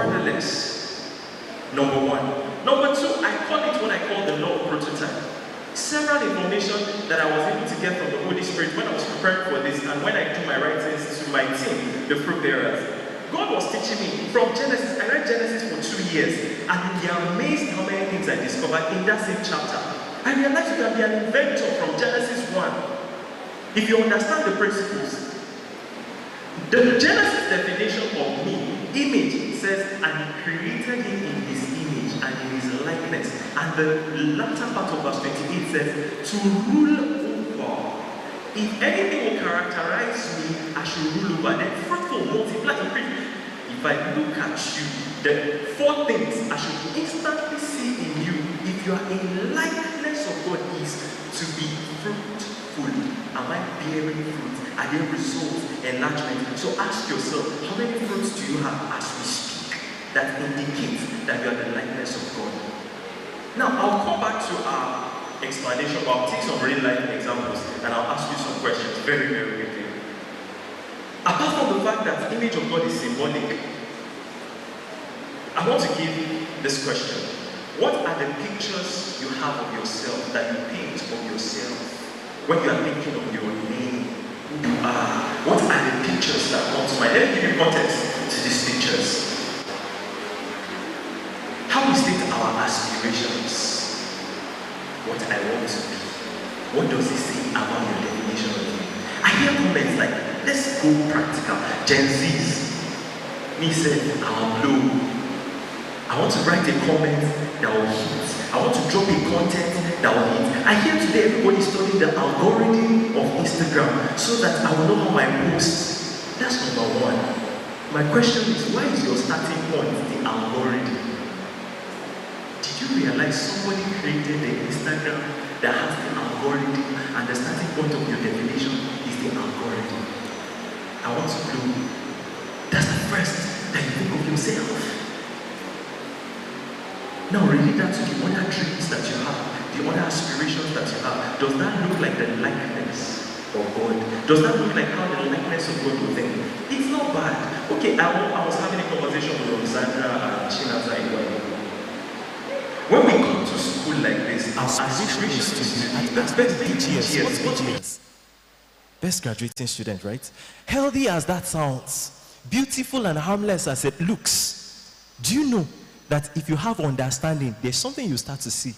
borderless. Number one. Number two, I call it what I call the law of prototype. Several information that I was able to get from the Holy Spirit when I was preparing for this and when I do my writings to my team, the fruit bearers. God was teaching me from Genesis. I read Genesis for 2 years and you'll be amazed how many things I discovered in that same chapter. I realized you can be an inventor from Genesis 1 if you understand the principles. The Genesis definition of me, image, says, and he created him in his image and in his likeness. And the latter part of verse 28 says, to rule over. If anything will characterize me, I should rule over them. Fruitful, multiply, increase. If I look at you, the 4 things I should instantly see in you, if you are in likeness of God, is to be fruitful. Am I bearing fruit? Are there results, enlargement? So ask yourself, how many fruits do you have as we speak that indicates that you are the likeness of God? Now, I'll come back to our explanation, but I'll take some real life examples and I'll ask you some questions very, very quickly. Apart from the fact that the image of God is symbolic, I want to give this question. What are the pictures you have of yourself that you paint of yourself when you are thinking of your name, who you are? What are the pictures that come to mind? Let me give you context to these pictures. How is it our aspirations? What I want to be. What does it say about your definition of me? I hear comments like, let's go practical. Gen Zs. Me said, I'll blow. I want to write a comment that will hit. I want to drop a content that will hit. I hear today everybody studying the algorithm of Instagram so that I will know how I post. That's number one. My question is, why is your starting point the algorithm? Did you realize somebody created the Instagram that has the algorithm and the starting point of your definition is the algorithm? I want to blow. That's the first that you think of yourself. Now relate that to the other dreams that you have, the other aspirations that you have. Does that look like the likeness of God? Does that look like how the likeness of God will think? It's not bad. Okay, I was having a conversation with Roxandra and Chinaza. When we come to school like this, our aspirations is to best BGS. What's BGS? Best graduating student, right? Healthy as that sounds, beautiful and harmless as it looks. Do you know that if you have understanding, there's something you start to see?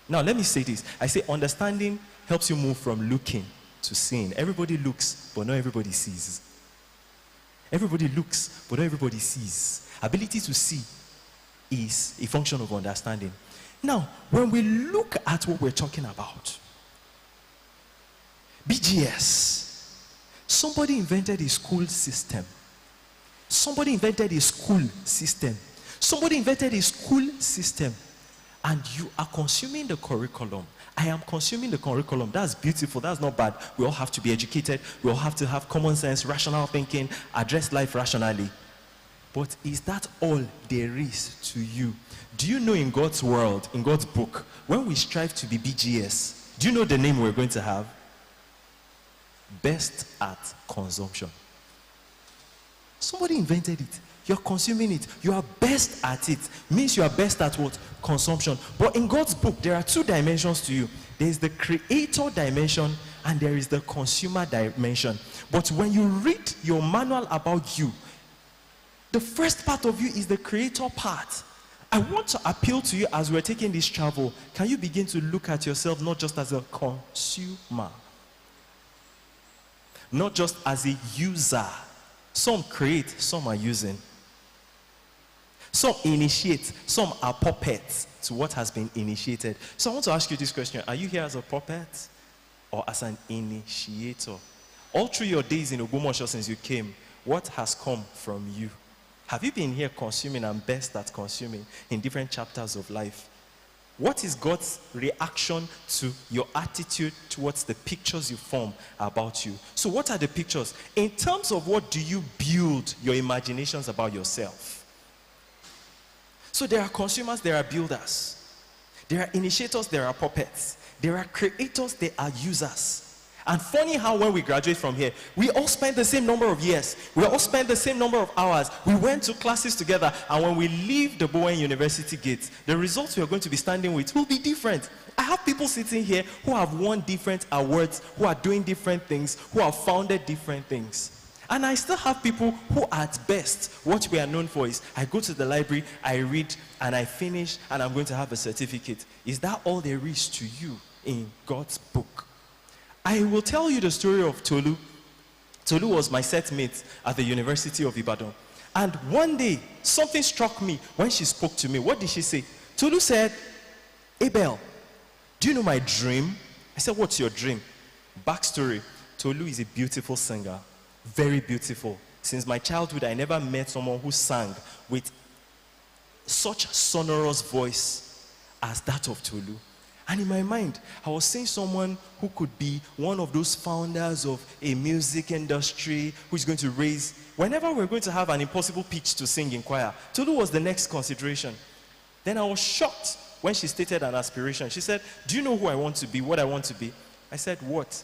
Now, let me say this. I say understanding helps you move from looking to seeing. Everybody looks, but not everybody sees. Everybody looks, but not everybody sees. Ability to see is a function of understanding. Now, when we look at what we're talking about, BGS, somebody invented a school system. Somebody invented a school system. Somebody invented a school system, and you are consuming the curriculum. I am consuming the curriculum. That's beautiful. That's not bad. We all have to be educated. We all have to have common sense, rational thinking, address life rationally. But is that all there is to you? Do you know in God's world, in God's book, when we strive to be BGS, do you know the name we're going to have? Best at consumption. Somebody invented it. You're consuming it. You are best at it. Means you are best at what? Consumption. But in God's book, there are 2 dimensions to you. There is the creator dimension and there is the consumer dimension. But when you read your manual about you, the first part of you is the creator part. I want to appeal to you as we're taking this travel. Can you begin to look at yourself not just as a consumer, not just as a user? Some create, some are using. Some initiate, some are puppets to what has been initiated. So I want to ask you this question. Are you here as a puppet or as an initiator? All through your days in Ogbomoso since you came, what has come from you? Have you been here consuming and best at consuming in different chapters of life? What is God's reaction to your attitude towards the pictures you form about you? So what are the pictures? In terms of what do you build your imaginations about yourself? So there are consumers, there are builders. There are initiators, there are puppets. There are creators, there are users. And funny how when we graduate from here, we all spend the same number of years. We all spend the same number of hours. We went to classes together. And when we leave the Bowen University gates, the results we are going to be standing with will be different. I have people sitting here who have won different awards, who are doing different things, who have founded different things. And I still have people who at best, what we are known for is, I go to the library, I read, and I finish, and I'm going to have a certificate. Is that all there is to you in God's book? I will tell you the story of Tolu. Tolu was my set mate at the University of Ibadan. And one day, something struck me when she spoke to me. What did she say? Tolu said, Abel, do you know my dream? I said, what's your dream? Backstory, Tolu is a beautiful singer. Very beautiful. Since my childhood, I never met someone who sang with such sonorous voice as that of Tolu. And in my mind, I was seeing someone who could be one of those founders of a music industry who's going to raise, whenever we're going to have an impossible pitch to sing in choir, Tolu was the next consideration. Then I was shocked when she stated an aspiration. She said, do you know who I want to be, what I want to be? I said, what?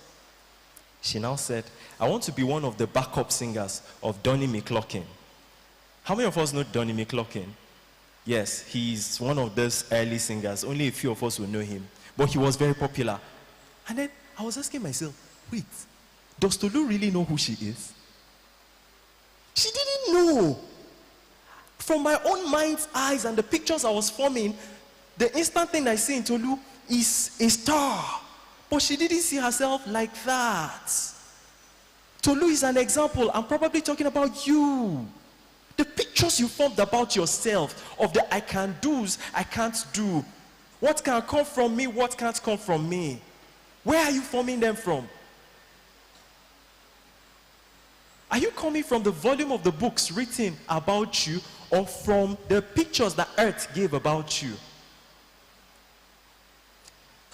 She now said, I want to be one of the backup singers of Donnie McClurkin. How many of us know Donnie McClurkin? Yes, he's one of those early singers. Only a few of us will know him. But he was very popular. And then I was asking myself, wait, does Tolu really know who she is? She didn't know. From my own mind's eyes and the pictures I was forming, the instant thing I see in Tolu is a star. But she didn't see herself like that. Tolu is an example. I'm probably talking about you. The pictures you formed about yourself, of the I can do's, I can't do. What can come from me, what can't come from me. Where are you forming them from? Are you coming from the volume of the books written about you, or from the pictures that earth gave about you?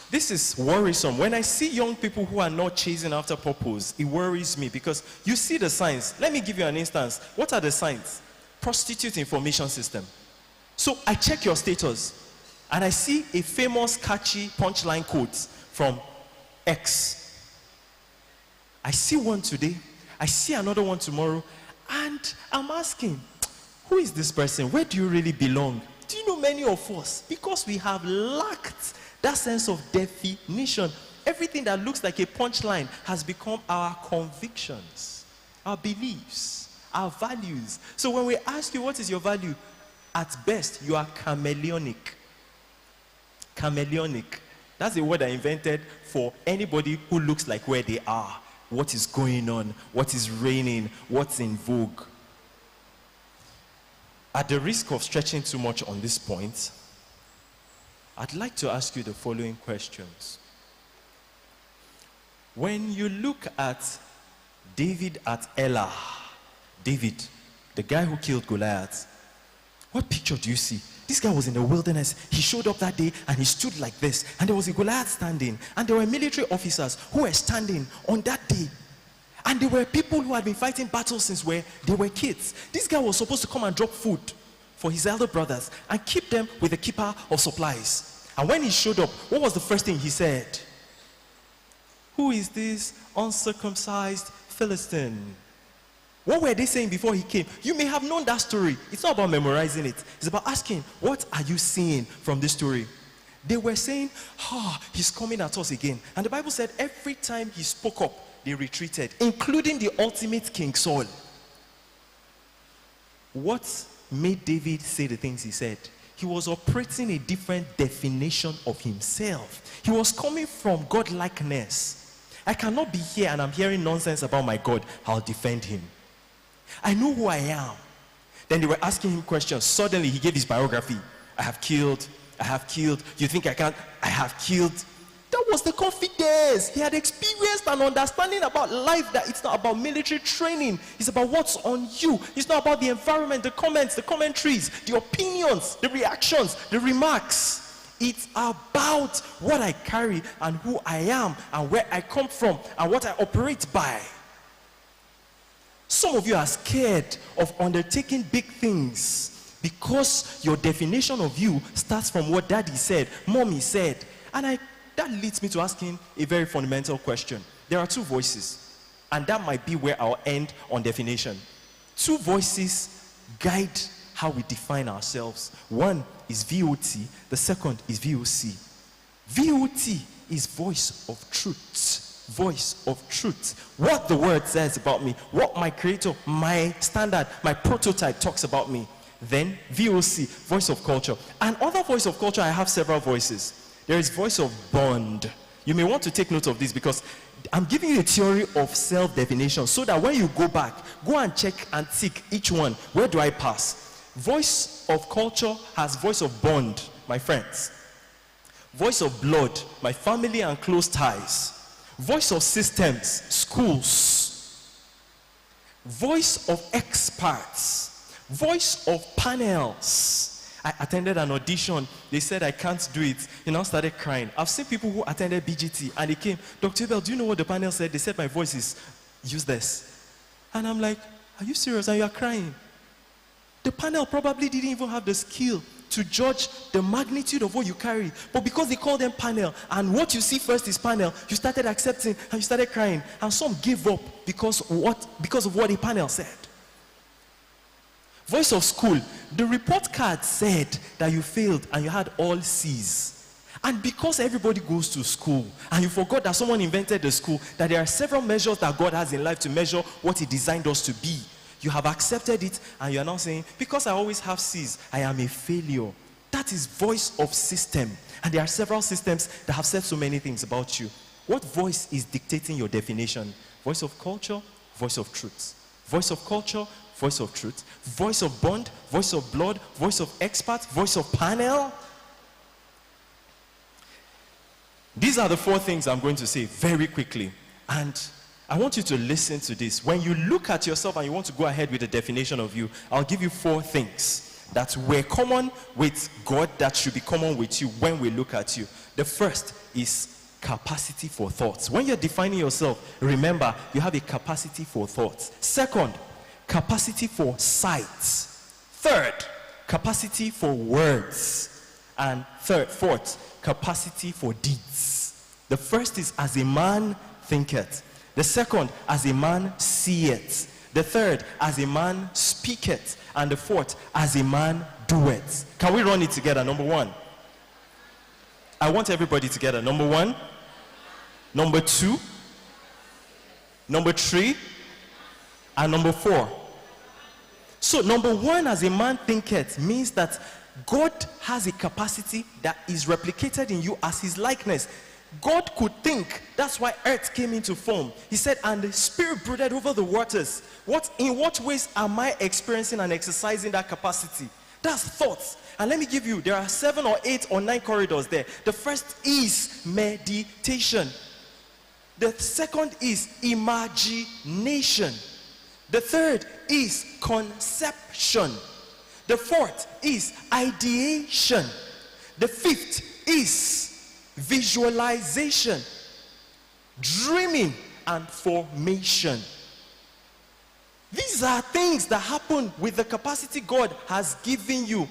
This is worrisome. When I see young people who are not chasing after purpose, it worries me because you see the signs. Let me give you an instance. What are the signs? Prostitute information system. So I check your status and I see a famous catchy punchline quote from X. I see one today, I see another one tomorrow, and I'm asking, who is this person? Where do you really belong? Do you know many of us, because we have lacked that sense of definition, everything that looks like a punchline has become our convictions, our beliefs, our values. So when we ask you what is your value, at best you are chameleonic. Chameleonic. That's a word I invented for anybody who looks like where they are, what is going on, what is reigning, what's in vogue. At the risk of stretching too much on this point, I'd like to ask you the following questions. When you look at David at Elah, David, the guy who killed Goliath, what picture do you see? This guy was in the wilderness. He showed up that day and he stood like this. And there was a Goliath standing. And there were military officers who were standing on that day. And there were people who had been fighting battles since they were kids. This guy was supposed to come and drop food for his elder brothers and keep them with a keeper of supplies. And when he showed up, what was the first thing he said? Who is this uncircumcised Philistine? What were they saying before he came? You may have known that story. It's not about memorizing it. It's about asking, what are you seeing from this story? They were saying, he's coming at us again. And the Bible said every time he spoke up, they retreated, including the ultimate King Saul. What made David say the things he said? He was operating a different definition of himself. He was coming from godlikeness. I cannot be here and I'm hearing nonsense about my God. I'll defend him. I know who I am. Then they were asking him questions. Suddenly he gave his biography. I have killed. You think I can't? I have killed. That was the confidence. He had experienced and understanding about life, that it's not about military training. It's about what's on you. It's not about the environment, the comments, the commentaries, the opinions, the reactions, the remarks. It's about what I carry and who I am and where I come from and what I operate by. Some of you are scared of undertaking big things because your definition of you starts from what daddy said, mommy said. And that leads me to asking a very fundamental question. there are two voices, and that might be where I'll end on definition. Two voices guide how we define ourselves. One is VOT, the second is VOC. VOT is voice of truth. Voice of truth. What the word says about me, what my creator, my standard, my prototype talks about me. Then VOC, voice of culture. And other voice of culture, I have several voices. There is voice of bond. You may want to take note of this because I'm giving you a theory of self-definition so that when you go back, go and check and tick each one. Where do I pass? Voice of culture has voice of bond, my friends. Voice of blood, my family and close ties. Voice of systems, schools. Voice of experts. Voice of panels. I attended an audition. They said I can't do it. You know, I started crying. I've seen people who attended BGT and they came, Dr. Abel, do you know what the panel said? They said my voice is useless. And I'm like, are you serious? And you are crying. The panel probably didn't even have the skill to judge the magnitude of what you carry. But because they call them panel, and what you see first is panel, you started accepting and you started crying. And some gave up because of what the panel said. Voice of school, the report card said that you failed and you had all C's. And because everybody goes to school and you forgot that someone invented the school, that there are several measures that God has in life to measure what he designed us to be. You have accepted it and you are now saying, because I always have C's, I am a failure. That is voice of system. And there are several systems that have said so many things about you. What voice is dictating your definition? Voice of culture, voice of truth. Voice of culture, voice of truth. Voice of bond, voice of blood, voice of expert, voice of panel. These are the four things I'm going to say very quickly. And I want you to listen to this. When you look at yourself and you want to go ahead with the definition of you, I'll give you four things that were common with God that should be common with you when we look at you. The first is capacity for thoughts. When you're defining yourself, remember you have a capacity for thoughts. Second, capacity for sight. Third, capacity for words. And fourth, capacity for deeds. The first is as a man thinketh. The second, as a man seeth. The third, as a man speaketh. And the fourth, as a man doeth. Can we run it together? Number one. I want everybody together. Number one. Number two. Number three. And number four. So number one, as a man thinketh, means that God has a capacity that is replicated in you as his likeness. God could think. That's why earth came into form. He said, and the spirit brooded over the waters. In what ways am I experiencing and exercising that capacity? That's thoughts. And let me give you, there are 7 or 8 or 9 corridors there. The first is meditation. The second is imagination. The third is conception. The fourth is ideation. The fifth is visualization, dreaming, and formation. These are things that happen with the capacity God has given you.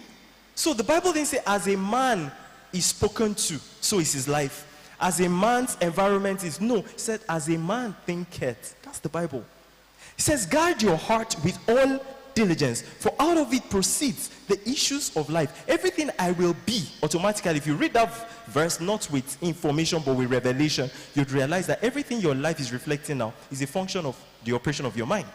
So the Bible didn't say as a man is spoken to, so is his life. As a man's environment is, no, it said as a man thinketh. That's the Bible. It says guard your heart with all diligence, for out of it proceeds the issues of life. Everything I will be, automatically, if you read that verse not with information but with revelation, you'd realize that everything your life is reflecting now is a function of the operation of your mind.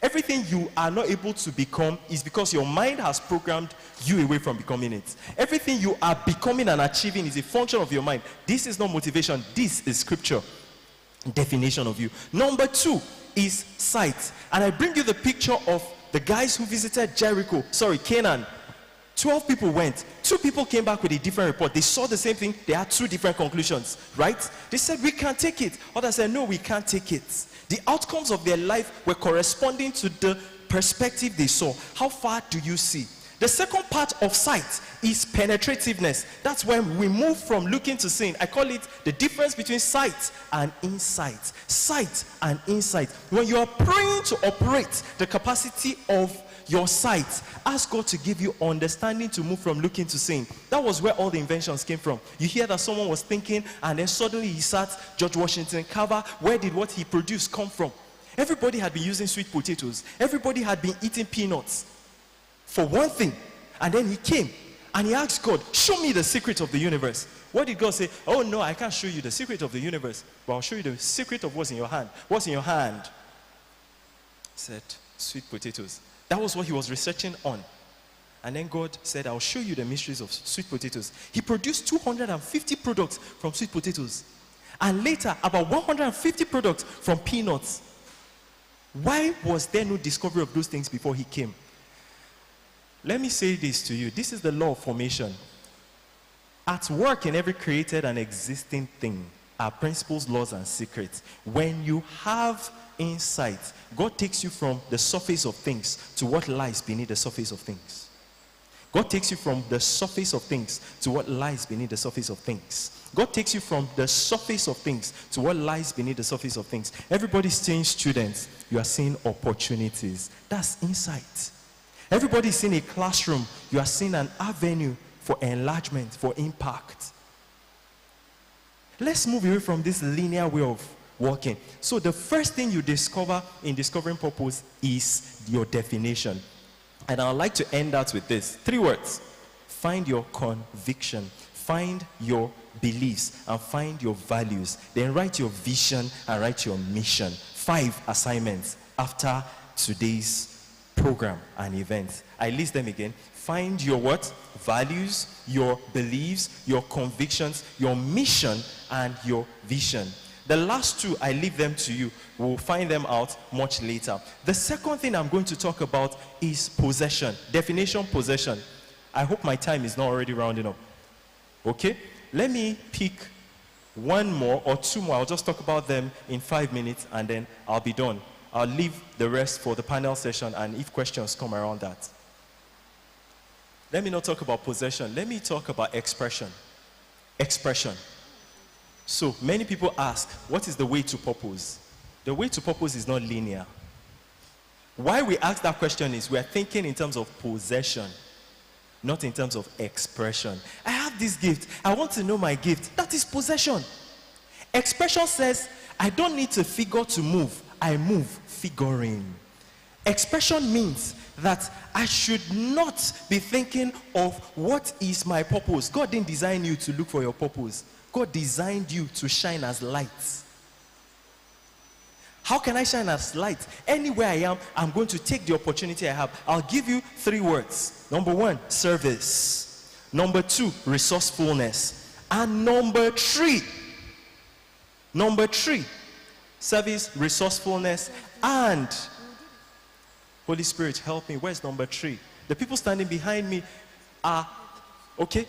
Everything you are not able to become is because your mind has programmed you away from becoming it. Everything you are becoming and achieving is a function of your mind. This is not motivation, this is scripture definition of you. Number two is sight. And I bring you the picture of the guys who visited Canaan. 12 people went. 2 people came back with a different report. They saw the same thing. They had 2 different conclusions, right? They said, we can't take it. Others said, no, we can't take it. The outcomes of their life were corresponding to the perspective they saw. How far do you see? The second part of sight is penetrativeness. That's when we move from looking to seeing. I call it the difference between sight and insight. Sight and insight. When you are praying to operate the capacity of your sight. Ask God to give you understanding to move from looking to seeing. That was where all the inventions came from. You hear that someone was thinking and then suddenly he sat George Washington Carver. Where did what he produced come from? Everybody had been using sweet potatoes. Everybody had been eating peanuts for one thing. And then he came and he asked God, show me the secret of the universe. What did God say? Oh no, I can't show you the secret of the universe, but I'll show you the secret of what's in your hand. What's in your hand? He said, sweet potatoes. That was what he was researching on. And then God said, I'll show you the mysteries of sweet potatoes. He produced 250 products from sweet potatoes. And later, about 150 products from peanuts. Why was there no discovery of those things before he came? Let me say this to you. This is the law of formation. At work in every created and existing thing are principles, laws, and secrets. When you have insight, God takes you from the surface of things to what lies beneath the surface of things. God takes you from the surface of things to what lies beneath the surface of things. God takes you from the surface of things to what lies beneath the surface of things. Everybody's seeing students. You are seeing opportunities. That's insight. Everybody's seeing a classroom. You are seeing an avenue for enlargement, for impact. Let's move away from this linear way of working. So the first thing you discover in discovering purpose is your definition. And I'd like to end that with this. 3 words. Find your conviction. Find your beliefs and find your values. Then write your vision and write your mission. 5 assignments after today's program and event. I list them again. Find your what? Values, your beliefs, your convictions, your mission, and your vision. The last 2, I leave them to you. We'll find them out much later. The second thing I'm going to talk about is possession. Definition, possession. I hope my time is not already rounding up. Okay? Let me pick 1 more or 2 more. I'll just talk about them in 5 minutes and then I'll be done. I'll leave the rest for the panel session and if questions come around that. Let me not talk about possession. Let me talk about expression. Expression. So many people ask, what is the way to purpose? The way to purpose is not linear. Why we ask that question is we are thinking in terms of possession, not in terms of expression. I have this gift. I want to know my gift. That is possession. Expression says, I don't need to figure to move. I move figuring. Expression means that I should not be thinking of what is my purpose. God didn't design you to look for your purpose. God designed you to shine as light. How can I shine as light? Anywhere I am, I'm going to take the opportunity I have. I'll give you 3 words. Number 1, service. Number 2, resourcefulness. And number 3, service, resourcefulness, and Holy Spirit, help me. Where's number 3? The people standing behind me are, okay?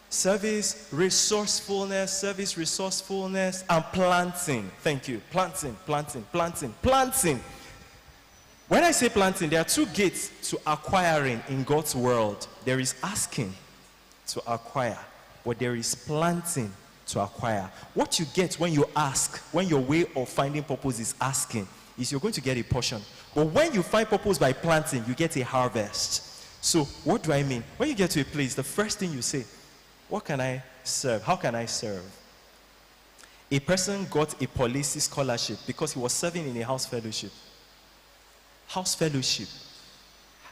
Service, resourcefulness, and planting. Thank you. Planting. When I say planting, there are 2 gates to acquiring in God's world. There is asking to acquire, but there is planting to acquire. What you get when you ask, when your way of finding purpose is asking, is you're going to get a portion. But when you find purpose by planting, you get a harvest. So what do I mean? When you get to a place, the first thing you say, what can I serve? How can I serve? A person got a policy scholarship because he was serving in a house fellowship. House fellowship.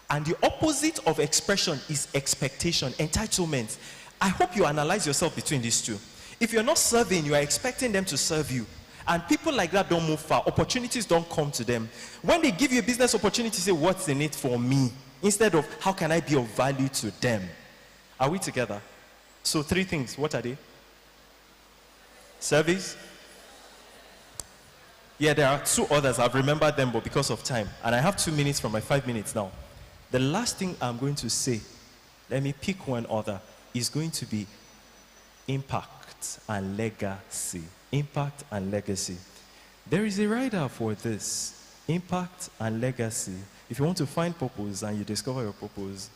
And the opposite of expression is expectation, entitlement. I hope you analyze yourself between these 2. If you're not serving, you are expecting them to serve you. And people like that don't move far. Opportunities don't come to them. When they give you a business opportunity, say, what's in it for me? Instead of, how can I be of value to them? Are we together? So 3 things. What are they? Service. Yeah, there are 2 others. I've remembered them, but because of time. And I have 2 minutes from my 5 minutes now. The last thing I'm going to say, let me pick one other, is going to be impact and legacy. Impact and legacy. There is a rider for this. Impact and legacy. If you want to find purpose and you discover your purpose,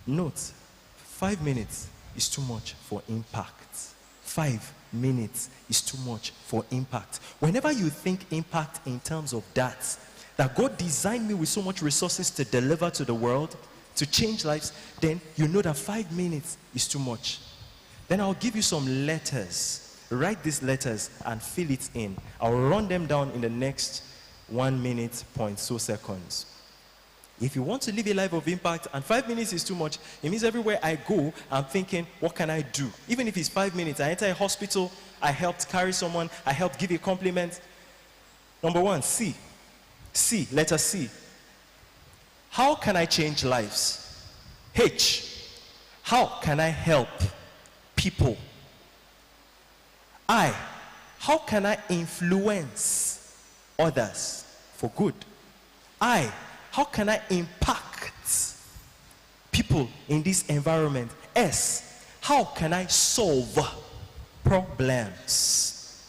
note, 5 minutes is too much for impact. 5 minutes is too much for impact. Whenever you think impact in terms of that, that God designed me with so much resources to deliver to the world, to change lives, then you know that 5 minutes is too much. Then I'll give you some letters. Write these letters and fill it in. I'll run them down in the next 1 minute, point so seconds. If you want to live a life of impact and 5 minutes is too much, it means everywhere I go, I'm thinking, what can I do? Even if it's 5 minutes, I enter a hospital, I helped carry someone, I helped give a compliment. Number one, C. C, letter C. How can I change lives? H, how can I help people? I, how can I influence others for good? I, how can I impact people in this environment? S, how can I solve problems?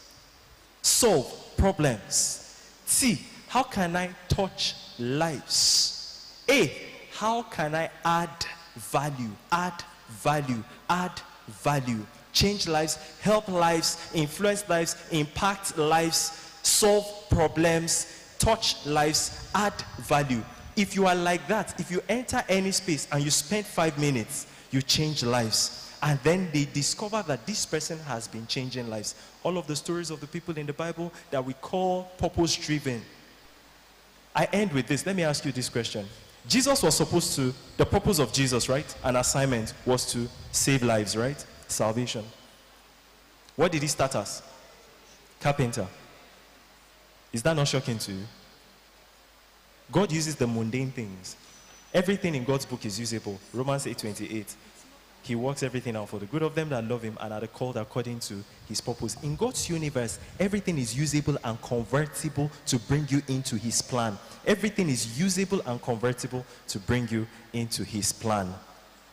Solve problems. T, how can I touch lives? A, how can I add value? Add value, add value. Change lives, help lives, influence lives, impact lives, solve problems, touch lives, add value. If you are like that, if you enter any space and you spend 5 minutes, you change lives. And then they discover that this person has been changing lives. All of the stories of the people in the Bible that we call purpose-driven. I end with this. Let me ask you this question. Jesus was supposed to, the purpose of Jesus, right? An assignment was to save lives, right? Salvation. What did he start as? Carpenter. Is that not shocking to you? God uses the mundane things. Everything in God's book is usable. Romans 8:28. He works everything out for the good of them that love him and are called according to his purpose. In God's universe, everything is usable and convertible to bring you into his plan. Everything is usable and convertible to bring you into his plan.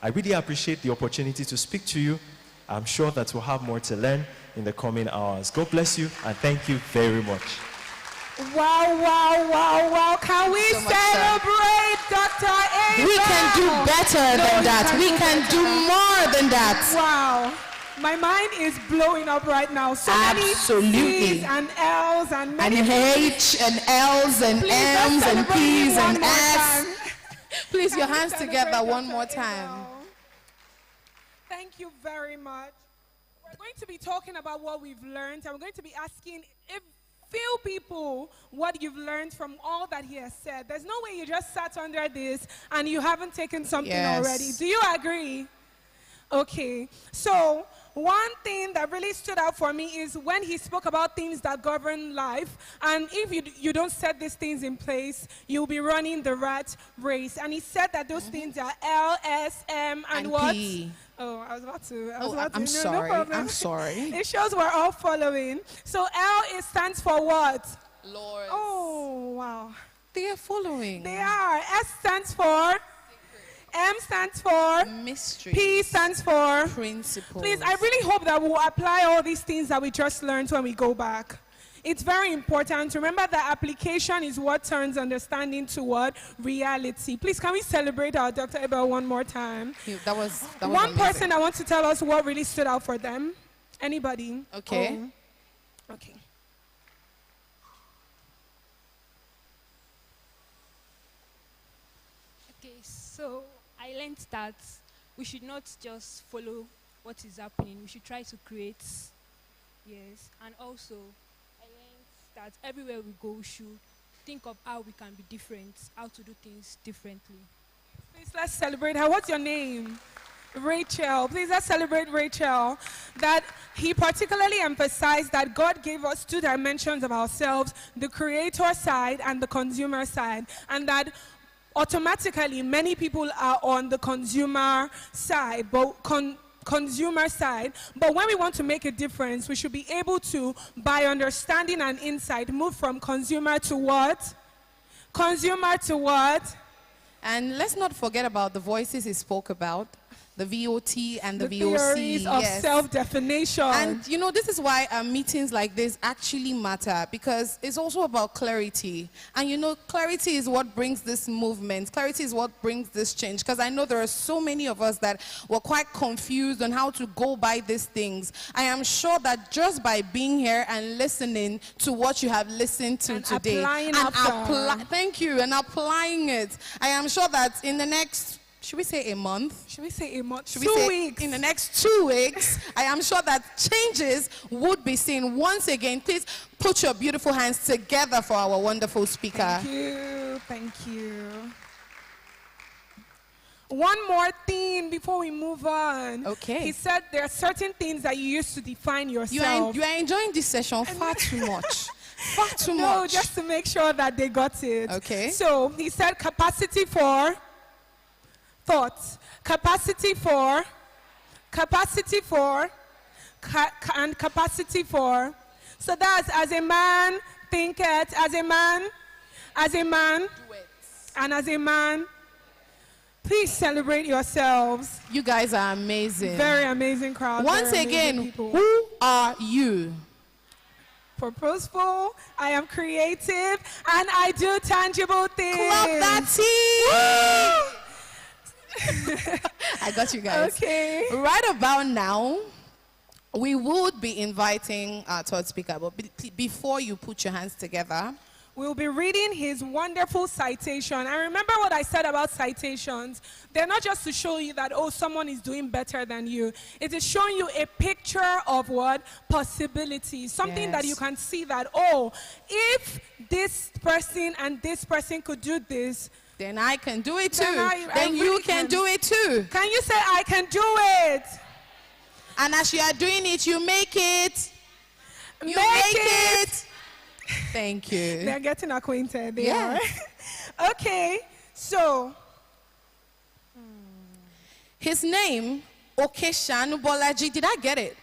I really appreciate the opportunity to speak to you. I'm sure that we'll have more to learn in the coming hours. God bless you and thank you very much. Wow, wow, wow, wow. Can we celebrate Dr. Abel? We can do better than that. We can do more than that. Wow. My mind is blowing up right now. So Absolutely. many C's and L's and many And H and L's and Please, M's let's and celebrate P's one and more S. time. Please, your Can we hands celebrate together one Dr. more time. Abel? Thank you very much. We're going to be talking about what we've learned, and we're going to be asking if few people what you've learned from all that he has said. There's no way you just sat under this and you haven't taken something already. Do you agree? Okay. So one thing that really stood out for me is when he spoke about things that govern life, and if you don't set these things in place, you'll be running the rat race. And he said that those things are L, S, M, and what? P. Oh, I was about to. I'm sorry. No problem. I'm sorry. It shows we're all following. So L stands for what? Lord. Oh, wow. They are following. They are. S stands for? M stands for? Mystery. P stands for? Principles. Please, I really hope that we'll apply all these things that we just learned when we go back. It's very important. Remember that application is what turns understanding to what? Reality. Please, can we celebrate our Dr. Abel one more time? That was One amazing. person that wants to tell us what really stood out for them. Anybody? Okay. Oh. Okay. Okay, so I learned that we should not just follow what is happening. We should try to create. Yes, and also I learned that everywhere we go, we should think of how we can be different, how to do things differently. Please, let's celebrate her. What's your name? Rachel. Please, let's celebrate Rachel. That he particularly emphasized that God gave us two dimensions of ourselves, the creator side and the consumer side, and that automatically many people are on the consumer side, but consumer side. But when we want to make a difference, we should be able to, by understanding and insight, move from consumer to what? Consumer to what? And let's not forget about the voices he spoke about. the VOT and the The VOC. theories of Yes. self-definition. And you know, this is why meetings like this actually matter, because it's also about clarity. And you know, clarity is what brings this movement. Clarity is what brings this change. Because I know there are so many of us that were quite confused on how to go by these things. I am sure that just by being here and listening to what you have listened to And today, applying and after. thank you, and applying it, I am sure that in the next, should we say a month? Should we say a month? Should we 2 say weeks. in the next 2 weeks, I am sure that changes would be seen. Once again, please put your beautiful hands together for our wonderful speaker. Thank you. Thank you. One more thing before we move on. Okay. He said there are certain things that you use to define You yourself. are enjoying this session far too much. Far too No, much. just to make sure that they got it. Okay. So he said capacity for thoughts, capacity for, and capacity for. So that's as a man, thinketh, as a man, and as a man. Please celebrate yourselves. You guys are amazing. Very amazing crowd. Once very amazing again, people. who are you? Purposeful, I am creative, and I do tangible things. Clap that tea! I got you guys. Okay. Right about now, we would be inviting our third speaker, but before you put your hands together, We'll be reading his wonderful citation. And remember what I said about citations. They're not just to show you that, oh, someone is doing better than you. It is showing you a picture of what? Possibilities. Something that Yes. you can see that, oh, if this person and this person could do this, then I can do it too. Then I Then you really can can. do it too. can you say, I can do it? And as you are doing it, you make it. You Make it. Thank you. They're getting acquainted. They Yes. are. Okay, so His name, Okeshanu Bolaji. Did I get it?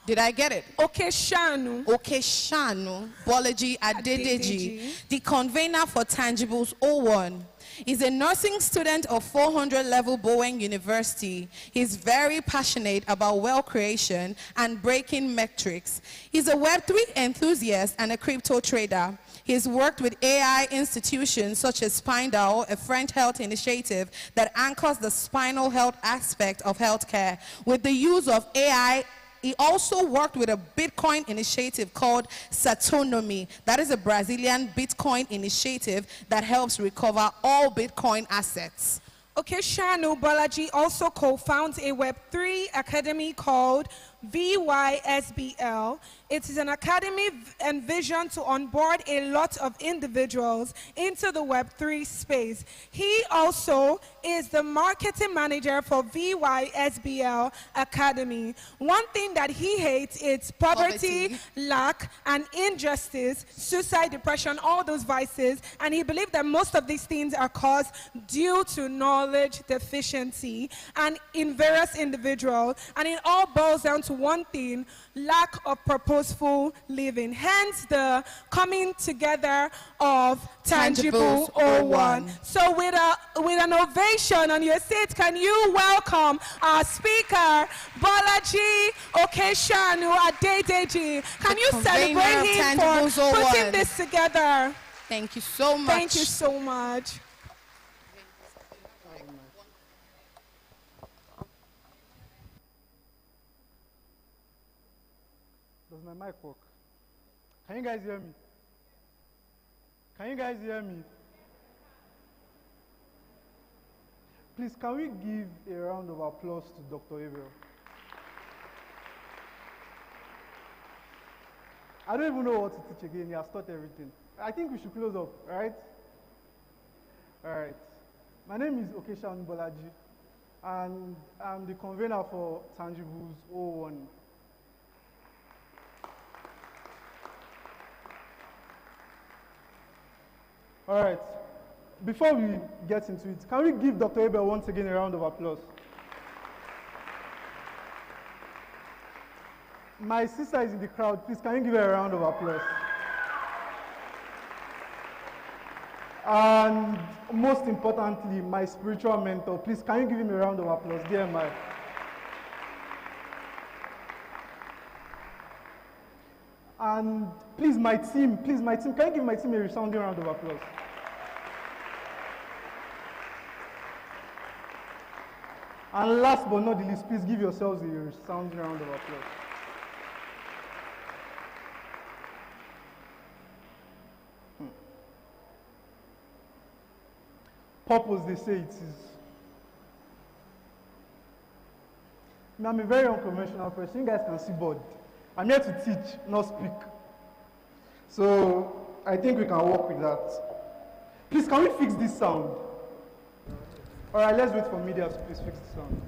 Did I get it? Okeshanu. Okeshanu Bolaji Adedeji, the convener for Tangibles 01. He's a nursing student of 400 level Bowen University. He's very passionate about wealth creation and breaking metrics. He's a Web3 enthusiast and a crypto trader. He's worked with AI institutions such as SpineDAO, a French health initiative that anchors the spinal health aspect of healthcare. With the use of AI, he also worked with a Bitcoin initiative called Satonomy. That is a Brazilian Bitcoin initiative that helps recover all Bitcoin assets. Okeshanu Bolaji also co-founds a Web3 academy called VYSBL. It is an academy envisioned to onboard a lot of individuals into the Web3 space. He also is the marketing manager for VYSBL Academy. One thing that he hates is poverty, lack, and injustice, suicide, depression, all those vices. And he believes that most of these things are caused due to knowledge deficiency and in various individuals. And it all boils down to one thing: lack of purposeful living. Hence the coming together of Tangible Tangibles 01. So with an ovation on your seat, can you welcome our speaker, Bolaji Okeshanu Adedeji? Can you convener celebrate of him Tangibles for putting 01. this together? Thank you so much. Thank you so much. Does my mic work? Can you guys hear me? Can you guys hear me? Please, can we give a round of applause to Dr. Abel? I don't even know what to teach again. He has taught everything. I think we should close up, right? All right. My name is Okeshanu Bolaji, and I'm the convener for Tangibles 01. All right. Before we get into it, can we give Dr. Abel once again a round of applause? My sister is in the crowd. Please, can you give her a round of applause? And most importantly, my spiritual mentor. Please, can you give him a round of applause? Dear Mike. And please, my team, can you give my team a resounding round of applause? And last but not the least, please give yourselves a resounding round of applause. Purpose, they say it is. I'm a very unconventional person. You guys can see board. I'm here to teach, not speak. So I think we can work with that. Please, can we fix this sound? All right, let's wait for media to please fix the sound.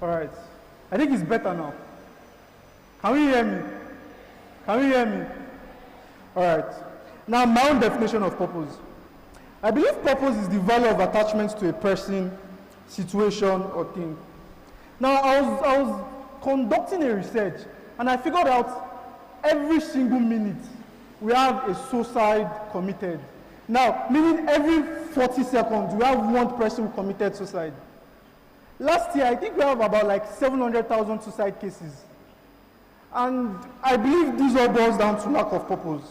All right. I think it's better now. Can we hear me? Can we hear me? All right. Now, my own definition of purpose. I believe purpose is the value of attachment to a person, situation, or thing. Now, I was conducting a research, and I figured out every single minute we have a suicide committed. Now, meaning every 40 seconds, we have one person who committed suicide. Last year, I think we have about like 700,000 suicide cases. And I believe this all boils down to lack of purpose.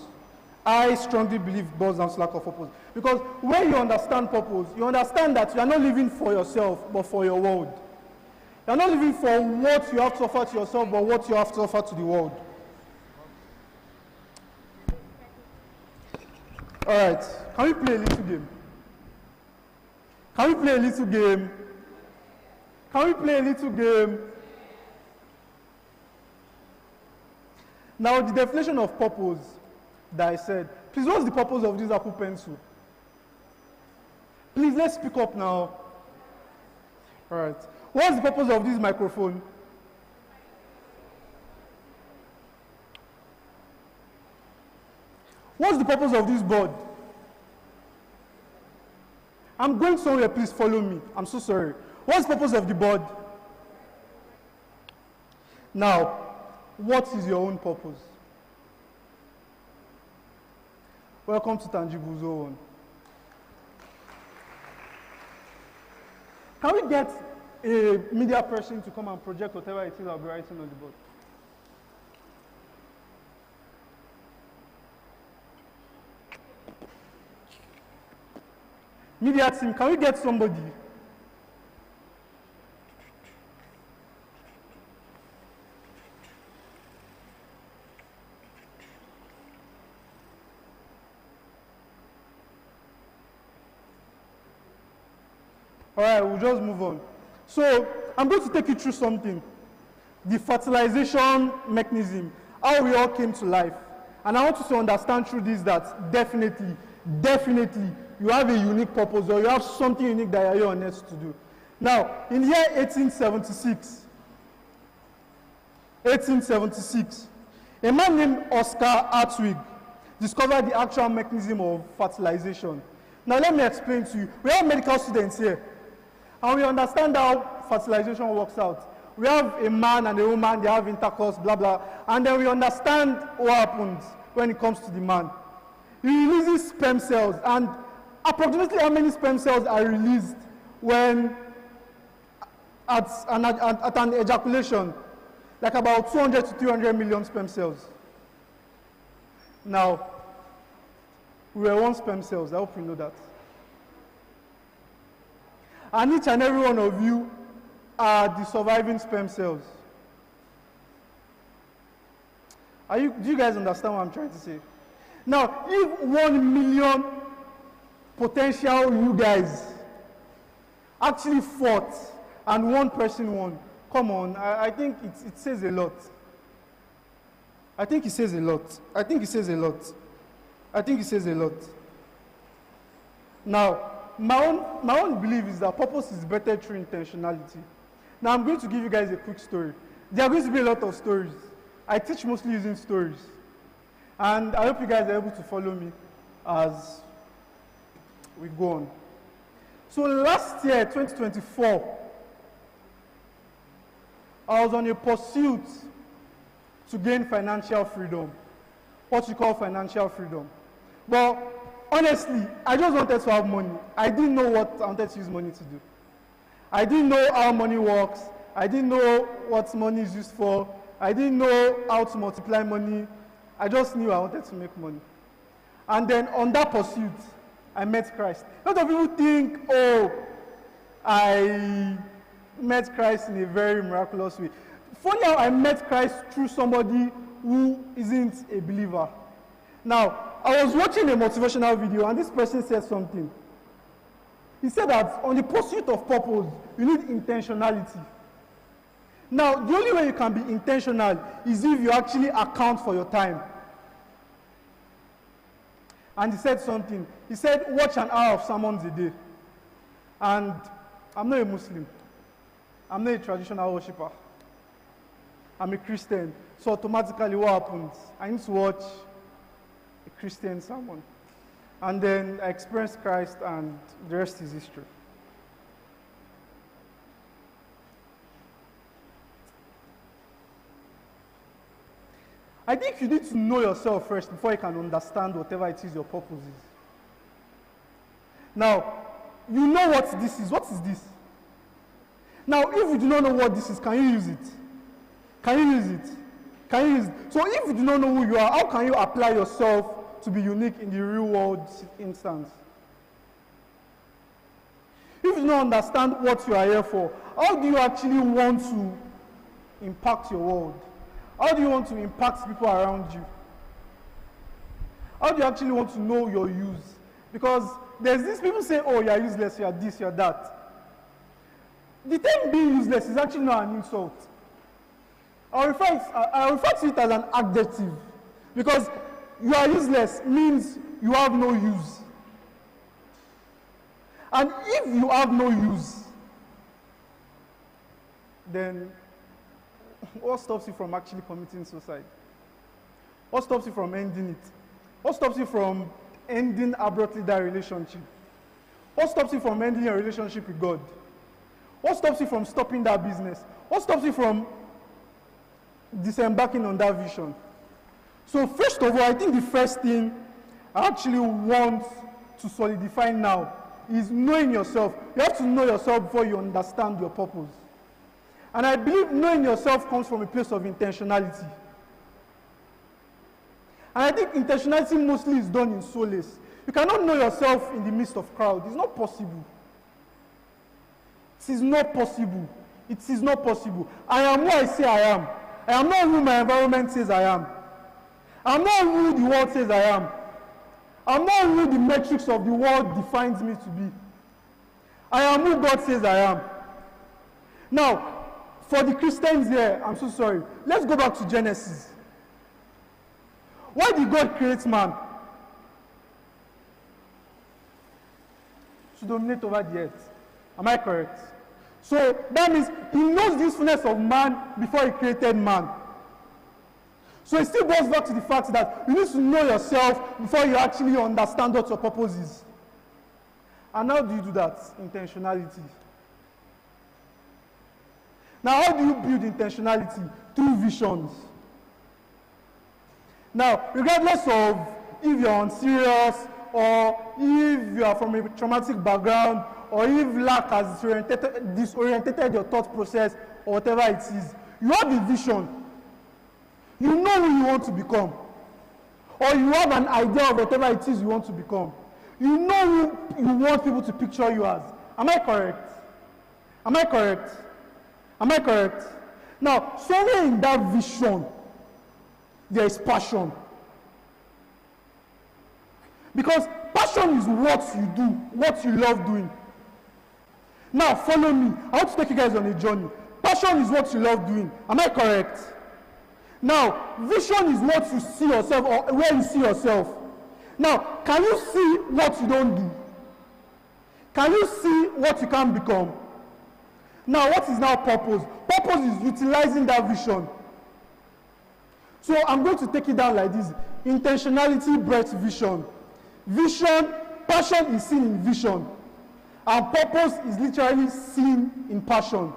I strongly believe it boils down to lack of purpose. Because when you understand purpose, you understand that you are not living for yourself, but for your world. You are not living for what you have to offer to yourself, but what you have to offer to the world. All right, can we play a little game? Can we play a little game? Can we play a little game? Now, the definition of purpose that I said, please, what's the purpose of this Apple Pencil? Please, let's speak up now. All right. What's the purpose of this microphone? What's the purpose of this board? I'm going somewhere, please follow me. I'm so sorry. What's the purpose of the board? Now, what is your own purpose? Welcome to Tangible Zone. Can we get a media person to come and project whatever it is I'll be writing on the board? Media team, can we get somebody? All right, we'll just move on. So I'm going to take you through something. The fertilization mechanism, how we all came to life. And I want you to understand through this that definitely, you have a unique purpose, or you have something unique that you're here on earth to do. Now, in the year 1876, a man named Oscar Hartwig discovered the actual mechanism of fertilization. Now, let me explain to you. We have medical students here, and we understand how fertilization works out. We have a man and a woman, they have intercourse, blah, blah, and then we understand what happens when it comes to the man. He releases sperm cells, and approximately how many sperm cells are released when at an ejaculation? Like about 200 to 300 million sperm cells. Now, we were one sperm cells, I hope you know that. And each and every one of you are the surviving sperm cells. Do you guys understand what I'm trying to say? Now, if 1 million potential you guys actually fought and one person won. Come on, I think it says a lot. I think it says a lot. I think it says a lot. I think it says a lot. Now, my own belief is that purpose is better through intentionality. Now, I'm going to give you guys a quick story. There are going to be a lot of stories. I teach mostly using stories. And I hope you guys are able to follow me as we go on. So last year, 2024, I was on a pursuit to gain financial freedom. What you call financial freedom. But honestly, I just wanted to have money. I didn't know what I wanted to use money to do. I didn't know how money works. I didn't know what money is used for. I didn't know how to multiply money. I just knew I wanted to make money. And then on that pursuit, I met Christ. A lot of people think, oh, I met Christ in a very miraculous way. Funny how I met Christ through somebody who isn't a believer. Now, I was watching a motivational video and this person said something. He said that on the pursuit of purpose, you need intentionality. Now, the only way you can be intentional is if you actually account for your time. And he said something. He said, watch an hour of sermons a day. And I'm not a Muslim. I'm not a traditional worshiper. I'm a Christian. So automatically what happens? I need to watch a Christian sermon. And then I experienced Christ and the rest is history. I think you need to know yourself first before you can understand whatever it is your purpose is. Now, you know what this is. What is this? Now, if you do not know what this is, can you use it? Can you use it? Can you use it? So if you do not know who you are, how can you apply yourself to be unique in the real world instance? If you do not understand what you are here for, how do you actually want to impact your world? How do you want to impact people around you? How do you actually want to know your use? Because there's this people say, oh, you're useless, you're this, you're that. The term being useless is actually not an insult. I refer to it as an adjective. Because you are useless means you have no use. And if you have no use, then what stops you from actually committing suicide? What stops you from ending it? What stops you from ending abruptly that relationship? What stops you from ending your relationship with God? What stops you from stopping that business? What stops you from disembarking on that vision? So first of all, I think the first thing I actually want to solidify now is knowing yourself. You have to know yourself before you understand your purpose. And I believe knowing yourself comes from a place of intentionality. And I think intentionality mostly is done in solace. You cannot know yourself in the midst of crowd. It's not possible. It is not possible. It is not possible. I am who I say I am. I am not who my environment says I am. I am not who the world says I am. I am not who the metrics of the world defines me to be. I am who God says I am. Now, for the Christians here, I'm so sorry. Let's go back to Genesis. Why did God create man? To dominate over the earth. Am I correct? So that means he knows the usefulness of man before he created man. So it still goes back to the fact that you need to know yourself before you actually understand what your purpose is. And how do you do that? Intentionality. Now, how do you build intentionality? Through visions. Now, regardless of if you're unserious, or if you are from a traumatic background, or if lack has disorientated your thought process, or whatever it is, you have a vision. You know who you want to become. Or you have an idea of whatever it is you want to become. You know who you want people to picture you as. Am I correct? Am I correct? Am I correct? Now, somewhere in that vision, there is passion. Because passion is what you do, what you love doing. Now, follow me. I want to take you guys on a journey. Passion is what you love doing. Am I correct? Now, vision is what you see yourself or where you see yourself. Now, can you see what you don't do? Can you see what you can become? Now, what is now purpose? Purpose is utilizing that vision. So I'm going to take it down like this. Intentionality breeds vision. Vision, passion is seen in vision. And purpose is literally seen in passion.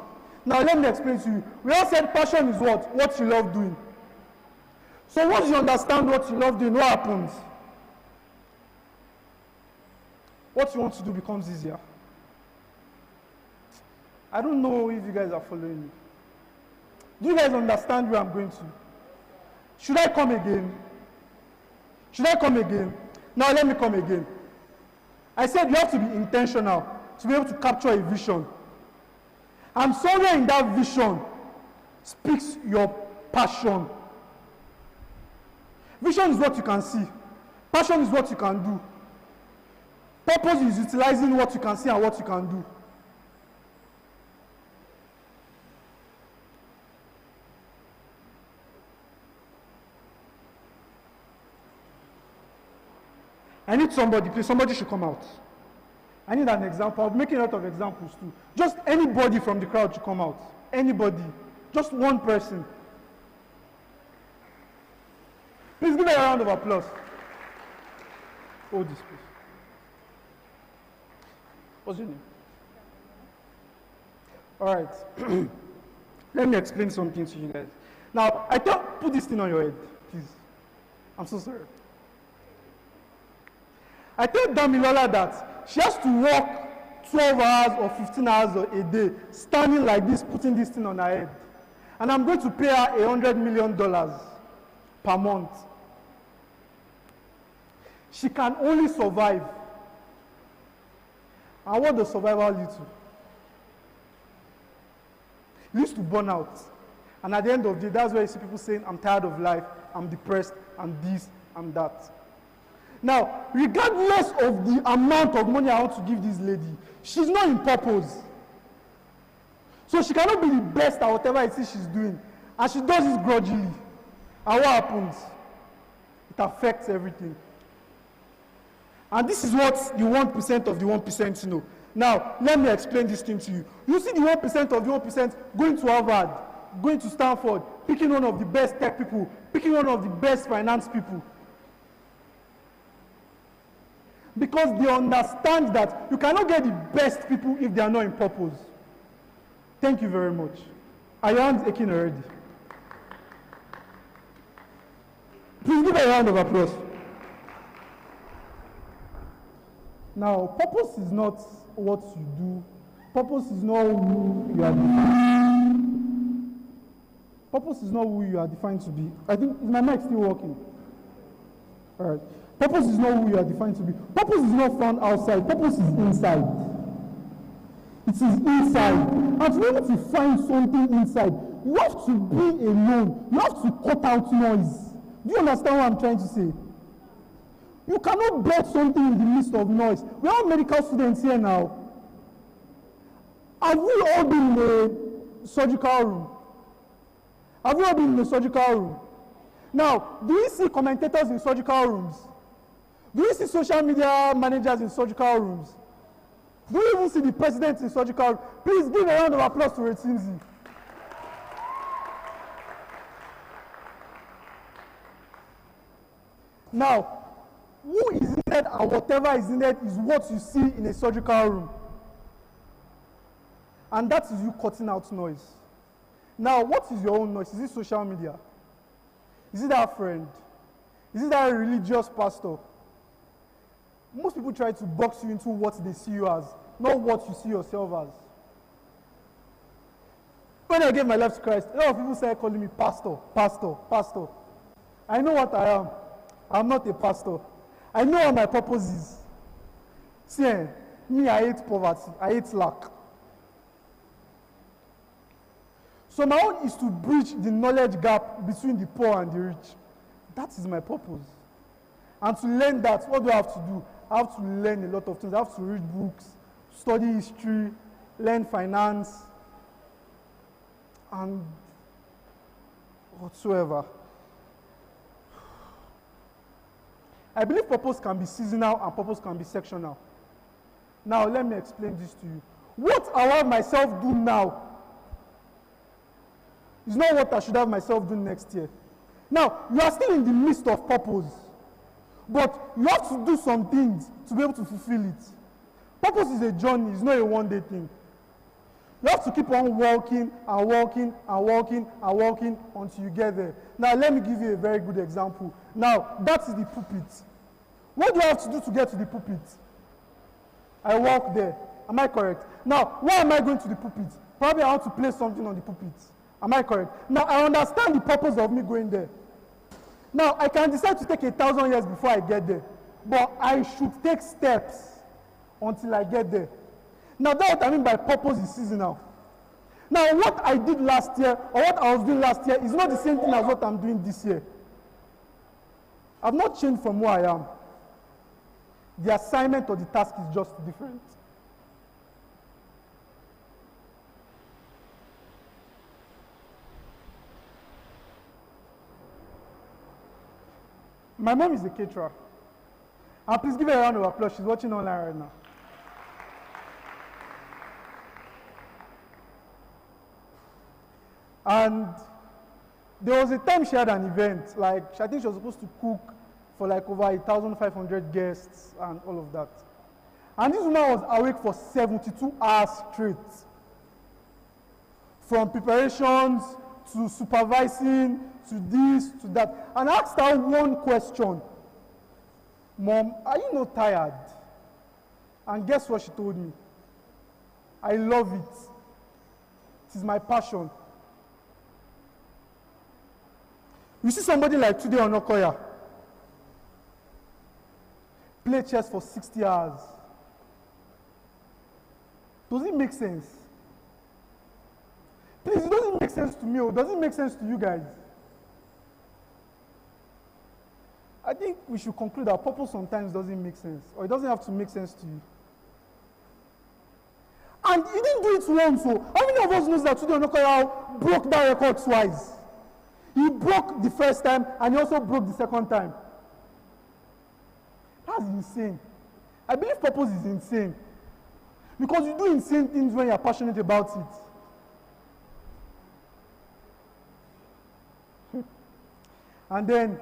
Now let me explain to you. We all said passion is what? What you love doing. So once you understand what you love doing, what happens? What you want to do becomes easier. I don't know if you guys are following me. Do you guys understand where I'm going to? Should I come again? Should I come again? Now let me come again. I said you have to be intentional to be able to capture a vision. And somewhere in that vision speaks your passion. Vision is what you can see. Passion is what you can do. Purpose is utilizing what you can see and what you can do. I need somebody, please. Somebody should come out. I need an example. I'm making a lot of examples too. Just anybody from the crowd should come out. Anybody. Just one person. Please give a round of applause. Hold this, please. What's your name? All right. Let me explain something to you guys. Now, I thought, put this thing on your head, please. I'm so sorry. I told Damilola that she has to work 12 hours or 15 hours a day, standing like this, putting this thing on her head. And I'm going to pay her $100 million per month. She can only survive. And what does survival lead to? It leads to burnout. And at the end of the day, that's where you see people saying, I'm tired of life, I'm depressed, I'm this, I'm that. Now, regardless of the amount of money I want to give this lady, she's not in purpose. So she cannot be the best at whatever it is she's doing. And she does it grudgingly. And what happens? It affects everything. And this is what the 1% of the 1% know. Now, let me explain this thing to you. You see the 1% of the 1% going to Harvard, going to Stanford, picking one of the best tech people, picking one of the best finance people. Because they understand that you cannot get the best people if they are not in purpose. Thank you very much. Are your hands aching already? Please give a round of applause. Now, purpose is not what you do. Purpose is not who you are defined. Purpose is not who you are defined to be. I think, is my mic still working? All right. Purpose is not who you are defined to be. Purpose is not found outside. Purpose is inside. It is inside. And to be able to find something inside, you have to be alone. You have to cut out noise. Do you understand what I'm trying to say? You cannot build something in the midst of noise. We are medical students here now. Have we all been in a surgical room? Have we all been in a surgical room? Now, do you see commentators in surgical rooms? Do you see social media managers in surgical rooms? Do you even see the president in surgical rooms? Please give a round of applause to Retinzi. Now, who is needed and whatever is needed is what you see in a surgical room. And that is you cutting out noise. Now, what is your own noise? Is it social media? Is it that friend? Is it that religious pastor? Most people try to box you into what they see you as, not what you see yourself as. When I gave my life to Christ, a lot of people started calling me pastor, pastor, pastor. I know what I am. I'm not a pastor. I know what my purpose is. See, me, I hate poverty. I hate lack. So my own is to bridge the knowledge gap between the poor and the rich. That is my purpose. And to learn that, what do I have to do? I have to learn a lot of things. I have to read books, study history, learn finance, and whatsoever. I believe purpose can be seasonal and purpose can be sectional. Now, let me explain this to you. What I have myself do now is not what I should have myself do next year. Now, you are still in the midst of purpose, but you have to do some things to be able to fulfill it. Purpose is a journey, it's not a one-day thing. You have to keep on walking and walking and walking and walking until you get there. Now, let me give you a very good example. Now, that is the pulpit. What do I have to do to get to the pulpit? I walk there. Am I correct? Now, why am I going to the pulpit? Probably I want to place something on the pulpit. Am I correct? Now, I understand the purpose of me going there. Now, I can decide to take 1,000 years before I get there. But I should take steps until I get there. Now, that's what I mean by purpose is seasonal. Now, what I did last year, or what I was doing last year, is not the same thing as what I'm doing this year. I've not changed from who I am. The assignment or the task is just different. My mom is a caterer. And please give her a round of applause. She's watching online right now. And there was a time she had an event, like I think she was supposed to cook for like over 1,500 guests and all of that. And this woman was awake for 72 hours straight. From preparations to supervising to this to that. And I asked her one question. Mom, are you not tired? And guess what she told me? I love it. It is my passion. You see somebody like Tunde Onakoya play chess for 60 hours. Does it make sense? Please, it doesn't make sense to me, or does it make sense to you guys? I think we should conclude that purpose sometimes doesn't make sense, or it doesn't have to make sense to you. And he didn't do it once, so how many of us knows that Tunde Onakoya broke that record twice? He broke the first time, and he also broke the second time. That's insane. I believe purpose is insane. Because you do insane things when you're passionate about it. And then,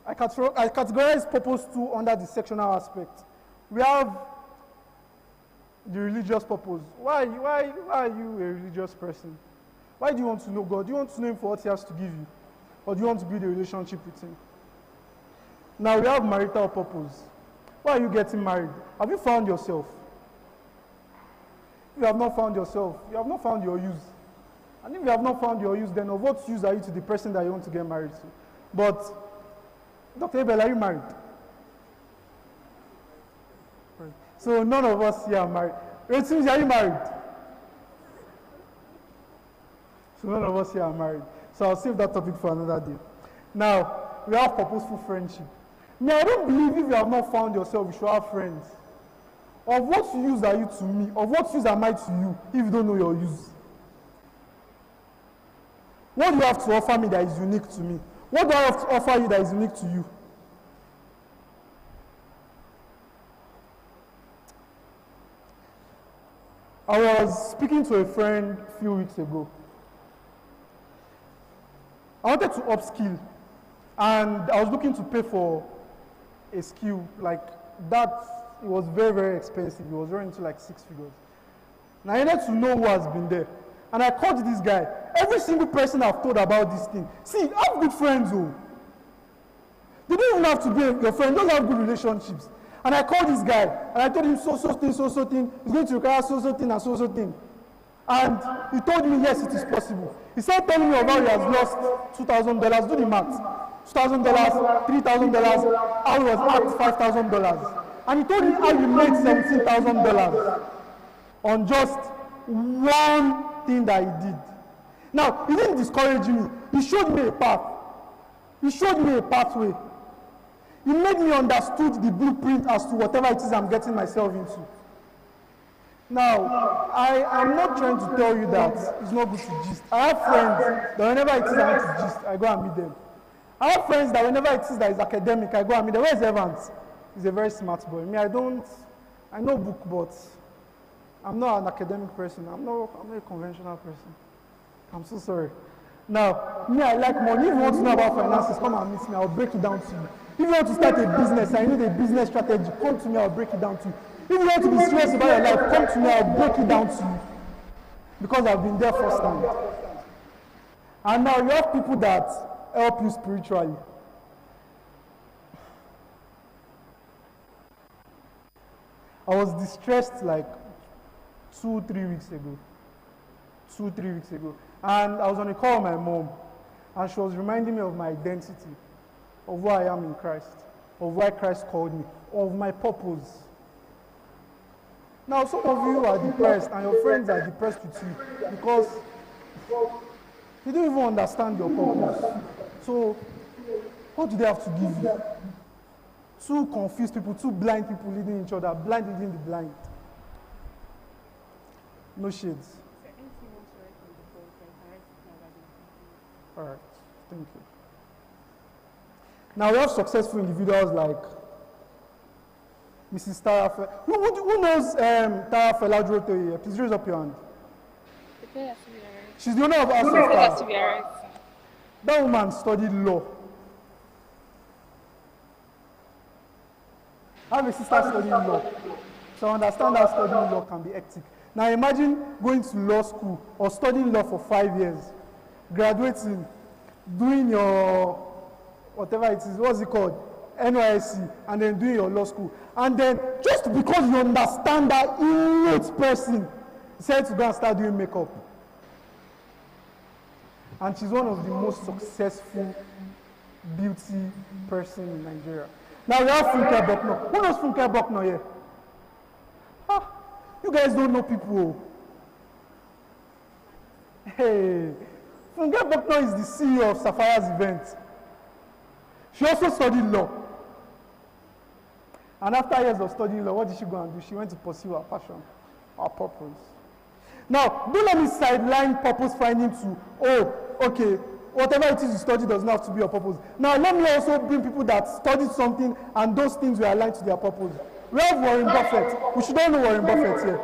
I categorize purpose too under the sectional aspect. We have the religious purpose. Why are you a religious person? Why do you want to know God? Do you want to know Him for what He has to give you? Or do you want to build a relationship with Him? Now we have marital purpose. Why are you getting married? Have you found yourself? If you have not found yourself, you have not found your use. And if you have not found your use, then of what use are you to the person that you want to get married to? But, Dr. Abel, are you married? Right. So none of us here are married. It seems, are you married? So none of us here are married. So I'll save that topic for another day. Now, we have purposeful friendship. Now, I don't believe if you have not found yourself, you should have friends. Of what use are you to me? Of what use am I to you if you don't know your use? What do you have to offer me that is unique to me? What do I have to offer you that is unique to you? I was speaking to a friend a few weeks ago. I wanted to upskill, and I was looking to pay for a skill like that. It was very, very expensive. It was running to like 6 figures. And I needed to know who has been there. And I called this guy. Every single person I've told about this thing. See, have good friends, oh. They don't even have to be your friend. Just have good relationships. And I called this guy, and I told him so thing. It's going to require so thing and so thing. And he told me, yes, it is possible. He started telling me about he has lost $2,000. Do the math. $2,000, $3,000. I was at $5,000. And he told me how he made $17,000 on just one thing that he did. Now, he didn't discourage me. He showed me a path. He showed me a pathway. It made me understood the blueprint as to whatever it is I'm getting myself into. Now, I'm not trying to tell you that it's not good to gist. I have friends that whenever it is I want to gist, I go and meet them. I have friends that whenever it is that is academic, I go and meet them. Where's Evans? He's a very smart boy. Me, I know book, but I'm not an academic person. I'm not a conventional person. I'm so sorry. Now, me, I like money. If you want to know about finances, come and meet me. I'll break it down to you. If you want to start a business, I need a business strategy. Come to me, I'll break it down to you. If you want to be serious about your life, come to me, I'll break it down to you. Because I've been there firsthand. And now you have people that help you spiritually. I was distressed like 2-3 weeks ago. 2-3 weeks ago. And I was on a call with my mom. And she was reminding me of my identity, of who I am in Christ, of why Christ called me, of my purpose. Now, some of you are depressed, and your friends are depressed with you because you don't even understand your purpose. So, what do they have to give you? Two confused people, two blind people leading each other, blind leading the blind. No shades. All right, thank you. Now we have successful individuals like Mrs. Tara. Who knows Tara Feladroto here? Please raise up your hand. She's the owner of House of Tara. That woman studied law. I have a sister studying law. So I understand that studying law can be hectic. Now imagine going to law school or studying law for 5 years, graduating, doing your, whatever it is, what's it called? NYSC, and then doing your law school. And then just because you understand that innate person, said to go and start doing makeup. And she's one of the most successful beauty person in Nigeria. Now we have Funke Bucknor. Who knows Funke Bucknor here? You guys don't know people. Hey, Funke Bucknor is the CEO of Sapphira's event. She also studied law. And after years of studying law, what did she go and do? She went to pursue her passion, her purpose. Now, don't let me sideline purpose finding to, oh, okay, whatever it is you study does not have to be your purpose. Now, let me also bring people that studied something and those things were aligned to their purpose. We have Warren Buffett. We should all know Warren Buffett here.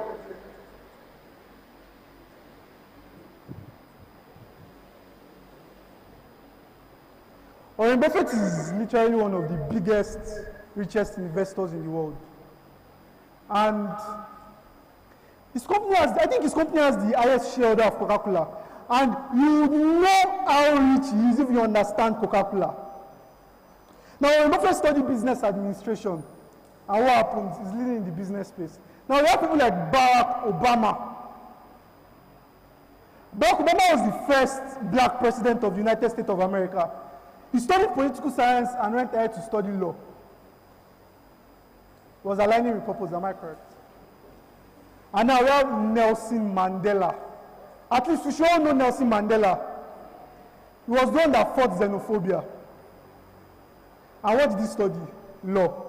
Warren Buffett is literally one of the biggest, richest investors in the world. And his company has, I think his company has the highest shareholder of Coca-Cola. And you know how rich he is if you understand Coca-Cola. Now, Warren Buffett studied business administration. And what happens? He's leading in the business space. Now, we have people like Barack Obama. Barack Obama was the first black president of the United States of America. He studied political science and went ahead to study law. He was aligning with purpose, am I correct? And now we have Nelson Mandela. At least we should all know Nelson Mandela. He was the one that fought xenophobia. And what did he study? Law.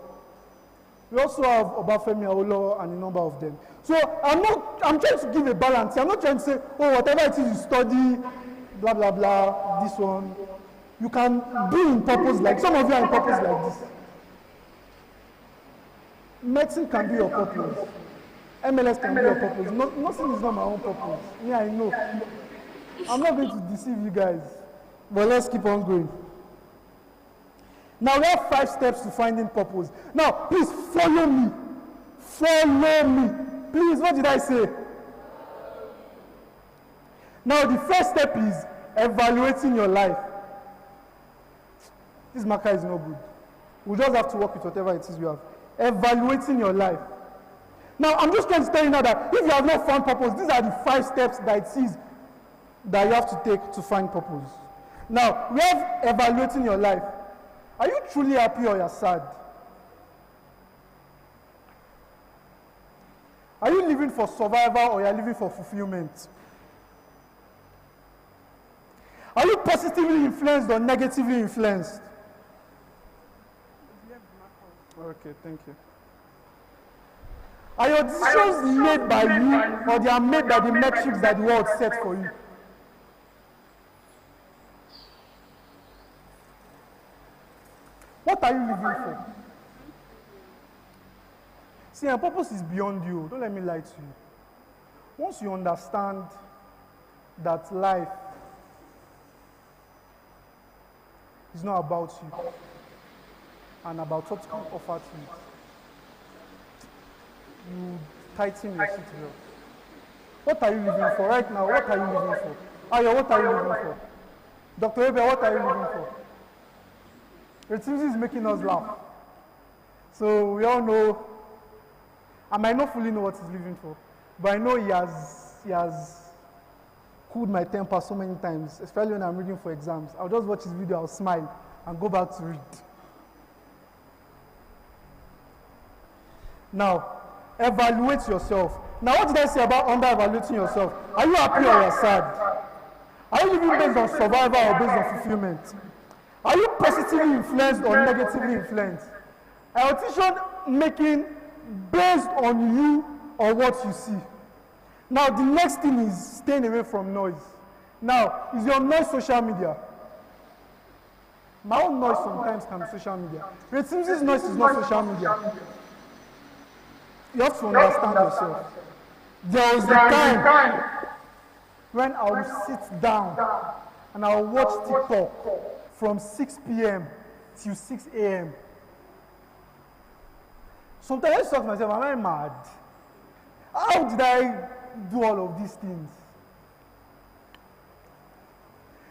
We also have Obafemi Awolowo and a number of them. So I'm trying to give a balance. I'm not trying to say, oh, whatever it is you study, blah, blah, blah, this one. You can be in purpose like, some of you are in purpose like this. Medicine can be your purpose. MLS can be your purpose. Nothing is not my own purpose. Yeah, I know. I'm not going to deceive you guys. But let's keep on going. Now we have 5 steps to finding purpose. Now, please follow me. Follow me. Please, what did I say? Now, the first step is evaluating your life. This marker is no good. We just have to work with whatever it is you have. Evaluating your life. Now, I'm just trying to tell you now that if you have not found purpose, these are the 5 steps that it is that you have to take to find purpose. Now, we have evaluating your life. Are you truly happy or you're sad? Are you living for survival or you're living for fulfillment? Are you positively influenced or negatively influenced? Okay, thank you. Are your decisions made by you, or they are made by the metrics that the world set for you? What are you living for? See, your purpose is beyond you. Don't let me lie to you. Once you understand that life is not about you and about what you can offer to it, you tighten your seatbelt. What are you living for right now? What are you living for? Ayo, what are you living for? Dr. Ebe, what are you living for? Retuzi is making us laugh. So we all know, I might not fully know what he's living for, but I know he has cooled my temper so many times, especially when I'm reading for exams. I'll just watch his video, I'll smile, and go back to read. Now, evaluate yourself. Now, what did I say about under-evaluating yourself? Are you happy or you're sad? Are you living based on survival or based on fulfillment? Are you positively influenced or negatively influenced? Are your decision making based on you or what you see? Now, the next thing is staying away from noise. Now, is your noise social media? My own noise sometimes can be social media. Retimzi's noise is not social media. You have to understand yourself. There was a time when I would sit down and I would watch TikTok from 6 p.m. till 6 a.m. Sometimes I just talk to myself, am I mad? How did I do all of these things?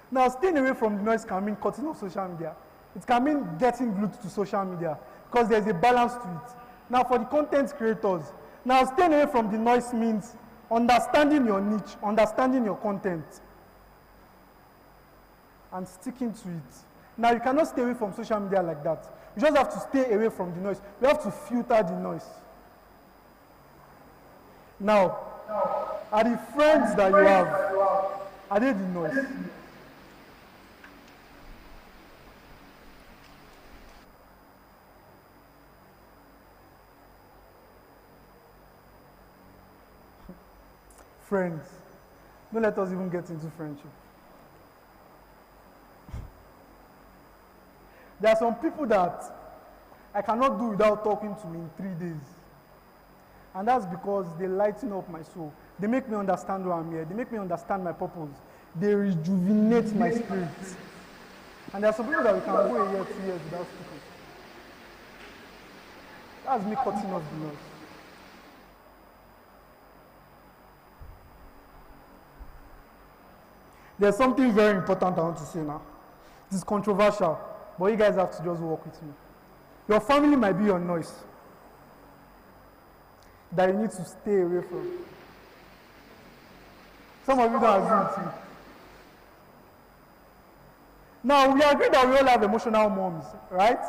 Now, staying away from the noise can mean cutting off social media. It can mean getting glued to social media because there's a balance to it. Now, for the content creators, now staying away from the noise means understanding your niche, understanding your content, and sticking to it. Now, you cannot stay away from social media like that. You just have to stay away from the noise. You have to filter the noise. Now, are the friends that you have, are they the noise? Friends. Don't let us even get into friendship. There are some people that I cannot do without talking to in 3 days. And that's because they lighten up my soul. They make me understand why I'm here. They make me understand my purpose. They rejuvenate my spirit. And there are some people that we can go a year, 2 years without speaking. That's me cutting off the noise. There's something very important I want to say now. This is controversial, but you guys have to just work with me. Your family might be your noise that you need to stay away from. Some of you don't agree with me. Now, we agree that we all have emotional moms, right?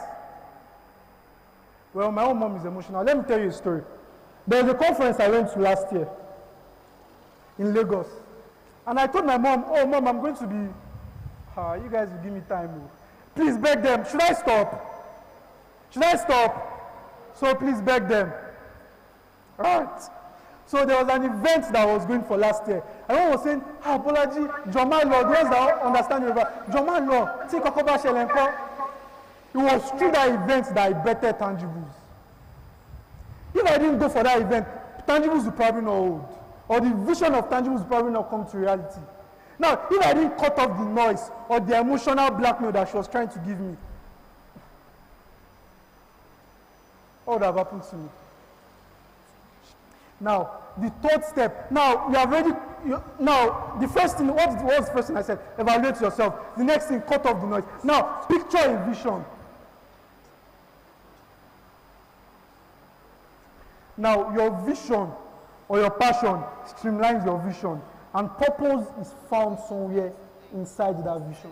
Well, my own mom is emotional. Let me tell you a story. There was a conference I went to last year in Lagos. And I told my mom, oh, Mom, I'm going to be, you guys will give me time. Please beg them. Should I stop? Should I stop? So please beg them. Right. So there was an event that I was going for last year. And one was saying, apology, Joma Law, the ones that understand Yoruba, Joma Law, take a cover shell and call. It was through that event that I betted tangibles. If I didn't go for that event, tangibles would probably not hold. Or the vision of tangibles would probably not come to reality. Now, if I didn't cut off the noise or the emotional blackmail that she was trying to give me, what would have happened to me? Now, the third step. Now, you have already. Now, the first thing. What was the first thing I said? Evaluate yourself. The next thing, cut off the noise. Now, picture a vision. Now, your vision or your passion streamlines your vision, and purpose is found somewhere inside that vision.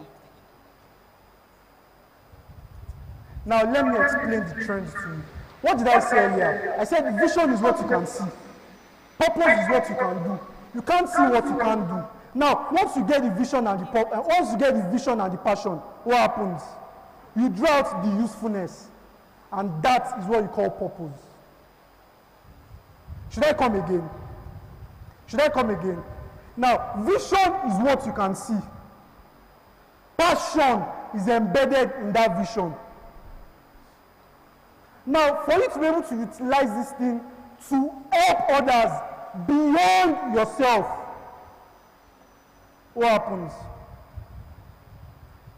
Now, let me explain the trends to you. What did I say earlier? I said vision is what you can see. Purpose is what you can do. You can't see what you can't do. Now, once you get the vision and the passion, what happens? You draw out the usefulness, And that is what you call purpose. Should I come again? Should I come again? Now, vision is what you can see. Passion is embedded in that vision. Now, for you to be able to utilize this thing to help others beyond yourself, what happens?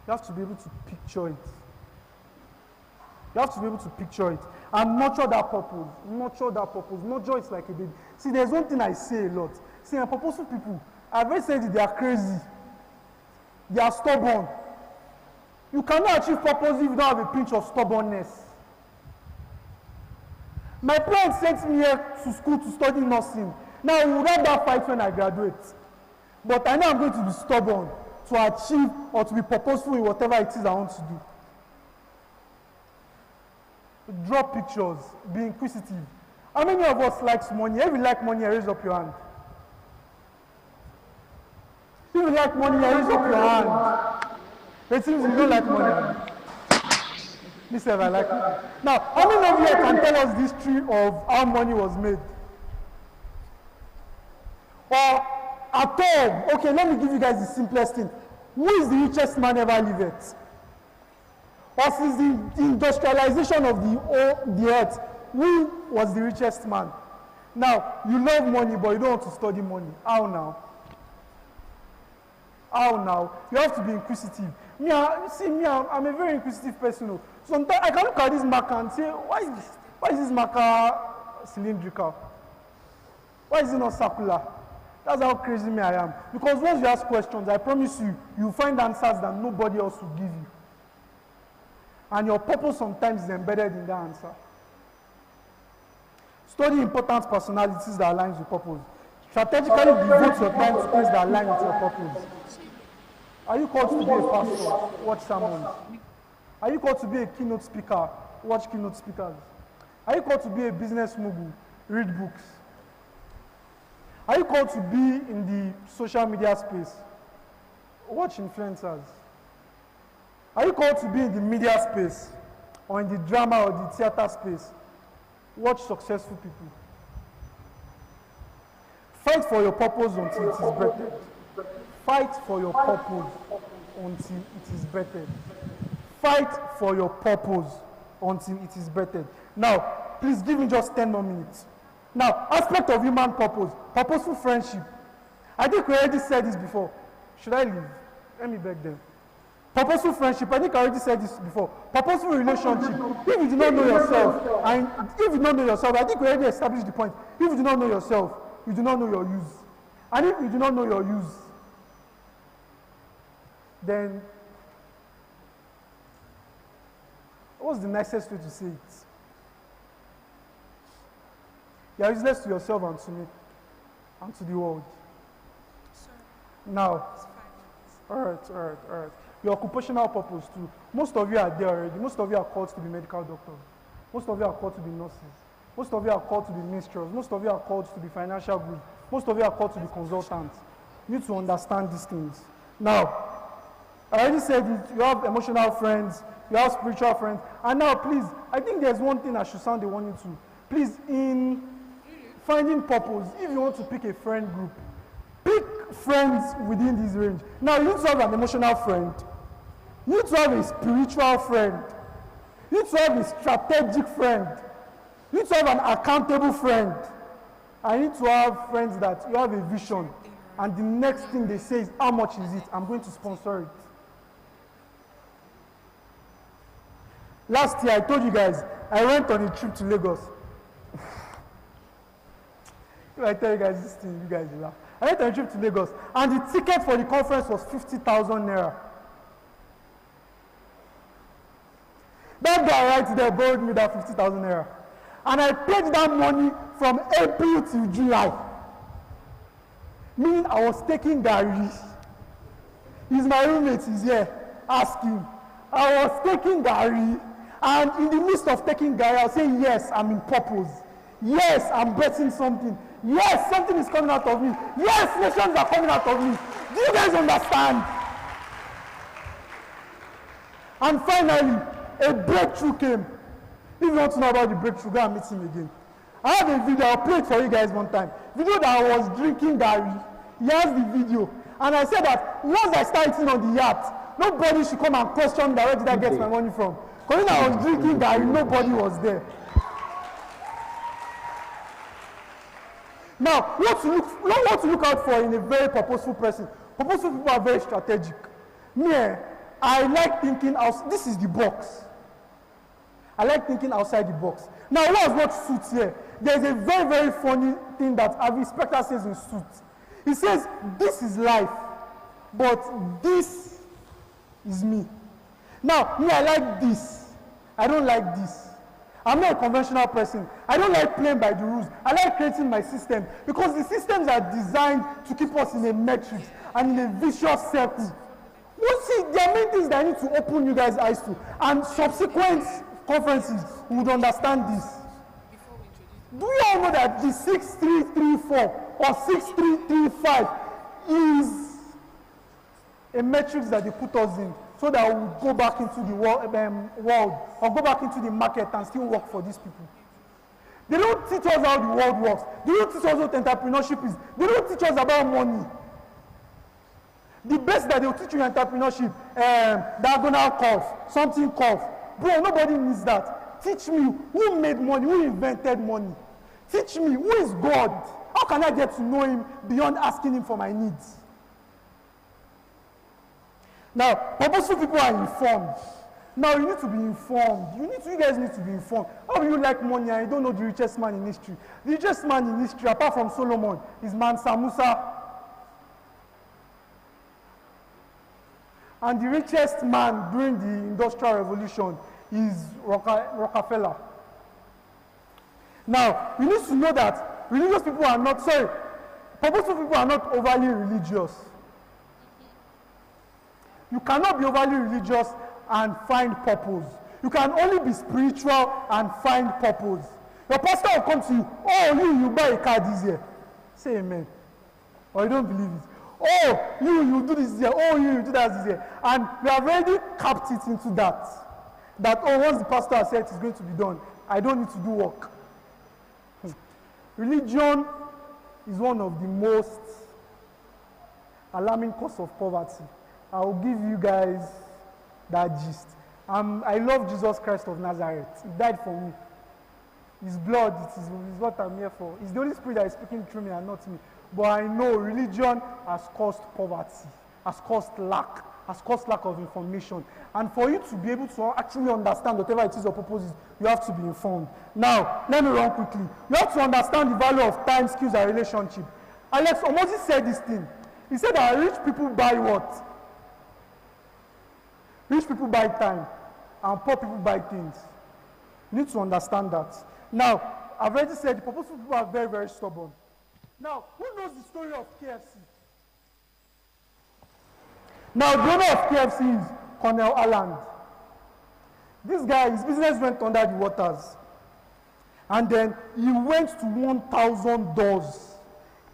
You have to be able to picture it. You have to be able to picture it and nurture that purpose. Nurture that purpose. Nurture it like a baby. See, there's one thing I say a lot. See, purposeful people, I've already said it, they are crazy. They are stubborn. You cannot achieve purpose if you don't have a pinch of stubbornness. My parents sent me here to school to study nursing. Now, we would have that fight when I graduate. But I know I'm going to be stubborn to achieve or to be purposeful in whatever it is I want to do. Draw pictures, be inquisitive. How many of us likes money? If you like money, raise up your hand. If you like money, raise up your hand. It seems you don't like money. Me say I like money. Now, how many of you can tell us the history of how money was made? Or at all, okay, let me give you guys the simplest thing. Who is the richest man ever lived? Or since the industrialization of the earth, who was the richest man? Now, you love money, but you don't want to study money. How now? How now? You have to be inquisitive. I'm a very inquisitive person. Sometimes I can look at this marker and say, why is this marker cylindrical? Why is it not circular? That's how crazy I am. Because once you ask questions, I promise you, you'll find answers that nobody else will give you. And your purpose sometimes is embedded in that answer. Study important personalities that align with purpose. Strategically devote your time to things that align with your purpose. Are you called to be a pastor? Watch sermons. Are you called to be a keynote speaker? Watch keynote speakers. Are you called to be a business mogul? Read books. Are you called to be in the social media space? Watch influencers. Are you called to be in the media space or in the drama or the theater space? Watch successful people. Fight for your purpose until it is birthed. Fight for your purpose until it is birthed. Fight for your purpose until it is birthed. Now, please give me just 10 more minutes. Now, aspect of human purpose, purposeful friendship. I think we already said this before. Should I leave? Let me beg them. Purposeful friendship, I think I already said this before. Purposeful relationship. If you do not know yourself, and if you don't know yourself, I think we already established the point. If you do not know yourself, you do not know your use. And if you do not know your use, then what's the nicest way to say it? You are useless to yourself and to me, and to the world. Sir, Now, it's 5 minutes. all right. Your occupational purpose too. Most of you are there already. Most of you are called to be medical doctors. Most of you are called to be nurses. Most of you are called to be minstrels. Most of you are called to be financial group. Most of you are called to be consultants. You need to understand these things. Now, I already said it, you have emotional friends, you have spiritual friends. And now, please, I think there's one thing I should sound the warning to. Please, in finding purpose, if you want to pick a friend group, pick friends within this range. Now, you need to have an emotional friend. You need to have a spiritual friend. You need to have a strategic friend. You need to have an accountable friend. I need to have friends that you have a vision, and the next thing they say is, how much is it? I'm going to sponsor it. Last year, I told you guys, I went on a trip to Lagos. If I tell you guys this thing, you guys will laugh. I went on a trip to Lagos, and the ticket for the conference was 50,000 naira. That guy right there borrowed me that 50,000 naira. And I paid that money from April to July. Meaning I was taking Gary. He's my roommate, he's here. Ask him. I was taking Gary. And in the midst of taking Gary, I'll say, yes, I'm in purpose. Yes, I'm betting something. Yes, something is coming out of me. Yes, nations are coming out of me. Do you guys understand? And finally, a breakthrough came. If you want to know about the breakthrough, go and meet him again. I have a video, I'll play it for you guys one time. Video that I was drinking Gary. He has the video. And I said that once I start eating on the yacht, nobody should come and question me that where did I get my money from. Because when I was drinking Gary, nobody was there. Now, what to look out for in a very purposeful person. Purposeful people are very strategic. Me, I like thinking outside. This is the box. I like thinking outside the box. Now, let's watch Suits here. There's a very, very funny thing that Harvey Specter says in Suits. He says, this is life, but this is me. Now, me, I like this. I don't like this. I'm not a conventional person. I don't like playing by the rules. I like creating my system because the systems are designed to keep us in a matrix and in a vicious circle. You see, there are many things that I need to open you guys' eyes to, and subsequent conferences would understand this. Do you all know that the 6334 or 6335 is a matrix that they put us in so that we will go back into the world or go back into the market and still work for these people? They don't teach us how the world works. They don't teach us what entrepreneurship is. They don't teach us about money. The best that they will teach you in entrepreneurship, diagonal curve, something curve. Bro, nobody needs that. Teach me who made money, who invented money. Teach me who is God. How can I get to know him beyond asking him for my needs? Now, purposeful people are informed. Now, you need to be informed. You guys need to be informed. How do you like money and you don't know the richest man in history? The richest man in history, apart from Solomon, is Mansa Musa. And the richest man during the Industrial Revolution is Rockefeller. Now, we need to know that religious people are not, purposeful people are not overly religious. You cannot be overly religious and find purpose. You can only be spiritual and find purpose. Your pastor will come to you, oh, you buy a car this year. Say amen. Or you don't believe it. Oh, you do this year. Oh, you do that this year. And we have already capped it into that. That, oh, once the pastor has said it's going to be done, I don't need to do work. Religion is one of the most alarming causes of poverty. I will give you guys that gist. I love Jesus Christ of Nazareth. He died for me. His blood is what I'm here for. It's the Holy Spirit that is speaking through me and not me. But I know religion has caused poverty, has caused lack of information. And for you to be able to actually understand whatever it is your purpose is, you have to be informed. Now, let me run quickly. You have to understand the value of time, skills, and relationship. Alex Omozi said this thing. He said that rich people buy what? Rich people buy time, and poor people buy things. You need to understand that. Now, I've already said the purposeful people are very, very stubborn. Now, who knows the story of KFC? Now, the owner of KFC is Cornel Alland. This guy, his business went under the waters. And then he went to 1,000 doors,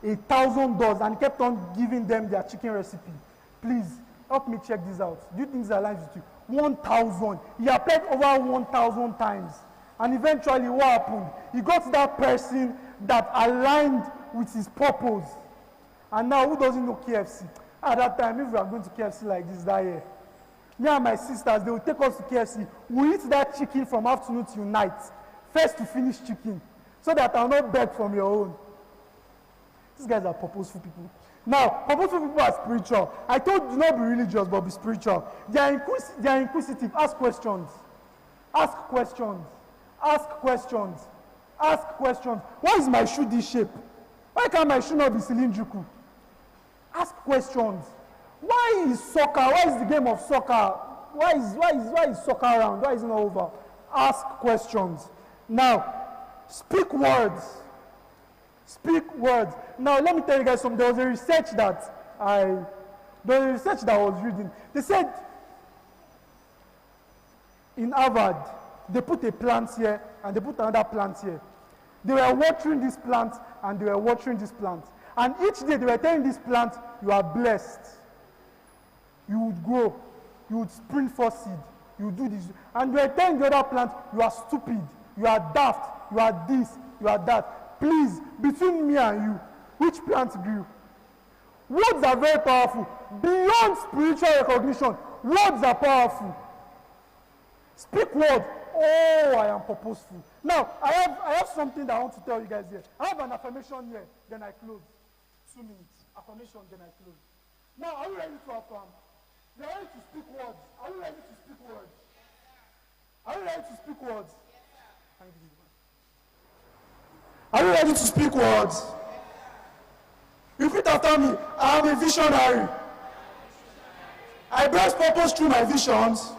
1,000 doors, and kept on giving them their chicken recipe. Please, help me check this out. Do you think this aligns with you? 1,000. He applied over 1,000 times. And eventually, what happened? He got that person that aligned with his purpose. And now, who doesn't know KFC? At that time, if we are going to KFC like this that year, me and my sisters, they will take us to KFC. We eat that chicken from afternoon till night. First to finish chicken. So that I'll not beg from your own. These guys are purposeful people. Now, purposeful people are spiritual. I told you not be religious, but be spiritual. They are inquisitive. Ask questions. Ask questions. Ask questions. Ask questions. Why is my shoe this shape? Why can't my shoe not be cylindrical? Ask questions. Why is soccer? Why is the game of soccer? Why is soccer around? Why is it not over? Ask questions. Now, speak words. Speak words. Now, let me tell you guys something. There was a research that I was reading. They said in Harvard, they put a plant here and they put another plant here. They were watering this plant and they were watering this plant. And each day they were telling this plant, you are blessed. You would grow. You would spring forth seed. you do this. And you are telling the other plant, you are stupid, you are daft, you are this, you are that. Please, between me and you, which plant grew? Words are very powerful. Beyond spiritual recognition, words are powerful. Speak word. Oh, I am purposeful. Now, I have something that I want to tell you guys here. I have an affirmation here, then I close. 2 minutes. Affirmation, then I close. Now, are you ready to affirm? You are ready to speak words. Are you ready to speak words? Are you ready to speak words? Thank you. Are you ready to speak words? Repeat after me. I am a visionary. I burst purpose through my visions.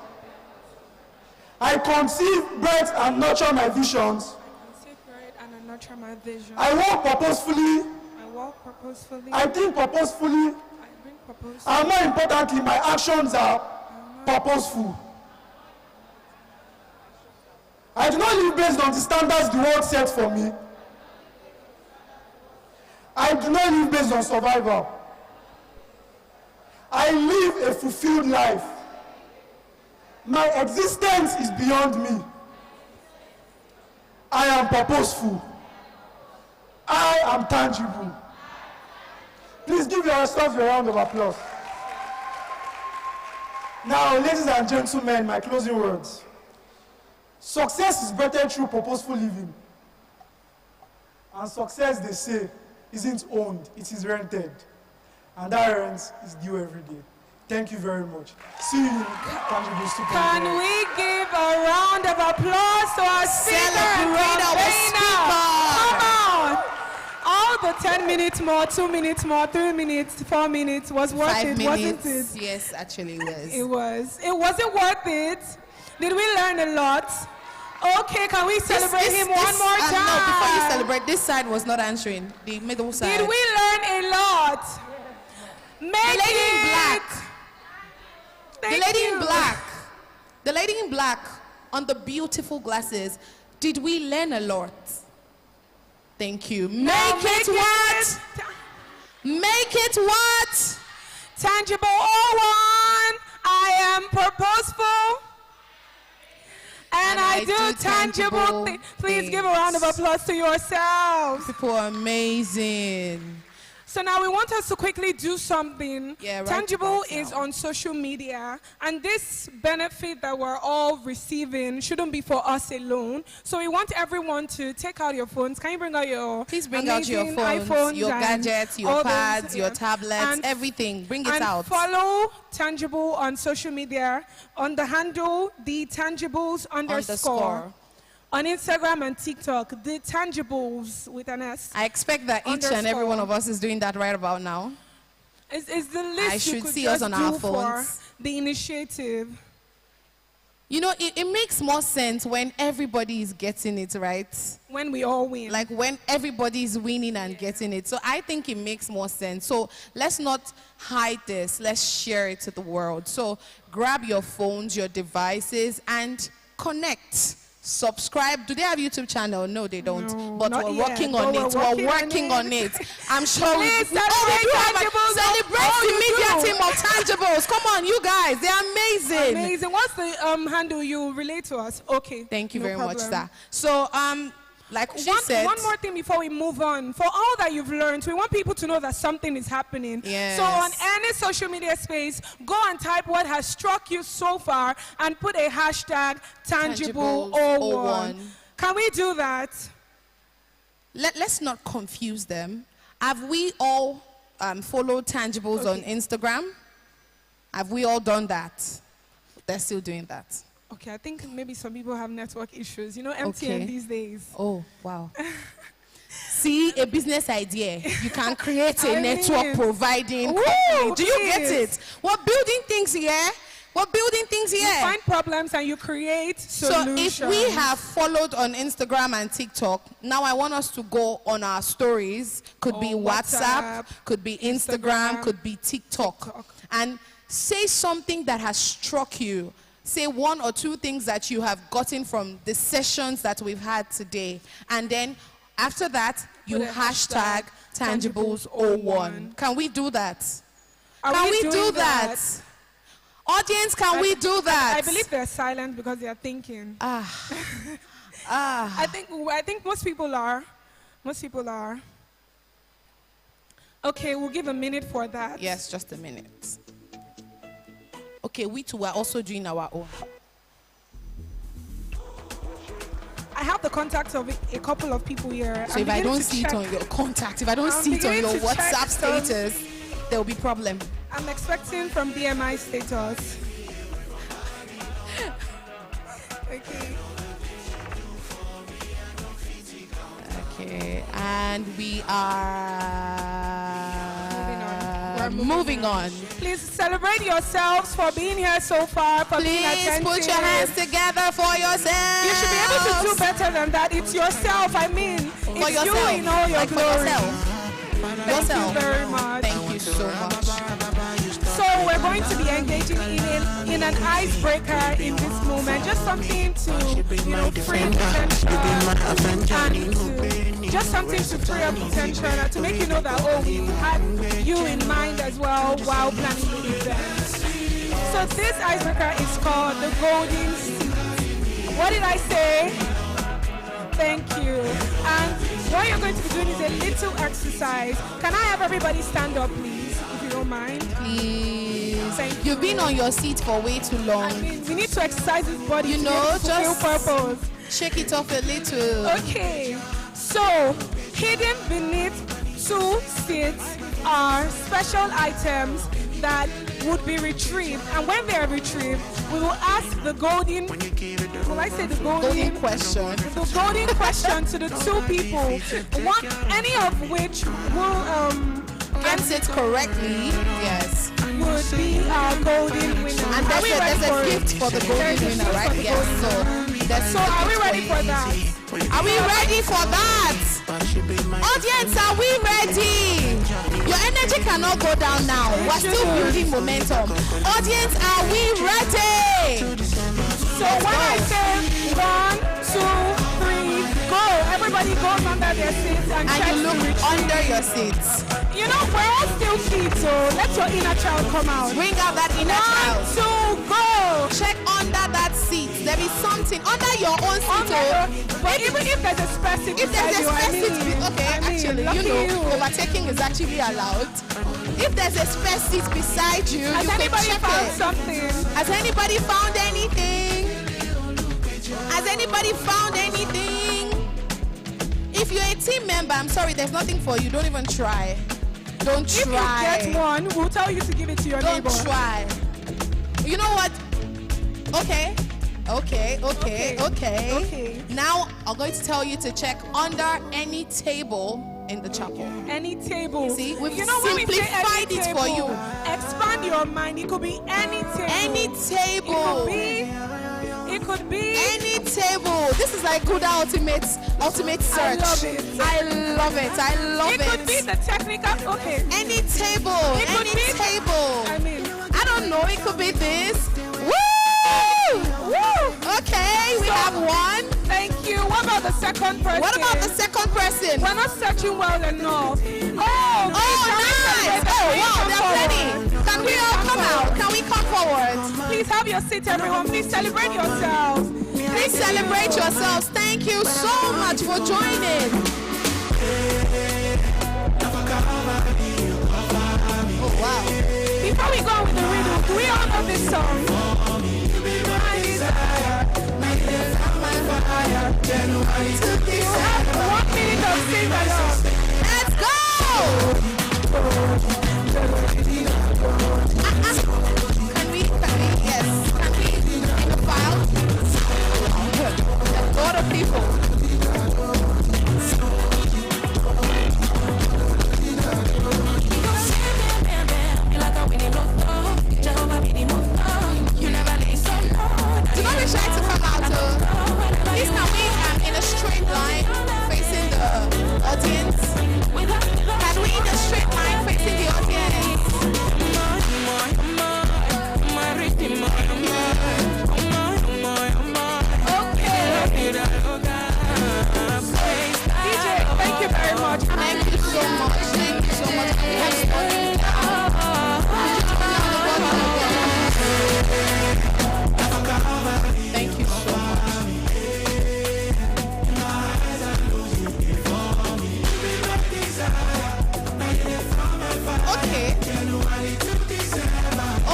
I conceive, birth, and nurture my visions. And I nurture my vision. I walk purposefully. I walk purposefully. I think purposefully. I think purposefully. And more importantly, my actions are purposeful. I do not live based on the standards the world sets for me. I do not live based on survival. I live a fulfilled life. My existence is beyond me. I am purposeful. I am tangible. Please give yourselves a round of applause. Now, ladies and gentlemen, my closing words. Success is birthed through purposeful living. And success, they say, isn't owned, it is rented. And that rent is due every day. Thank you very much. See you in Tangible Super. Can we give a round of applause to our speaker and Celebrate our convener? speaker. Come on. All the 10 minutes more, 2 minutes more, 3 minutes, 4 minutes was worth 5 it, minutes. wasn't it? Yes, actually it was. It was. It wasn't worth it. Did we learn a lot? Okay, can we celebrate him one more time? No, before you celebrate, this side was not answering. The middle side. Did we learn a lot? Make The lady in it. black. The Thank lady you. in black. The lady in black on the beautiful glasses. Did we learn a lot? Thank you. Now Make it what? Make it what? Tangible 01. I am purposeful. And I do tangible things. Please give a round of applause to yourselves. People are amazing. So now we want us to quickly do something. Yeah, right Tangible about is now. on social media, and this benefit that we're all receiving shouldn't be for us alone. So we want everyone to take out your phones. Can you bring out your Please bring out your amazing phones, iPhones your and gadgets, your all those, pads, your yeah. tablets, And- everything. Bring it and out. follow Tangible on social media on the handle the Tangibles _. On Instagram and TikTok, the Tangibles with an S. I expect that each and every _ one of us is doing that right about now. It's the list I you should could see just us on do our for phones. the initiative. You know, it makes more sense when everybody is getting it, right? When we all win. Like when everybody is winning and getting it. So I think it makes more sense. So let's not hide this. Let's share it to the world. So grab your phones, your devices, and connect. Subscribe. Do they have YouTube channel? No, they don't. No, but not we're yet, working but on we're it. We're working working on on it. I'm sure we Please do have celebrate a Tangibles. celebrate Oh, the you media do. team of Tangibles. Come on, you guys. They're amazing. Amazing. What's the handle you relate to us? Okay. Thank you no very much, problem. sir. So, like she said, One more thing before we move on. For all that you've learned, we want people to know that something is happening. Yes. So on any social media space, go and type what has struck you so far and put a hashtag Tangible01. Tangibles01. Can we do that? let's not confuse them. Have we all followed Tangibles on Instagram? Have we all done that? They're still doing that. Okay, I think maybe some people have network issues. You know, MTN Okay. these days. Oh, wow. See, a business idea. You can create a I network mean, providing woo, company. Do you get please. it? We're building things here. We're building things You here. find problems and you create So solutions. if we have followed on Instagram and TikTok, now I want us to go on our stories. Could be Or WhatsApp, WhatsApp, could be Instagram, Instagram, could be TikTok. TikTok. And say something that has struck you. Say one or two things that you have gotten from the sessions that we've had today. And then after that, you Put a hashtag Tangibles01. Can we do that? Are Can we doing do that? Audience, can we do that? I believe they're silent because they are thinking. Ah. I think most people are. Most people are. Okay, we'll give a minute for that. Yes, just a minute. Okay, we too are also doing our own. I have the contacts of a couple of people here. So if I don't see it on your contact, if I don't see it on your WhatsApp status, there will be problem. I'm expecting from BMI status. Okay. Okay, and we are moving on. Please celebrate yourselves for being here so far. For being Please attentive. put your hands together for yourself. You should be able to do better than that. It's yourself. I mean, For it's yourself. you in all your Like for glory. yourself. Thank you very much. Thank you so much. So we're going to be engaging in an icebreaker in this moment, just something to, free potential, and just something to free up potential, and to make you know that, we had you in mind as well while planning the event. So this icebreaker is called the Golden Seat. What did I say? Thank you. And what you're going to be doing is a little exercise. Can I have everybody stand up, please, if you don't mind? Please. Thank You've been on your seat for way too long. I mean, we need to exercise this body to just fulfill purpose. shake it off a little. Okay, so hidden beneath 2 seats are special items that would be retrieved, and when they are retrieved, we will ask the golden. Will I say the golden question? The golden question to the 2 people, any of which will Gets it correctly. Yes. would be our golden winner. And Are we ready there's for a it? gift for the golden There's a winner, gift right? for the Yes. golden winner. So are we ready for that? Are we ready for that? Audience, are we ready? Your energy cannot go down now. We're still building momentum. Audience, are we ready? So when I say 1, 2, 3, go, everybody goes under their seats and And you look under your seats. You know, we're all still kids, so let your inner child come out. Bring out that inner 1, child. 2, go. Check under that seat. There is something under your own seat. But even if there's a specific, If there's a space overtaking is actually allowed. If there's a space seat beside you, has you can anybody check found it. something? Has anybody found anything? Has anybody found anything? If you're a team member, I'm sorry, there's nothing for you. Don't even try. Don't If try. you get one, we'll tell you to give it to your Don't neighbor. try. You know what? Okay. Okay. Now I'm going to tell you to check under any table in the chapel. Any table. See, we've when we say simplified any it table, for you. Expand your mind. It could be any table. Any table. It could be Any table. This is like good ultimate search. I love it. I love it. It could be the technical. Okay. Any table. It could Any be table. I mean, I don't know. It could be this. Woo! woo. Okay, we have one. Thank you. What about the second person? What about the second person? We're not searching well enough. Oh, nice. Oh, wow, there are plenty. Can we all come out? Can we come forward? Please have your seat, everyone. Please celebrate yourselves. Please celebrate yourselves. Thank you so much for joining. Oh, wow. Before we go with the riddle, do we all know this song? You have 1 minute of sing along. Let's go! Can we, yes. Can we in a file? Good. There's a lot of people. Do not be shy to come out. Please can we in a straight line facing the audience?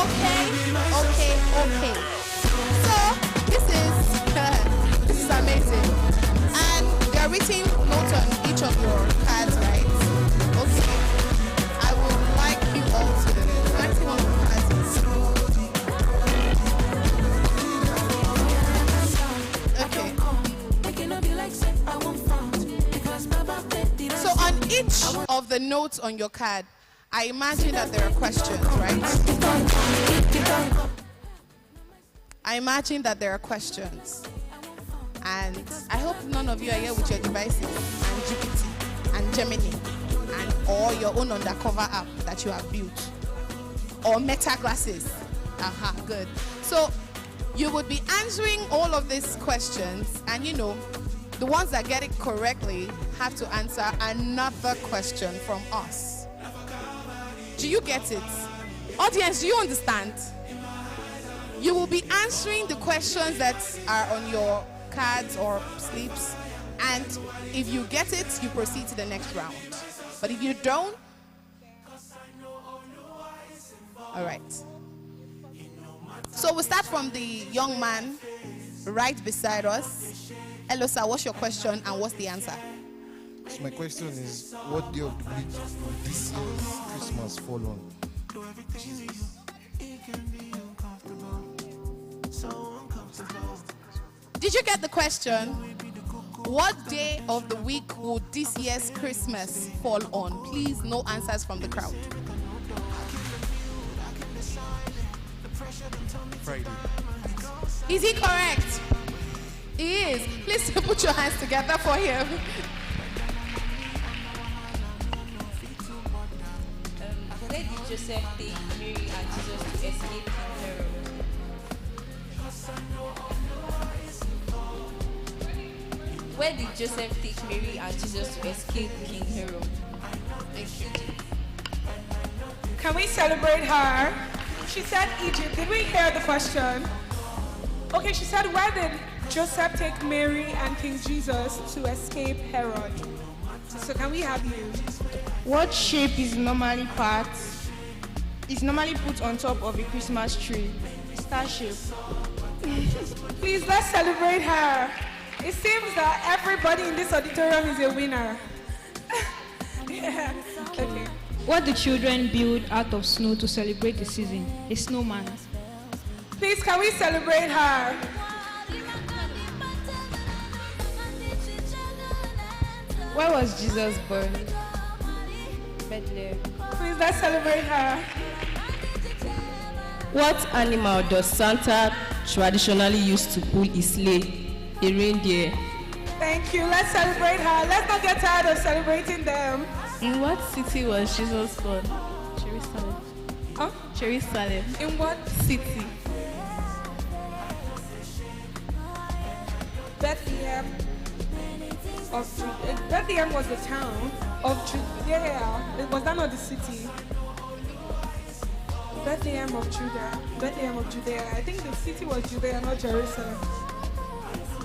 Okay. So this is amazing. And you're written notes on each of your cards, right? Okay. I would like you all to write one of the cards. Okay. So on each of the notes on your card, I imagine that there are questions, right? I imagine that there are questions. And I hope none of you are here with your devices and GPT and Gemini and or your own undercover app that you have built. Or Meta glasses. Aha, good. So you would be answering all of these questions, and the ones that get it correctly have to answer another question from us. Do you get it? Audience, do you understand? You will be answering the questions that are on your cards or slips, and if you get it, you proceed to the next round. But if you don't, all right. So we'll start from the young man right beside us. Hello, sir, what's your question and what's the answer? So my question is, what day of the week will this year's Christmas fall on? Did you get the question? What day of the week would this year's Christmas fall on? Please, no answers from the crowd. Friday. Is he correct? He is. Please put your hands together for him. Where did Joseph take Mary and Jesus to escape King Herod? Where did Joseph take Mary and Jesus to escape King Herod? Thank you. Can we celebrate her? She said Egypt. Did we hear the question? Okay, she said, where did Joseph take Mary and King Jesus to escape Herod? So can we have you? What shape is normally put on top of a Christmas tree? Star shape. Please, let's celebrate her. It seems that everybody in this auditorium is a winner. Yeah. Okay. What do children build out of snow to celebrate the season? A snowman. Please, can we celebrate her? Where was Jesus born? Bethlehem. Please, let's celebrate her. What animal does Santa traditionally use to pull his sleigh? A reindeer. Thank you. Let's celebrate her. Let's not get tired of celebrating them. In what city was Jesus born? Jerusalem. Huh? Jerusalem. In what City. Bethlehem of Judea. Bethlehem was the town of Judea. Was that not the city? Bethlehem of Judah. Bethlehem of Judea. I think the city was Judea, not Jerusalem.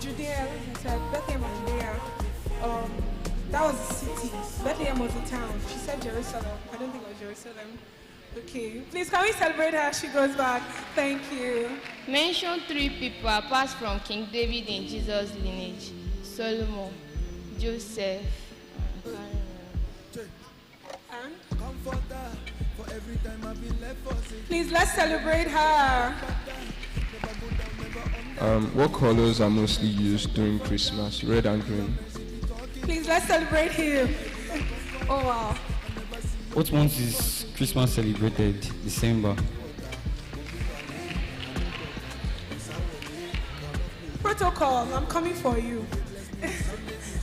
Judea, like I said, Bethlehem of Judea. That was the city. Bethlehem was the town. She said Jerusalem. I don't think it was Jerusalem. Okay. Please, can we celebrate her? She goes back. Thank you. Mention 3 people apart from King David in Jesus' lineage. Solomon, Joseph. And? Please, let's celebrate her. What colors are mostly used during Christmas? Red and green. Please, let's celebrate him. Oh, wow. What month is Christmas celebrated? December. Protocol, I'm coming for you.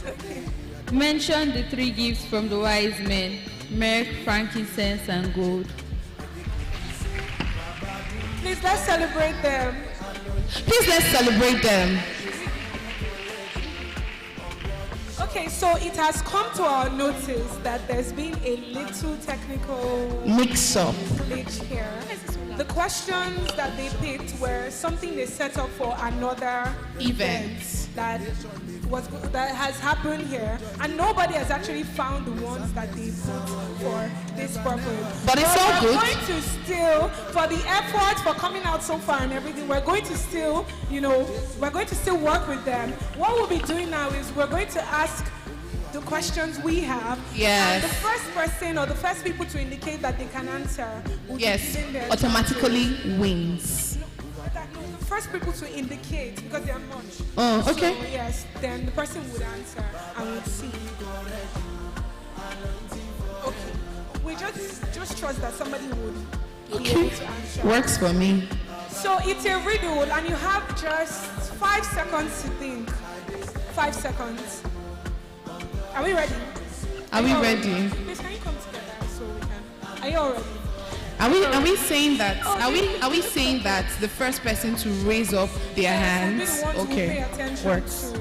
Okay. Mention the 3 gifts from the wise men: myrrh, frankincense, and gold. Please, let's celebrate them. Please, let's celebrate them. Okay, so it has come to our notice that there's been a little technical mix-up glitch here. The questions that they picked were something they set up for another event that has happened here, and nobody has actually found the ones that they put for this purpose. But it's all good. We're going to still still, for the effort, for coming out so far and everything, we're going to still, we're going to still work with them. What we'll be doing now is we're going to ask the questions we have. Yes. And the first person or the first people to indicate that they can answer will be given their automatically wins. The first people to indicate, because they are much. Oh, okay. So, yes, then the person would answer and we'll see. Okay. We just trust that somebody would be able to answer. Works for me. So it's a riddle and you have just 5 seconds to think. 5 seconds. Are we ready? Are we ready? Please, can you come together so we can? Are you all ready? Are we saying that? Are we saying that the first person to raise up their hands? Okay. Works.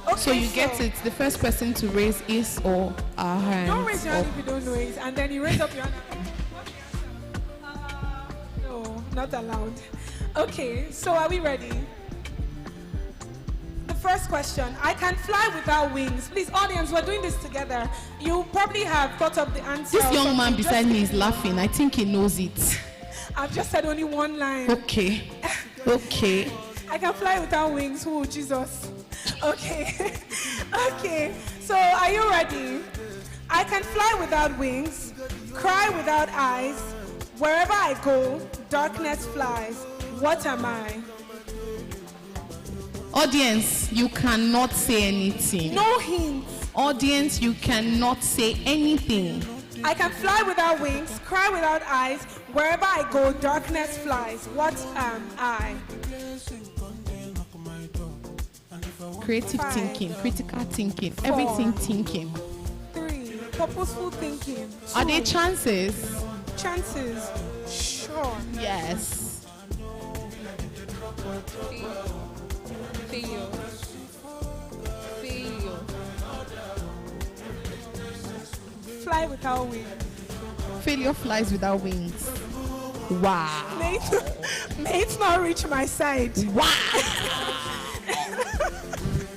Okay, So you get it. The first person to raise his or our hand. Don't raise your hand if you don't know it, and then you raise up your hand. No, not allowed. Okay, so are we ready? The first question. I can fly without wings. Please, audience, we're doing this together. You probably have thought of the answer. This young man beside me is laughing. I think he knows it. I've just said only one line. Okay. I can fly without wings. Oh, Jesus. Okay. Okay. So, are you ready? I can fly without wings, cry without eyes. Wherever I go, darkness flies. What am I? Audience, you cannot say anything. No hints. Audience, you cannot say anything. I can fly without wings, cry without eyes. Wherever I go, darkness flies. What am I? Creative thinking, critical thinking, everything thinking. 3, purposeful thinking. 2, Are there chances? Chances. Sure. Yes. Failure. Fly without wings. Failure flies without wings. Wow. May it not reach my side. Wow.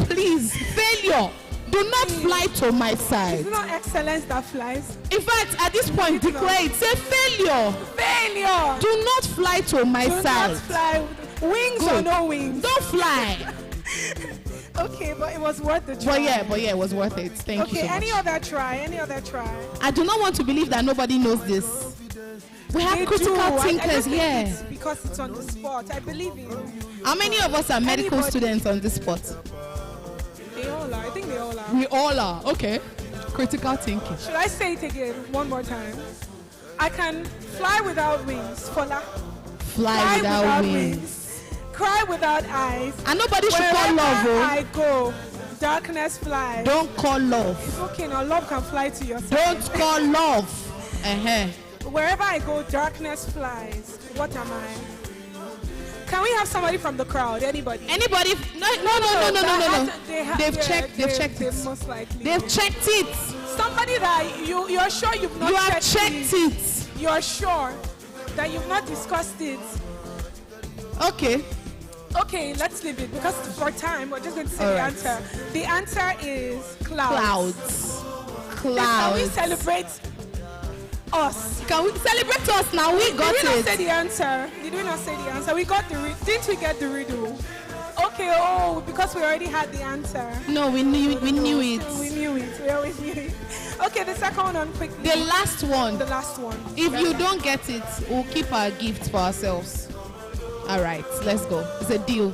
Please, failure. Do not fly to my side. It's not excellence that flies. In fact, at this point, declare it. Say failure. Failure. Do not fly to my Do side. not fly. Wings or no wings. Don't fly. Okay, but it was worth the try. But yeah, it was worth it. Thank you so much. Any other try? I do not want to believe that nobody knows this. We have critical thinkers here. It's because it's on the spot. I believe in you. How many of us are medical students on this spot? They all are. I think they all are. We all are. Okay. Critical thinking. Should I say it again one more time? I can fly without wings. Fly without wings. Cry without eyes. And nobody should call love. I go, darkness flies. Don't call love. It's okay now. Love can fly to yourself. Don't call love. Wherever I go, darkness flies. What am I? Can we have somebody from the crowd? Anybody? No. They've checked it. Most likely. They've checked it. Somebody that you're sure you've not checked it. You're sure that you've not discussed it. Okay, let's leave it because for time we're just going to say the answer. The answer is clouds. Can we celebrate us? Can we celebrate us now? We got it. Did we not say the answer? Did we not say the answer? We got didn't we get the riddle? Okay, because we already had the answer. No, we knew it. We knew it. We always knew it. Okay, the second one on quickly. The last one. If you don't get it, we'll keep our gift for ourselves. All right, let's go. It's a deal.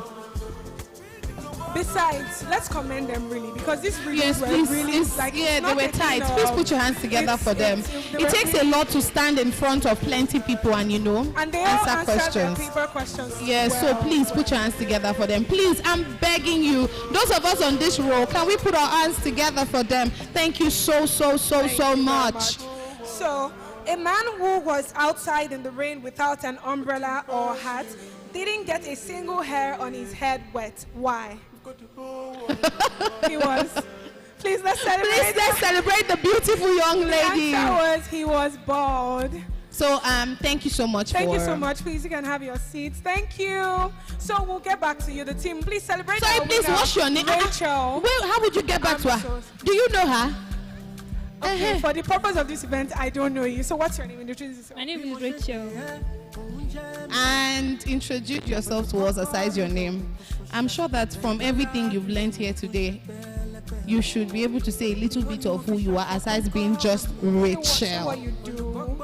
Besides, let's commend them really because this really they were tight. Please put your hands together for them. It takes a lot to stand in front of plenty people and and they all answer questions. Paper questions. Yes, so please put your hands together for them. Please, I'm begging you. Those of us on this row, can we put our hands together for them? Thank you so much. So, a man who was outside in the rain without an umbrella or hat didn't get a single hair on his head wet. Why? He was. Please, let's celebrate the beautiful young lady. The answer was he was bald. So, thank you so much. Thank you so much. Please, you can have your seats. Thank you. So, we'll get back to you. The team, please celebrate. Sorry, please, what's your name? Rachel. How would you get back to her? Do you know her? Okay, for the purpose of this event, I don't know you. So what's your name? Introduce yourself. My name is Rachel. And introduce yourself to us aside your name. I'm sure that from everything you've learned here today, you should be able to say a little bit of who you are aside being just Rachel. What you do.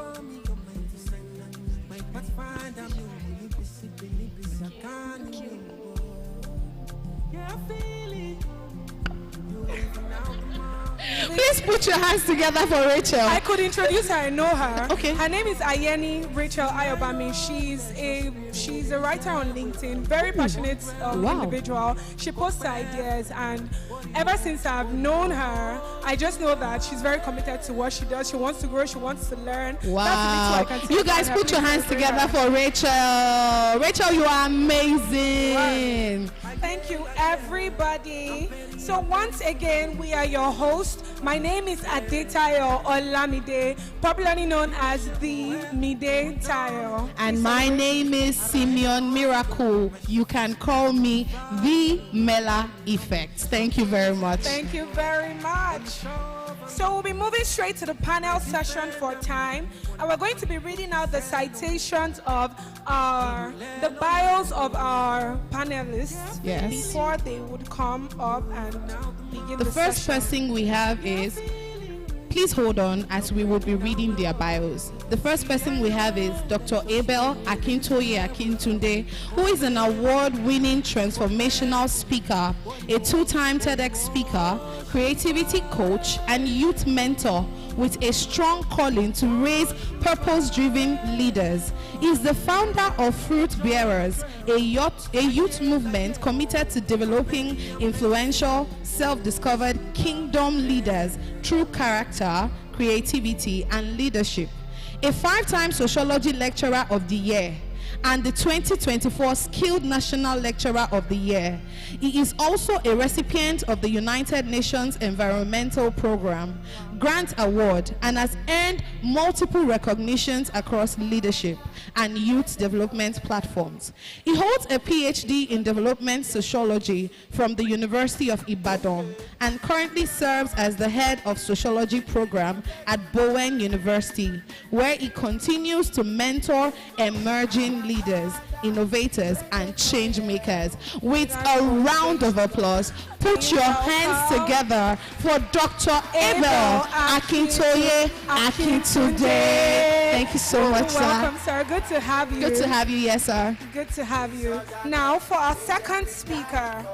Please put your hands together for Rachel. I could introduce her. I know her. Okay. Her name is Ayeni Rachel Ayobami. She's a writer on LinkedIn. Very passionate individual. She posts her ideas, and ever since I've known her, I just know that she's very committed to what she does. She wants to grow. She wants to learn. Wow. You guys put your hands together for Rachel. Rachel, you are amazing. Thank you, everybody. So once again, we are your host. My name is Adetayo Olamide, popularly known as the Mide Tayo. And my name is Simeon Miracle. You can call me the Mela Effect. Thank you very much. Thank you very much. So we'll be moving straight to the panel session for time. And we're going to be reading out the citations of the bios of our panelists before they would come up and begin the first session. person we have is, please hold on as we will be reading their bios. The first person we have is Dr. Abel Akintoye Akintunde, who is an award-winning transformational speaker, a two-time TEDx speaker, creativity coach, and youth mentor with a strong calling to raise purpose-driven leaders. He is the founder of Fruit Bearers, a youth movement committed to developing influential, self-discovered kingdom leaders through character, creativity, and leadership. A 5-time sociology lecturer of the year and the 2024 Skilled National Lecturer of the Year. He is also a recipient of the United Nations Environmental Program Grant Award and has earned multiple recognitions across leadership and youth development platforms. He holds a PhD in development sociology from the University of Ibadan and currently serves as the head of sociology program at Bowen University, where he continues to mentor emerging leaders, innovators, and change makers. With a round of applause, put your hands together for Dr. Abel Akintoye Akintunde. Thank you so much, sir. Welcome, sir. Good to have you. Good to have you, yes, sir. Good to have you. Now, for our second speaker,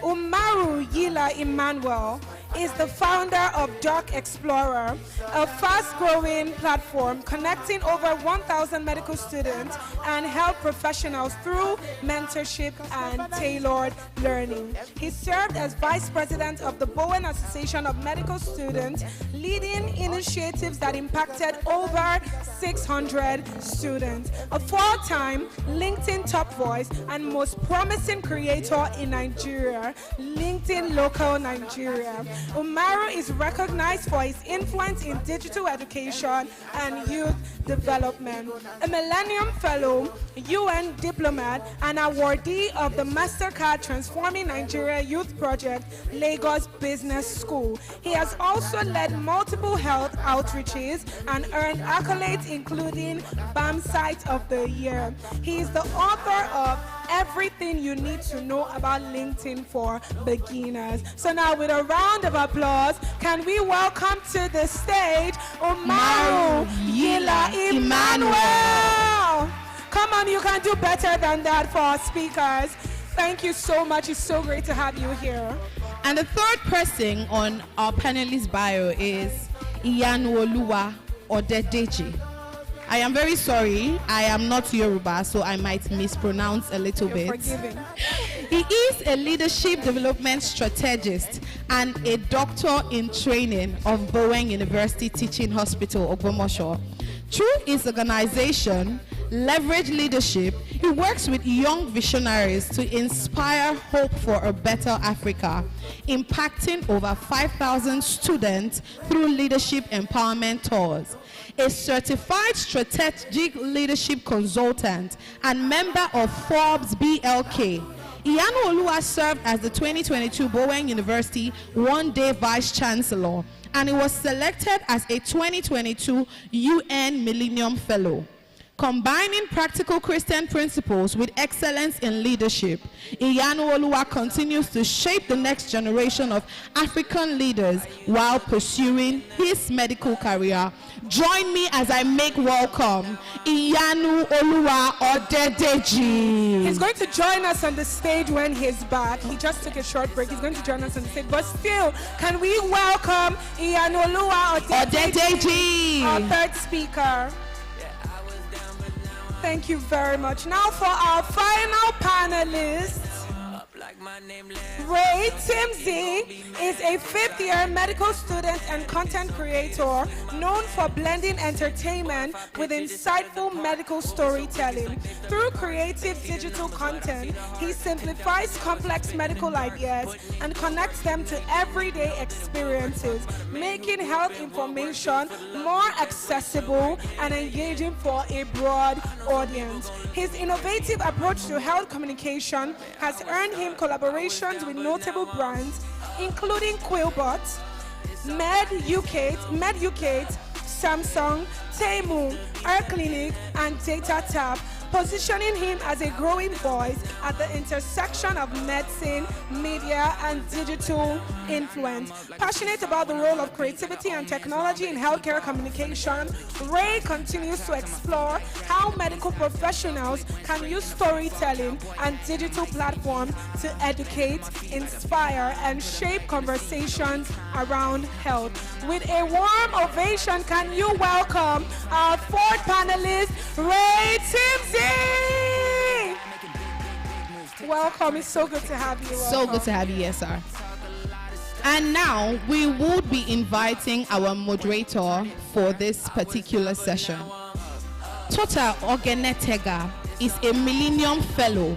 Umaru Yila Emmanuel is the founder of Doc Explorer, a fast-growing platform connecting over 1,000 medical students and health professionals through mentorship and tailored learning. He served as vice president of the Bowen Association of Medical Students, leading initiatives that impacted over 600 students. A 4-time LinkedIn top voice and most promising creator in Nigeria, LinkedIn Local Nigeria. Umaru is recognized for his influence in digital education and youth development. A Millennium Fellow, UN diplomat, and awardee of the MasterCard Transforming Nigeria Youth Project, Lagos Business School. He has also led multiple health outreaches and earned accolades including BAM Site of the Year. He is the author of Everything You Need to Know About LinkedIn for Beginners. So now, with a round of applause, can we welcome to the stage Umaru Yila Emmanuel. Come on, you can do better than that for our speakers. Thank you so much. It's so great to have you here. And the third person on our panelist bio is Iyanoluwa Odedeji. I am very sorry, I am not Yoruba, so I might mispronounce a little bit. Forgiving. He is a leadership development strategist and a doctor in training of Bowen University Teaching Hospital, Ogbomoso. Through his organization, Leverage Leadership, he works with young visionaries to inspire hope for a better Africa, impacting over 5,000 students through leadership empowerment tours. A certified strategic leadership consultant and member of Forbes BLK, Iyanu Oluwa served as the 2022 Bowen University one-day Vice Chancellor, and he was selected as a 2022 UN Millennium Fellow. Combining practical Christian principles with excellence in leadership, Iyanu Oluwa continues to shape the next generation of African leaders while pursuing his medical career. Join me as I make welcome Iyanu Oluwa Odedeji. He's going to join us on the stage when he's back. He just took a short break. He's going to join us on the stage. But still, can we welcome Iyanu Oluwa Odedeji, our third speaker. Thank you very much. Now for our final panelist, Ray Timsey is a fifth-year medical student and content creator known for blending entertainment with insightful medical storytelling. Through creative digital content, he simplifies complex medical ideas and connects them to everyday experiences, making health information more accessible and engaging for a broad audience. His innovative approach to health communication has earned him collaborations with notable brands including Quillbot, MedUcate, Samsung, Temu, Air Clinic, and DataTap, positioning him as a growing voice at the intersection of medicine, media, and digital influence. Passionate about the role of creativity and technology in healthcare communication, Ray continues to explore how medical professionals can use storytelling and digital platforms to educate, inspire, and shape conversations around health. With a warm ovation, can you welcome our fourth panelist, Ray Timsey? Welcome, it's so good to have you. So good to have you here, sir. And now we would be inviting our moderator for this particular session. Tota Ogenetega is a Millennium Fellow,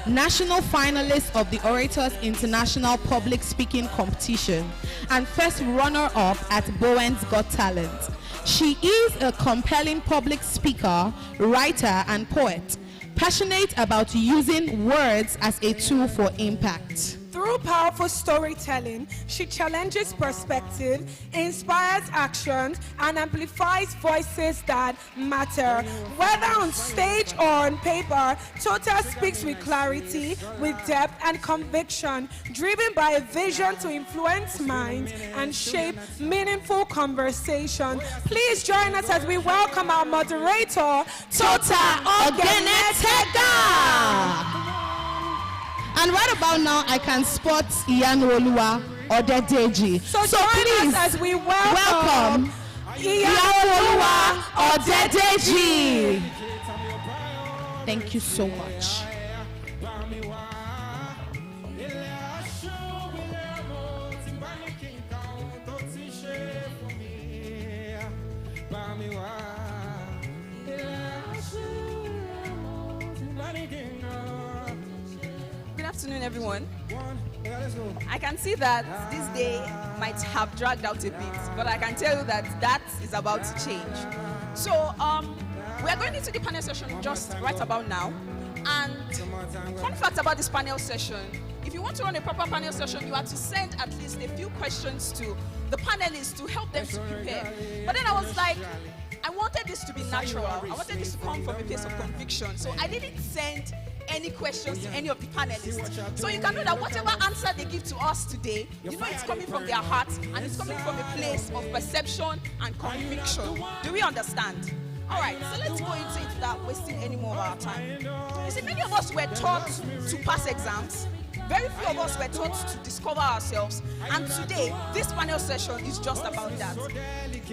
national finalist of the Orators International Public Speaking Competition, and first runner-up at Bowen's Got Talent. She is a compelling public speaker, writer, and poet, passionate about using words as a tool for impact. Through powerful storytelling, she challenges perspective, inspires action, and amplifies voices that matter. Whether on stage or on paper, Tota speaks with clarity, with depth and conviction, driven by a vision to influence minds and shape meaningful conversation. Please join us as we welcome our moderator, Tota Ogenetega. And right about now, I can spot Iyanu Oluwa Odedeji. So please, us as we welcome Iyanu Oluwa Odedeji. Thank you so much. Good afternoon, everyone. I can see that this day might have dragged out a bit, but I can tell you that is about to change. So we are going into the panel session just right about now. And fun fact about this panel session, if you want to run a proper panel session, you have to send at least a few questions to the panelists to help them to prepare. But then I was like, I wanted this to be natural. I wanted this to come from a place of conviction. So I didn't send any questions to any of the panelists. So you can know that whatever answer they give to us today, you know it's coming from their hearts and it's coming from a place of perception and conviction. Do we understand? All right, so let's go into it without wasting any more of our time. You see, many of us were taught to pass exams. Very few of us were taught to discover ourselves. And today, this panel session is just about that.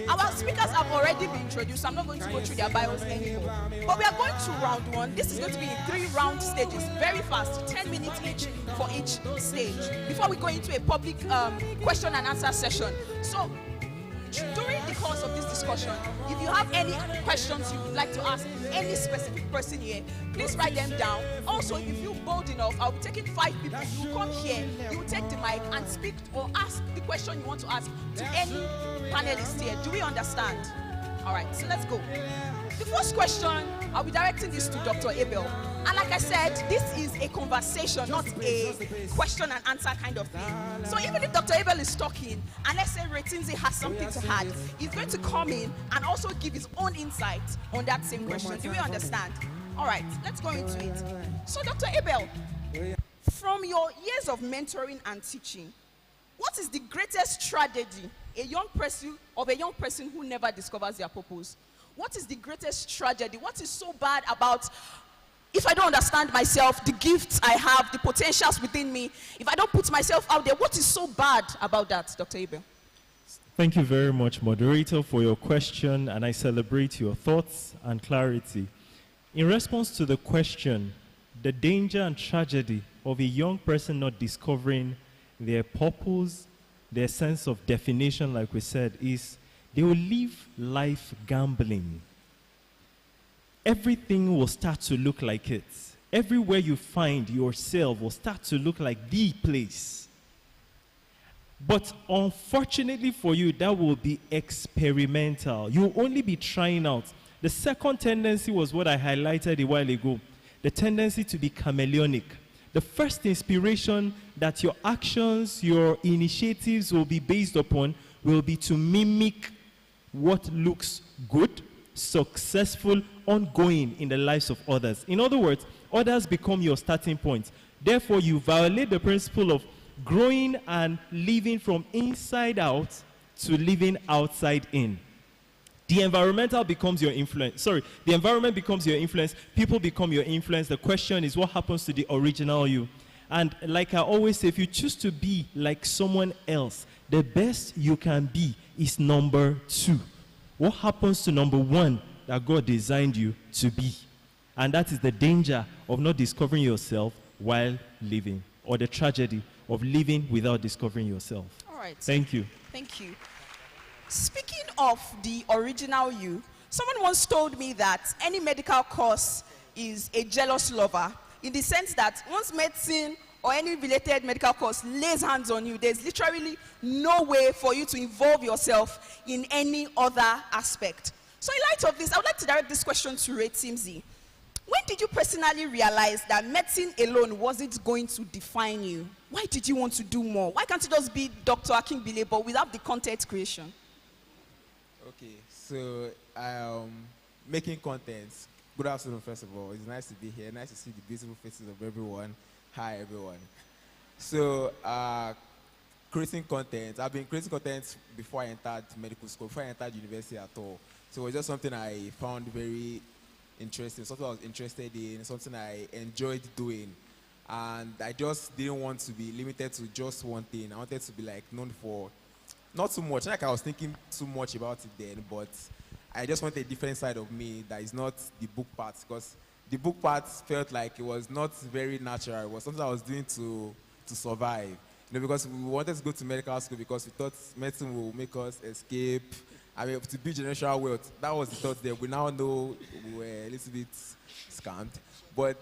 Our speakers have already been introduced. I'm not going to go through their bios anymore. But we are going to round one. This is going to be in 3 round stages, very fast, 10 minutes each for each stage, before we go into a public question and answer session. So, during the course of this discussion, if you have any questions you would like to ask any specific person here, please write them down. Also, if you feel bold enough, I'll be taking 5 people. You come here, you will take the mic and speak or ask the question you want to ask to any panelist here. Do we understand? All right, so let's go. The first question, I'll be directing this to Dr. Abel. And like I said, this is a conversation, not a question and answer kind of thing. So even if Dr. Abel is talking, and let's say Retinzi has something to add, he's going to come in and also give his own insight on that same question. Do we understand? All right, let's go into it. So Dr. Abel, from your years of mentoring and teaching, what is the greatest tragedy a young person who never discovers their purpose? What is the greatest tragedy? What is so bad about, if I don't understand myself, the gifts I have, the potentials within me, if I don't put myself out there, what is so bad about that, Dr. Abel? Thank you very much, moderator, for your question, and I celebrate your thoughts and clarity. In response to the question, the danger and tragedy of a young person not discovering their purpose, their sense of definition, like we said, is they will live life gambling. Everything will start to look like it. Everywhere you find yourself will start to look like the place. But unfortunately for you, that will be experimental. You'll only be trying out. The second tendency was what I highlighted a while ago, the tendency to be chameleonic. The first inspiration that your actions, your initiatives will be based upon will be to mimic what looks good, successful, ongoing in the lives of others. In other words, others become your starting point. Therefore, you violate the principle of growing and living from inside out to living outside in. The environmental becomes your influence. The environment becomes your influence. People become your influence. The question is, what happens to the original you? And like I always say, if you choose to be like someone else, the best you can be is number 2. What happens to number 1 that God designed you to be? And that is the danger of not discovering yourself while living, or the tragedy of living without discovering yourself. All right. Thank you. Thank you. Speaking of the original you, someone once told me that any medical course is a jealous lover, in the sense that once medicine or any related medical course lays hands on you, there's literally no way for you to involve yourself in any other aspect. So in light of this, I would like to direct this question to Ray Timsey. When did you personally realize that medicine alone wasn't going to define you? Why did you want to do more? Why can't you just be Dr. Akinbile, but without the content creation? Okay, so making content. Good afternoon, first of all. It's nice to be here. Nice to see the beautiful faces of everyone. Hi, everyone. So, creating content. I've been creating content before I entered medical school, before I entered university at all. So it was just something I found very interesting, something I was interested in, something I enjoyed doing. And I just didn't want to be limited to just one thing. I wanted to be like known for, not too much, like I was thinking too much about it then, but I just wanted a different side of me that is not the book part, because the book part felt like it was not very natural. It was something I was doing to survive. You know, because we wanted to go to medical school because we thought medicine will make us escape. I mean, to build generational wealth. That was the thought there. We now know we were a little bit scammed, but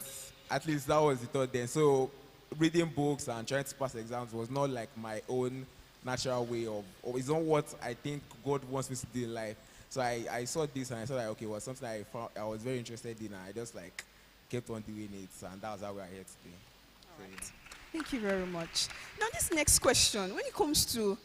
at least that was the thought then. So reading books and trying to pass exams was not like my own natural way of, or it's not what I think God wants me to do in life. So I saw this and I saw like, okay, it was something I was very interested in, and I just like kept on doing it, and that was how we are here today. All right. Thank you very much. Now this next question, when it comes to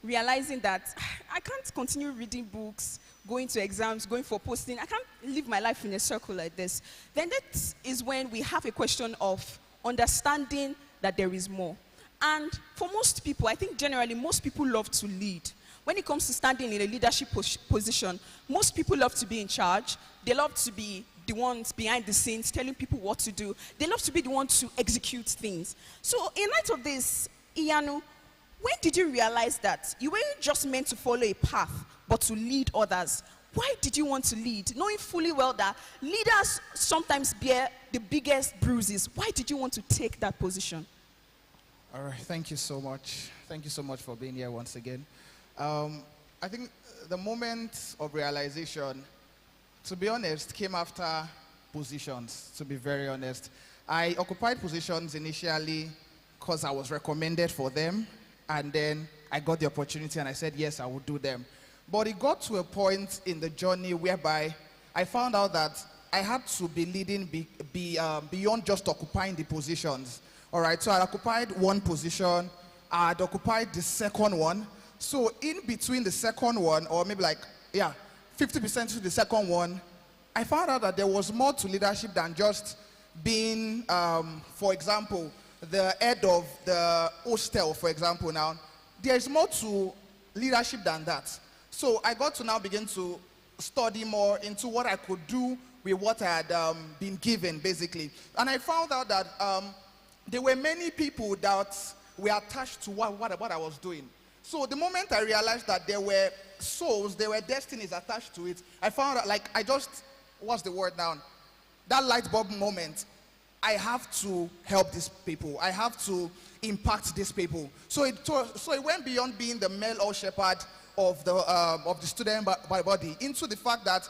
realizing that I can't continue reading books, going to exams, going for posting, I can't live my life in a circle like this, then that is when we have a question of understanding that there is more. And for most people, I think generally most people love to lead. When it comes to standing in a leadership position, most people love to be in charge. They love to be the ones behind the scenes telling people what to do. They love to be the ones to execute things. So in light of this, Iyanu, when did you realize that you weren't just meant to follow a path, but to lead others? Why did you want to lead? Knowing fully well that leaders sometimes bear the biggest bruises. Why did you want to take that position? All right, thank you so much. Thank you so much for being here once again. I think the moment of realization, to be honest, came after positions, to be very honest. I occupied positions initially because I was recommended for them, and then I got the opportunity and I said, yes, I would do them. But it got to a point in the journey whereby I found out that I had to be leading beyond just occupying the positions. All right, so I occupied one position, I had occupied the second one. So in between the second one, or maybe 50% to the second one, I found out that there was more to leadership than just being, for example, the head of the hostel, for example. Now, there's more to leadership than that. So I got to now begin to study more into what I could do with what I had been given, basically. And I found out that there were many people that were attached to what I was doing. So the moment I realized that there were souls, there were destinies attached to it, I found out, what's the word now? That light bulb moment, I have to help these people. I have to impact these people. So it went beyond being the male or shepherd of the student body into the fact that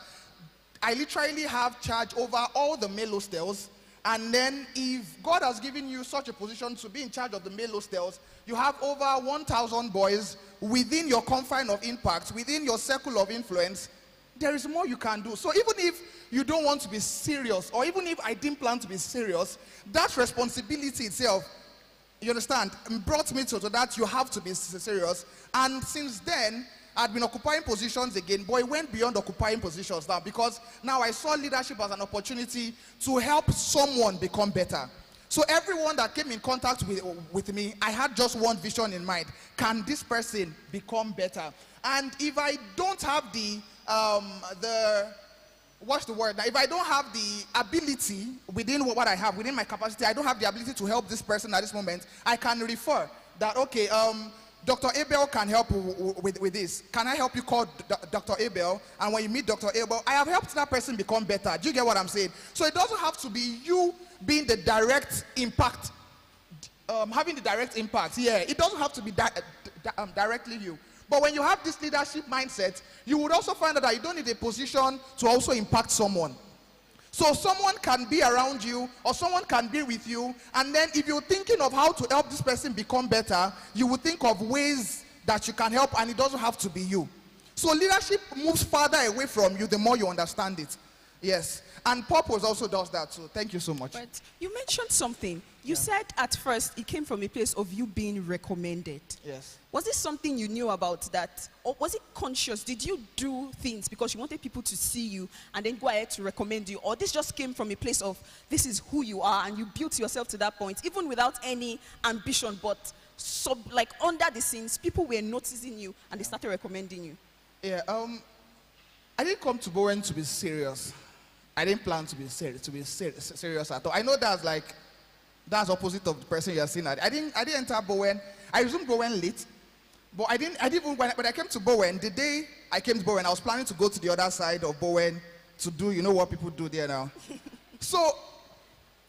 I literally have charge over all the male hostels. And then if God has given you such a position to be in charge of the male hostels, you have over 1,000 boys within your confine of impact, within your circle of influence. There is more you can do. So even if you don't want to be serious, or even if I didn't plan to be serious, that responsibility itself, you understand, brought me to that you have to be serious. And since then, I'd been occupying positions again, but it went beyond occupying positions now, because now I saw leadership as an opportunity to help someone become better. So everyone that came in contact with me, I had just one vision in mind. Can this person become better? And if I don't have what's the word? Now, if I don't have the ability within what I have, within my capacity, I don't have the ability to help this person at this moment, I can refer that, okay, Dr. Abel can help with this. Can I help you call Dr. Abel? And when you meet Dr. Abel, I have helped that person become better. Do you get what I'm saying? So it doesn't have to be you being the direct impact, having the direct impact. Yeah, it doesn't have to be directly you. But when you have this leadership mindset, you would also find out that you don't need a position to also impact someone. So someone can be around you, or someone can be with you, and then if you're thinking of how to help this person become better, you will think of ways that you can help, and it doesn't have to be you. So leadership moves farther away from you the more you understand it. Yes. And purpose also does that too. Thank you so much. But you mentioned something. You said at first it came from a place of you being recommended. Yes. Was this something you knew about that? Or was it conscious? Did you do things because you wanted people to see you and then go ahead to recommend you? Or this just came from a place of this is who you are and you built yourself to that point, even without any ambition, but under the scenes, people were noticing you and they started recommending you? Yeah, I didn't come to Bowen to be serious. I didn't plan to be serious at all. I know that's opposite of the person you're seeing. I didn't enter Bowen. I resumed Bowen late, but when I came to Bowen, the day I came to Bowen, I was planning to go to the other side of Bowen to do, you know what people do there now.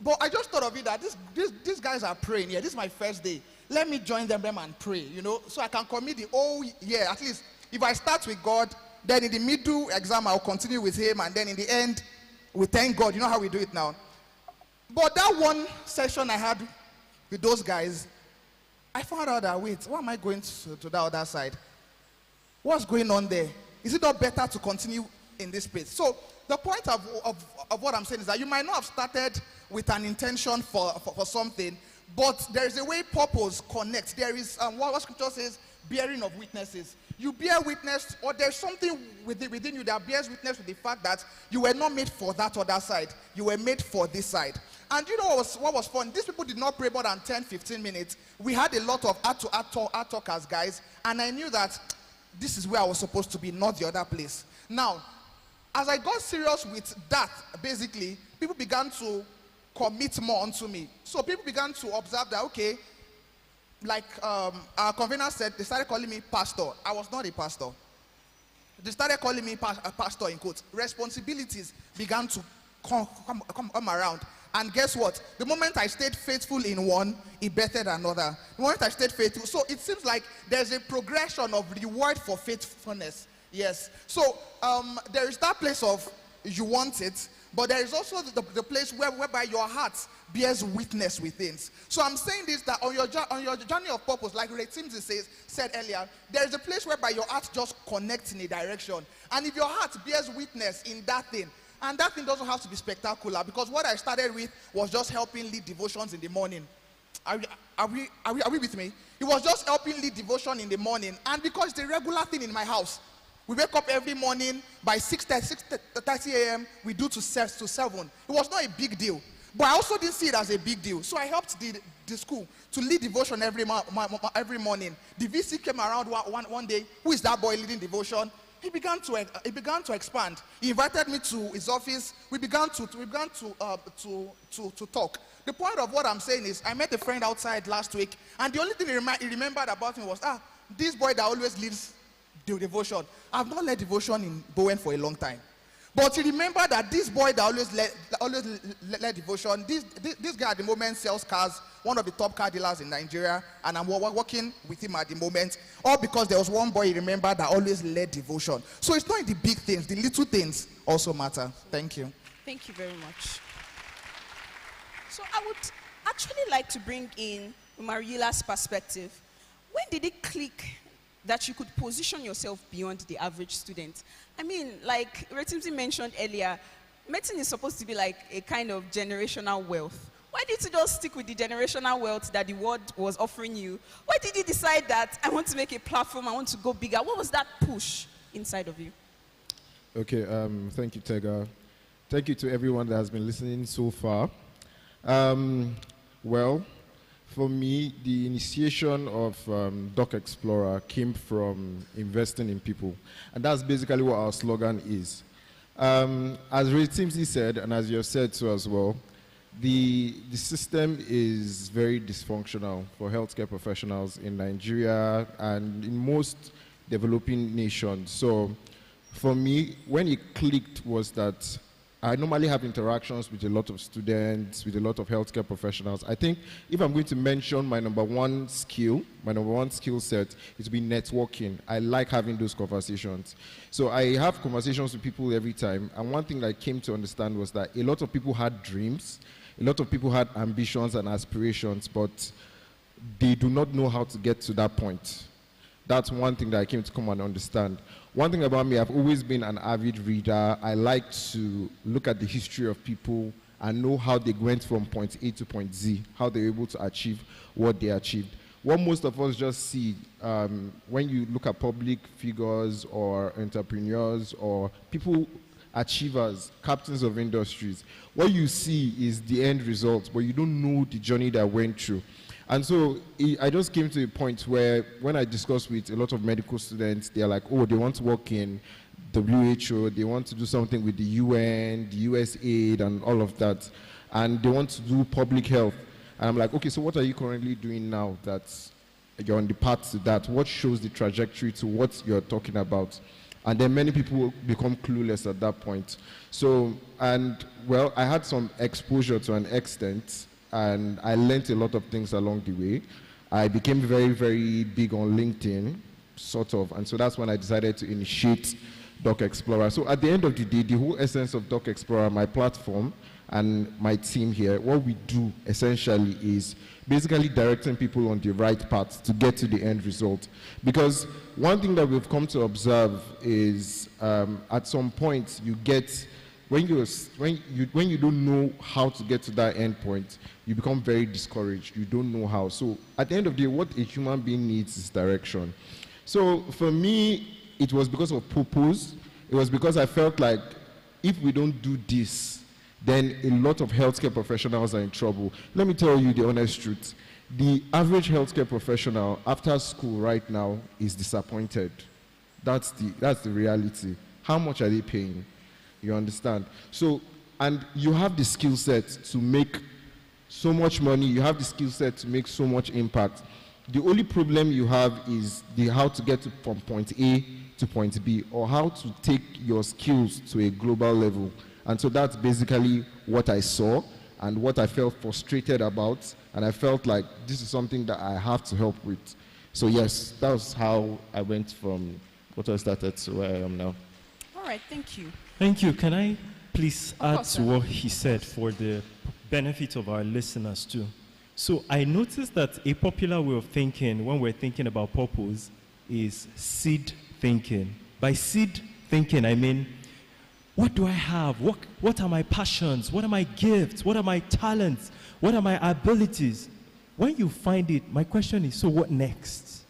But I just thought of it that these guys are praying. Yeah, this is my first day. Let me join them and pray, you know, so I can commit the whole year. At least if I start with God, then in the middle exam, I'll continue with him, and then in the end, we thank God. You know how we do it now. But that one session I had with those guys, I found out that, wait, why am I going to the other side? What's going on there? Is it not better to continue in this space? So the point of what I'm saying is that you might not have started with an intention for something, but there is a way purpose connects. There is what scripture says, bearing of witnesses. You bear witness, or there's something within you that bears witness with the fact that you were not made for that other side. You were made for this side. And you know what was fun? These people did not pray more than 10, 15 minutes. We had a lot of art talk as guys, and I knew that this is where I was supposed to be, not the other place. Now, as I got serious with that, basically, people began to commit more onto me. So people began to observe that, okay, like our convener said, they started calling me pastor. I was not a pastor. They started calling me pastor in quotes. Responsibilities began to come around. And guess what? The moment I stayed faithful in one, it bettered another. The moment I stayed faithful. So it seems like there's a progression of reward for faithfulness. Yes. So there is that place of you want it, but there is also the place whereby your heart bears witness with things. So I'm saying this, that on your journey of purpose, like Ray Timsey said earlier, there is a place whereby your heart just connects in a direction. And if your heart bears witness in that thing, And that thing doesn't have to be spectacular, because what I started with was just helping lead devotions in the morning. Are we with me? It was just helping lead devotion in the morning. And because it's a regular thing in my house, we wake up every morning by 6:30 a.m. We do to 7. It was not a big deal. But I also didn't see it as a big deal. So I helped the school to lead devotion every morning. The VC came around one day. Who is that boy leading devotion? He began to expand. He invited me to his office. We began to talk. The point of what I'm saying is, I met a friend outside last week, and the only thing he remembered about me was, this boy that always leads the devotion. I've not led devotion in Bowen for a long time. But he remembered that this boy that always led devotion, this guy at the moment sells cars, one of the top car dealers in Nigeria, and I'm working with him at the moment, all because there was one boy he remembered that always led devotion. So it's not in the big things, the little things also matter. Thank you. Thank you very much. So I would actually like to bring in Mariela's perspective. When did it click that you could position yourself beyond the average student? I mean, like Retimzi mentioned earlier, medicine is supposed to be like a kind of generational wealth. Why did you just stick with the generational wealth that the world was offering you? Why did you decide that I want to make a platform, I want to go bigger? What was that push inside of you? Okay, thank you, Tega. Thank you to everyone that has been listening so far. Well, for me, the initiation of Doc Explorer came from investing in people. And that's basically what our slogan is. As Retimzi said, and as you have said so as well, the system is very dysfunctional for healthcare professionals in Nigeria and in most developing nations. So for me, when it clicked was that I normally have interactions with a lot of students, with a lot of healthcare professionals. I think if I'm going to mention my number one skill set, is to be networking. I like having those conversations. So I have conversations with people every time. And one thing that I came to understand was that a lot of people had dreams, a lot of people had ambitions and aspirations, but they do not know how to get to that point. That's one thing that I came to come and understand. One thing about me, I've always been an avid reader. I like to look at the history of people and know how they went from point A to point Z, how they were able to achieve what they achieved. What most of us just see when you look at public figures or entrepreneurs or people, achievers, captains of industries, what you see is the end result, but you don't know the journey they went through. And so I just came to a point where when I discussed with a lot of medical students, they're like, oh, they want to work in WHO, they want to do something with the UN, the USAID, and all of that. And they want to do public health. And I'm like, okay, so what are you currently doing now that you're on the path to that? What shows the trajectory to what you're talking about? And then many people become clueless at that point. So, and well, I had some exposure to an extent, and I learned a lot of things along the way. I became very, very big on LinkedIn, sort of, and so that's when I decided to initiate Doc Explorer. So at the end of the day, the whole essence of Doc Explorer, my platform and my team here, what we do essentially is basically directing people on the right path to get to the end result. Because one thing that we've come to observe is at some point you get, when you don't know how to get to that end point, you become very discouraged. You don't know how. So at the end of the day, what a human being needs is direction. So for me, it was because of purpose. It was because I felt like if we don't do this, then a lot of healthcare professionals are in trouble. Let me tell you the honest truth. The average healthcare professional after school right now is disappointed. That's the reality. How much are they paying? You understand? So, and you have the skill set to make so much money, you have the skill set to make so much impact. The only problem you have is how to get from point A to point B, or how to take your skills to a global level. And so that's basically what I saw and what I felt frustrated about, and I felt like this is something that I have to help with. So yes, that was how I went from what I started to where I am now. All right, thank you. Thank you. Can I please add to what he said for the benefit of our listeners too? So I noticed that a popular way of thinking when we're thinking about purpose is seed thinking. By seed thinking, I mean What do I have? What are my passions? What are my gifts? What are my talents? What are my abilities? When you find it, my question is, so what next?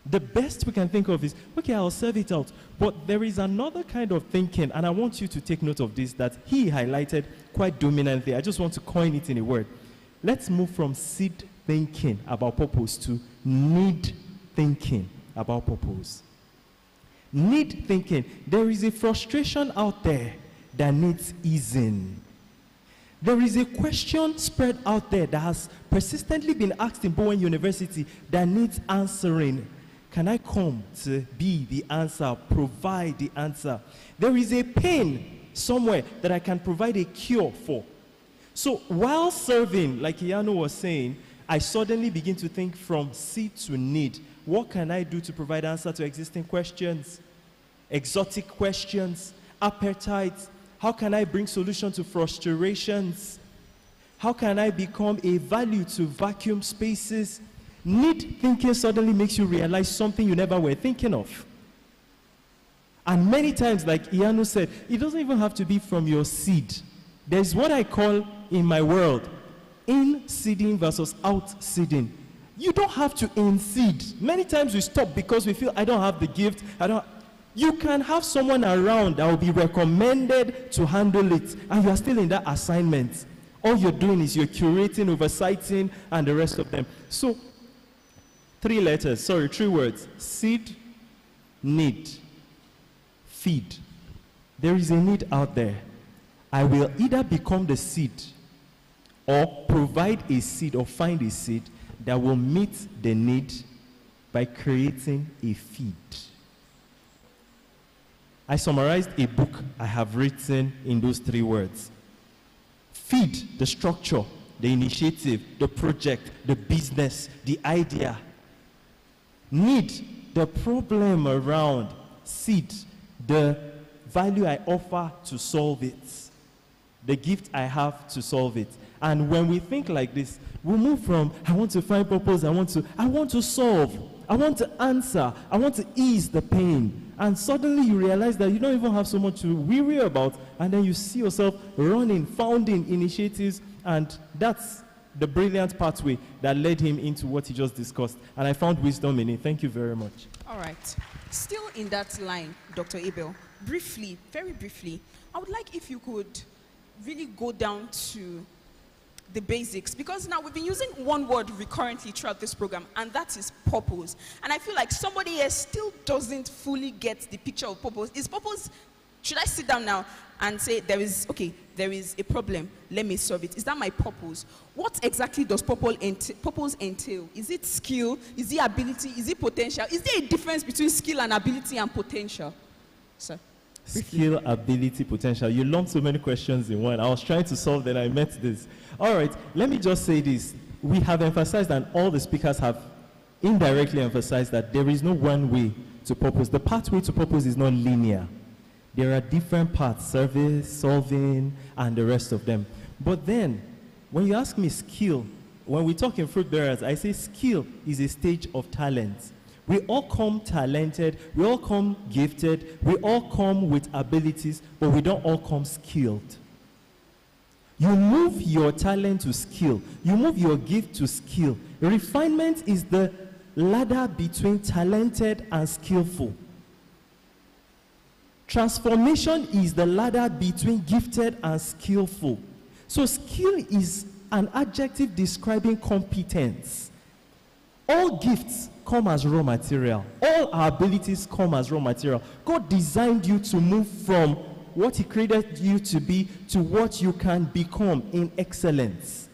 The best we can think of is, okay, I'll serve it out. But there is another kind of thinking, and I want you to take note of this, that he highlighted quite dominantly. I just want to coin it in a word. Let's move from seed thinking about purpose to need thinking about purpose. Need thinking. There is a frustration out there that needs easing. There is a question spread out there that has persistently been asked in Bowen University that needs answering. Can I come to be the answer, provide the answer? There is a pain somewhere that I can provide a cure for. So while serving, like Iyanu was saying, I suddenly begin to think from seed to need. What can I do to provide answer to existing questions, exotic questions, appetites? How can I bring solution to frustrations? How can I become a value to vacuum spaces? Need thinking suddenly makes you realize something you never were thinking of. And many times, like Iyanu said, it doesn't even have to be from your seed. There's what I call in my world, in-seeding versus out-seeding. You don't have to in-seed. Many times we stop because we feel, I don't have the gift, You can have someone around that will be recommended to handle it, and you are still in that assignment. All you're doing is you're curating, oversighting, and the rest of them. So, 3 words. Seed, need, feed. There is a need out there. I will either become the seed or provide a seed or find a seed that will meet the need by creating a feed. I summarized a book I have written in those 3 words. Feed, the structure, the initiative, the project, the business, the idea. Need, the problem around. Seed, the value I offer to solve it. The gift I have to solve it. And when we think like this, we move from, I want to find purpose, I want to solve, I want to answer, I want to ease the pain. And suddenly you realize that you don't even have so much to worry about, and then you see yourself running, founding initiatives, and that's the brilliant pathway that led him into what he just discussed. And I found wisdom in it. Thank you very much. All right. Still in that line, Dr. Abel, briefly, very briefly, I would like if you could really go down to the basics, because now we've been using one word recurrently throughout this program, and that is purpose. And I feel like somebody here still doesn't fully get the picture of purpose. Is purpose, should I sit down now and say there is a problem, let me solve it? Is that my purpose? What exactly does purpose entail? Is it skill? Is it ability? Is it potential? Is there a difference between skill and ability and potential? Sir. Skill, ability, potential. You lumped so many questions in one. I was trying to solve that, I met this. All right, let me just say this. We have emphasized, and all the speakers have indirectly emphasized, that there is no one way to purpose. The pathway to purpose is not linear. There are different paths, service, solving, and the rest of them. But then, when you ask me skill, when we talk in fruit bearers, I say skill is a stage of talent. We all come talented, we all come gifted, we all come with abilities, but we don't all come skilled. You move your talent to skill. You move your gift to skill. Refinement is the ladder between talented and skillful. Transformation is the ladder between gifted and skillful. So skill is an adjective describing competence. All gifts come as raw material. All our abilities come as raw material. God designed you to move from what he created you to be to what you can become in excellence.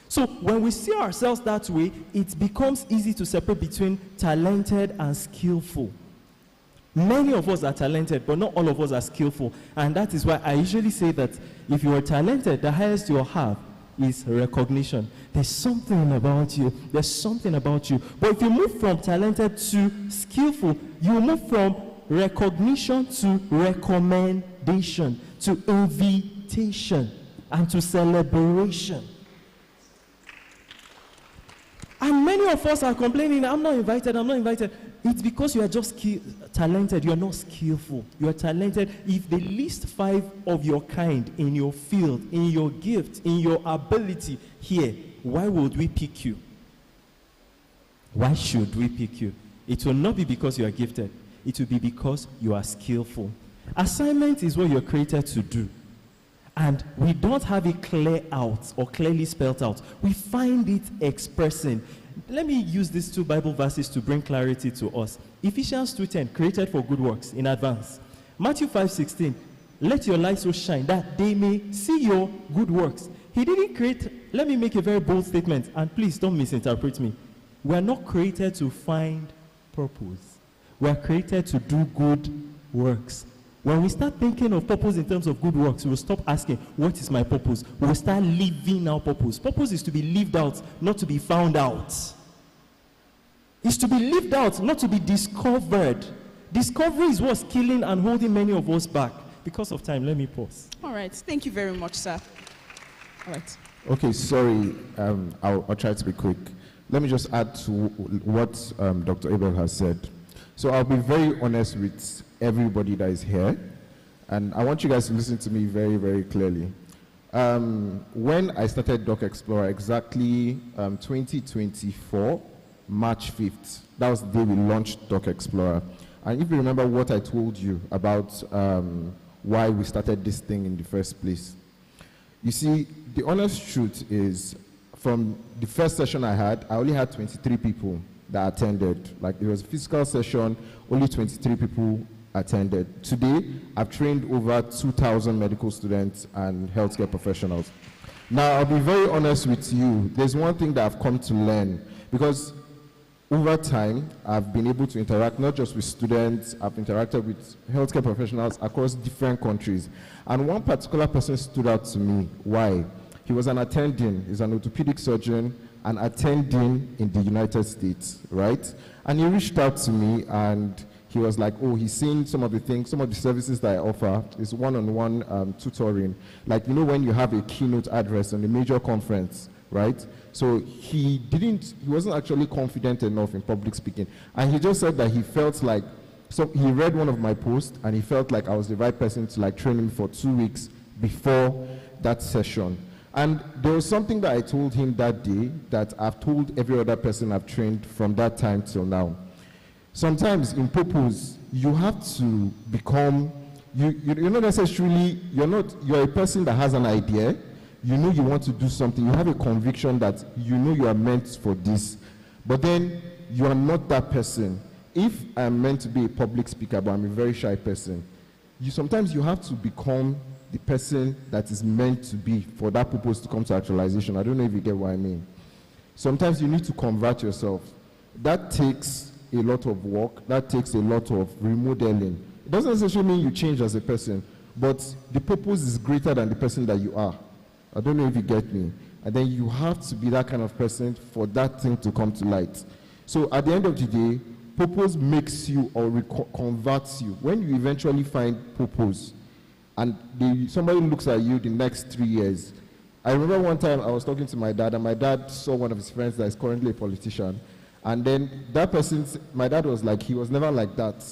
So when we see ourselves that way, it becomes easy to separate between talented and skillful. Many of us are talented, but not all of us are skillful. And that is why I usually say that if you are talented, the highest you'll have is recognition. There's something about you. There's something about you. But if you move from talented to skillful, you move from recognition to recommendation, to invitation, and to celebration. And many of us are complaining, I'm not invited, I'm not invited. It's because you are just talented. You are not skillful. You are talented. If they list 5 of your kind in your field, in your gift, in your ability here, why would we pick you? Why should we pick you? It will not be because you are gifted. It will be because you are skillful. Assignment is what you're created to do. And we don't have it clear out or clearly spelled out. We find it expressing. Let me use these 2 Bible verses to bring clarity to us. Ephesians 2:10, created for good works in advance. Matthew 5:16, let your light so shine that they may see your good works. He didn't create, let me make a very bold statement, and please don't misinterpret me. We are not created to find purpose. We are created to do good works. When we start thinking of purpose in terms of good works, we will stop asking, what is my purpose? We will start living our purpose. Purpose is to be lived out, not to be found out. It's to be lived out, not to be discovered. Discovery is what's killing and holding many of us back. Because of time, let me pause. All right. Thank you very much, sir. All right. Okay, sorry. I'll try to be quick. Let me just add to what Dr. Abel has said. So I'll be very honest with everybody that is here, and I want you guys to listen to me very, very clearly. When I started Doc Explorer, exactly 2024, March 5th, that was the day we launched Doc Explorer. And if you remember what I told you about why we started this thing in the first place, you see, the honest truth is, from the first session I had, I only had 23 people that attended. Like, it was a physical session, only 23 people attended. Today, I've trained over 2,000 medical students and healthcare professionals. Now, I'll be very honest with you. There's one thing that I've come to learn, because over time, I've been able to interact not just with students, I've interacted with healthcare professionals across different countries. And one particular person stood out to me. Why? He was an attending, he's an orthopedic surgeon, and attending in the United States, right? And he reached out to me and he was like, oh, he's seen some of the things, some of the services that I offer is one-on-one tutoring. Like, you know, when you have a keynote address on a major conference, right? So he wasn't actually confident enough in public speaking. And he just said that he felt like, so he read one of my posts and he felt like I was the right person to like train him for 2 weeks before that session. And there was something that I told him that day that I've told every other person I've trained from that time till now. Sometimes in purpose, you have to become, you're not necessarily, you're a person that has an idea, you know you want to do something, you have a conviction that you know you are meant for this, but then you are not that person. If I'm meant to be a public speaker, but I'm a very shy person, sometimes you have to become the person that is meant to be for that purpose to come to actualization. I don't know if you get what I mean. Sometimes you need to convert yourself. That takes a lot of work. That takes a lot of remodeling. It doesn't necessarily mean you change as a person, but the purpose is greater than the person that you are. I don't know if you get me. And then you have to be that kind of person for that thing to come to light. So at the end of the day, purpose makes you or converts you. When you eventually find purpose, and somebody looks at you the next 3 years. I remember one time I was talking to my dad, and my dad saw one of his friends that is currently a politician. And then that person, my dad was like, he was never like that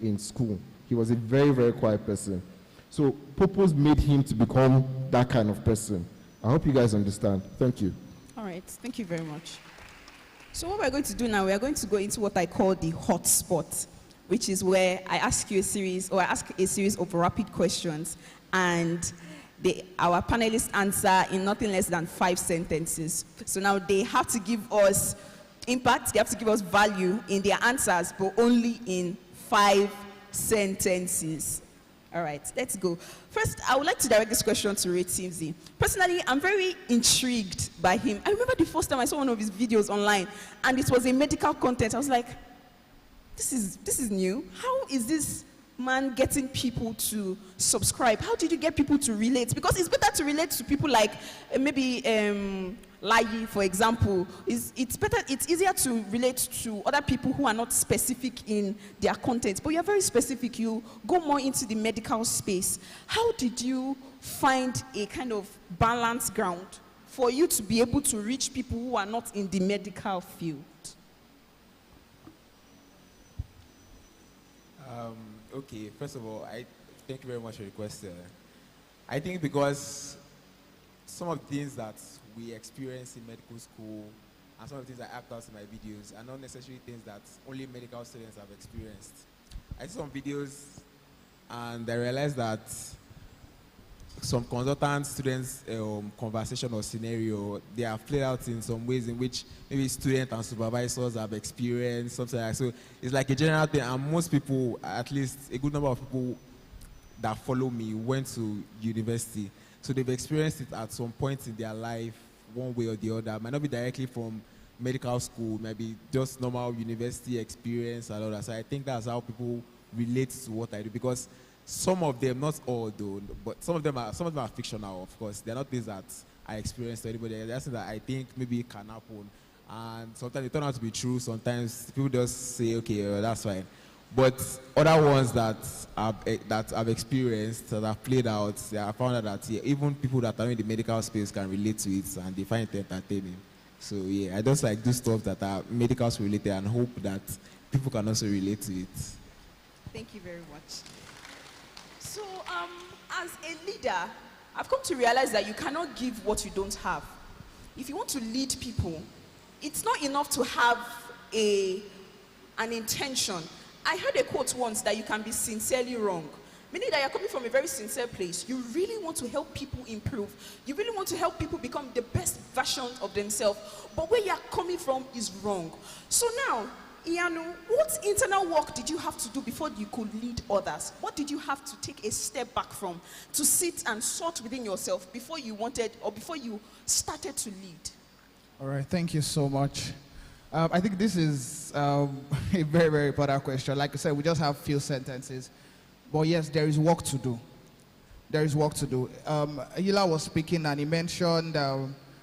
in school. He was a very, very quiet person. So purpose made him to become that kind of person. I hope you guys understand. Thank you. All right, thank you very much. So what we're going to do now, we are going to go into what I call the hot spot, which is where I ask a series of rapid questions, and our panelists answer in nothing less than 5 sentences. So now they have to give us impact, they have to give us value in their answers, but only in 5 sentences. All right, let's go. First, I would like to direct this question to Ray Timsey. Personally, I'm very intrigued by him. I remember the first time I saw one of his videos online, and it was a medical content. I was like, this is new. How is this man getting people to subscribe? How did you get people to relate? Because it's better to relate to people like maybe Layi, for example. It's easier to relate to other people who are not specific in their content, but you're very specific. You go more into the medical space. How did you find a kind of balanced ground for you to be able to reach people who are not in the medical field? Okay, first of all, I thank you very much for your question. I think because some of the things that we experience in medical school and some of the things I act out in my videos are not necessarily things that only medical students have experienced. I see some videos and I realized that some consultant students' conversation or scenario, they are played out in some ways in which maybe students and supervisors have experienced, something like that. So it's like a general thing, and most people, at least a good number of people that follow me, went to university. So they've experienced it at some point in their life, one way or the other. It might not be directly from medical school, maybe just normal university experience and all that. So I think that's how people relate to what I do, because some of them, not all though, but some of them are fictional, of course. They're not things that I experienced or anybody else. That's things that I think maybe can happen. And sometimes they turn out to be true. Sometimes people just say, okay, that's fine. But other ones that I've experienced, that have played out, I found out that even people that are in the medical space can relate to it and they find it entertaining. So yeah, I just like do stuff that are medical related and hope that people can also relate to it. Thank you very much. So, as a leader, I've come to realize that you cannot give what you don't have. If you want to lead people, it's not enough to have an intention. I heard a quote once that you can be sincerely wrong. Meaning that you're coming from a very sincere place. You really want to help people improve. You really want to help people become the best version of themselves. But where you're coming from is wrong. So now, Iyanu, what internal work did you have to do before you could lead others? What did you have to take a step back from to sit and sort within yourself before you wanted or before you started to lead? All right, thank you so much. I think this is a very, very important question. Like I said, we just have few sentences. But yes, there is work to do. There is work to do. Hila was speaking and he mentioned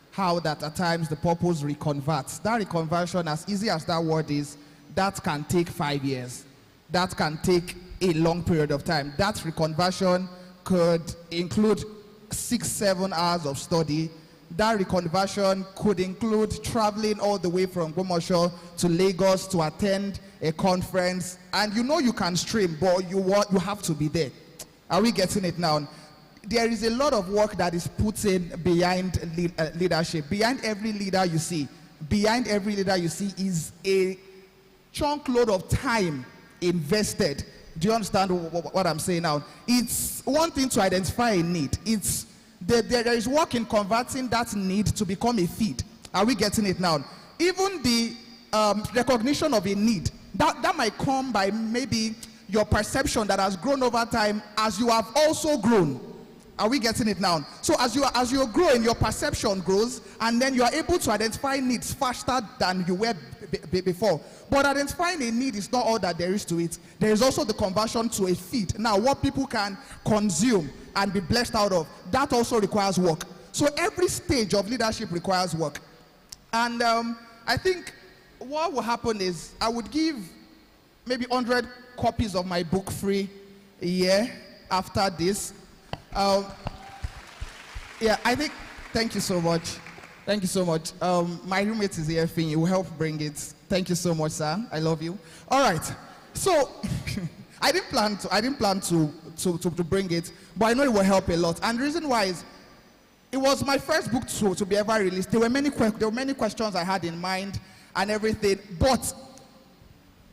how that at times the purpose reconverts. That reconversion, as easy as that word is, that can take 5 years. That can take a long period of time. That reconversion could include 6-7 hours of study. That reconversion could include traveling all the way from Gbomosho to Lagos to attend a conference. And you know you can stream, but you have to be there. Are we getting it now? There is a lot of work that is put in behind leadership. Behind every leader you see, is a chunk load of time invested. Do you understand what I'm saying now? It's one thing to identify a need. There is work in converting that need to become a feed. Are we getting it now? Even the recognition of a need, that might come by maybe your perception that has grown over time as you have also grown. Are we getting it now? So as you're growing, your perception grows, and then you are able to identify needs faster than you were before. But identifying a need is not all that there is to it. There is also the conversion to a feed. Now, what people can consume and be blessed out of, that also requires work. So every stage of leadership requires work. And I think what will happen is I would give maybe 100 copies of my book free a year after this. Yeah, I think, thank you so much. Thank you so much. My roommate is here, Finn. He will help bring it. Thank you so much, sir. I love you. All right. So I didn't plan to bring it, but I know it will help a lot. And the reason why is it was my first book to be ever released. There were many questions I had in mind and everything, but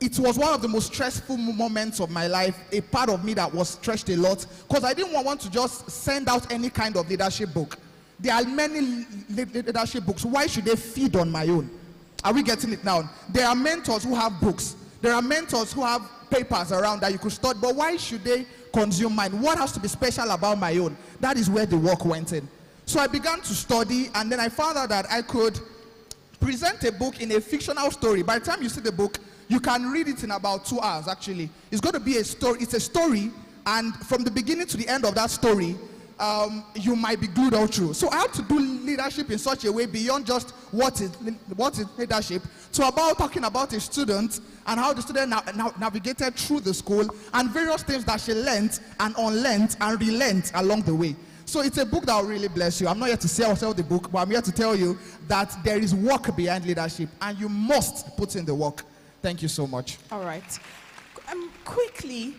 it was one of the most stressful moments of my life, a part of me that was stretched a lot, because I didn't want to just send out any kind of leadership book. There are many leadership books. Why should they feed on my own? Are we getting it now? There are mentors who have books. There are mentors who have papers around that you could study, but why should they consume mine? What has to be special about my own? That is where the work went in. So I began to study, and then I found out that I could present a book in a fictional story. By the time you see the book, you can read it in about 2 hours, actually. It's going to be a story. It's a story, and from the beginning to the end of that story, you might be glued all through. So I had to do leadership in such a way beyond just what is leadership, to about talking about a student and how the student navigated through the school and various things that she learned and unlearned and relearned along the way. So it's a book that will really bless you. I'm not here to sell the book, but I'm here to tell you that there is work behind leadership, and you must put in the work. Thank you so much. All right. Quickly,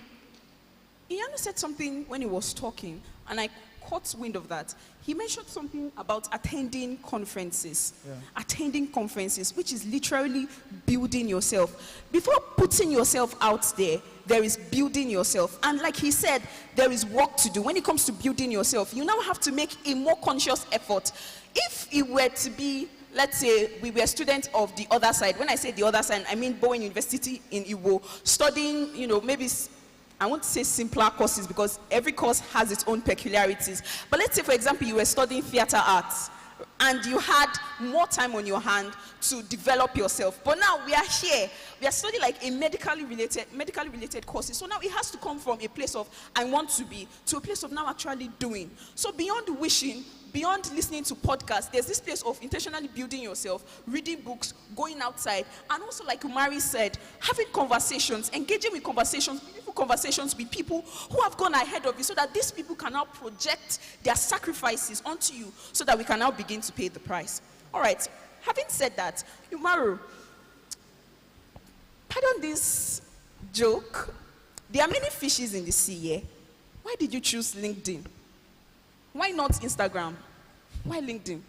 Iyanu said something when he was talking, and I caught wind of that. He mentioned something about attending conferences. Attending conferences, which is literally building yourself. Before putting yourself out there is building yourself. And like he said, there is work to do. When it comes to building yourself, you now have to make a more conscious effort. If it were to be, let's say we were students of the other side. When I say the other side, I mean Bowen University in Iwo, studying, maybe I won't say simpler courses because every course has its own peculiarities. But let's say, for example, you were studying theater arts and you had more time on your hand to develop yourself. But now we are here. We are studying like a medically related courses. So now it has to come from a place of I want to be to a place of now actually doing. So beyond wishing, beyond listening to podcasts, there's this place of intentionally building yourself, reading books, going outside, and also like Umari said, having conversations, engaging with conversations, meaningful conversations with people who have gone ahead of you so that these people can now project their sacrifices onto you so that we can now begin to pay the price. All right, having said that, Umaru, pardon this joke, there are many fishes in the sea, yeah? Why did you choose LinkedIn? Why not Instagram? Why LinkedIn?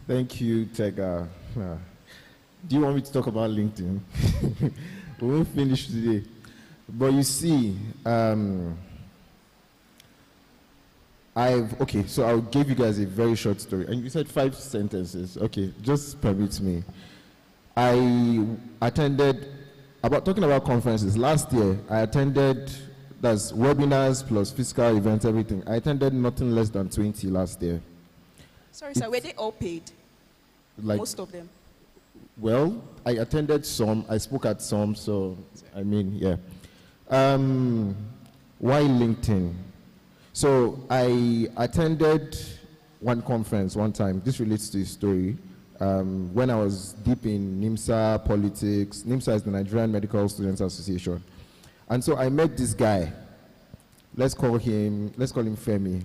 Thank you, Tega. Do you want me to talk about LinkedIn? We won't finish today. But you see, so I'll give you guys a very short story. And you said 5 sentences. Okay, just permit me. I attended, talking about conferences, last year I attended, that's webinars plus physical events, everything. I attended nothing less than 20 last year. Sorry, sir, were they all paid? Like, most of them? Well, I attended some, I spoke at some, so, I mean, yeah. Why LinkedIn? So, I attended one conference one time. This relates to a story. When I was deep in NIMSA politics. NIMSA is the Nigerian Medical Students Association. And so I met this guy. Let's call him Femi.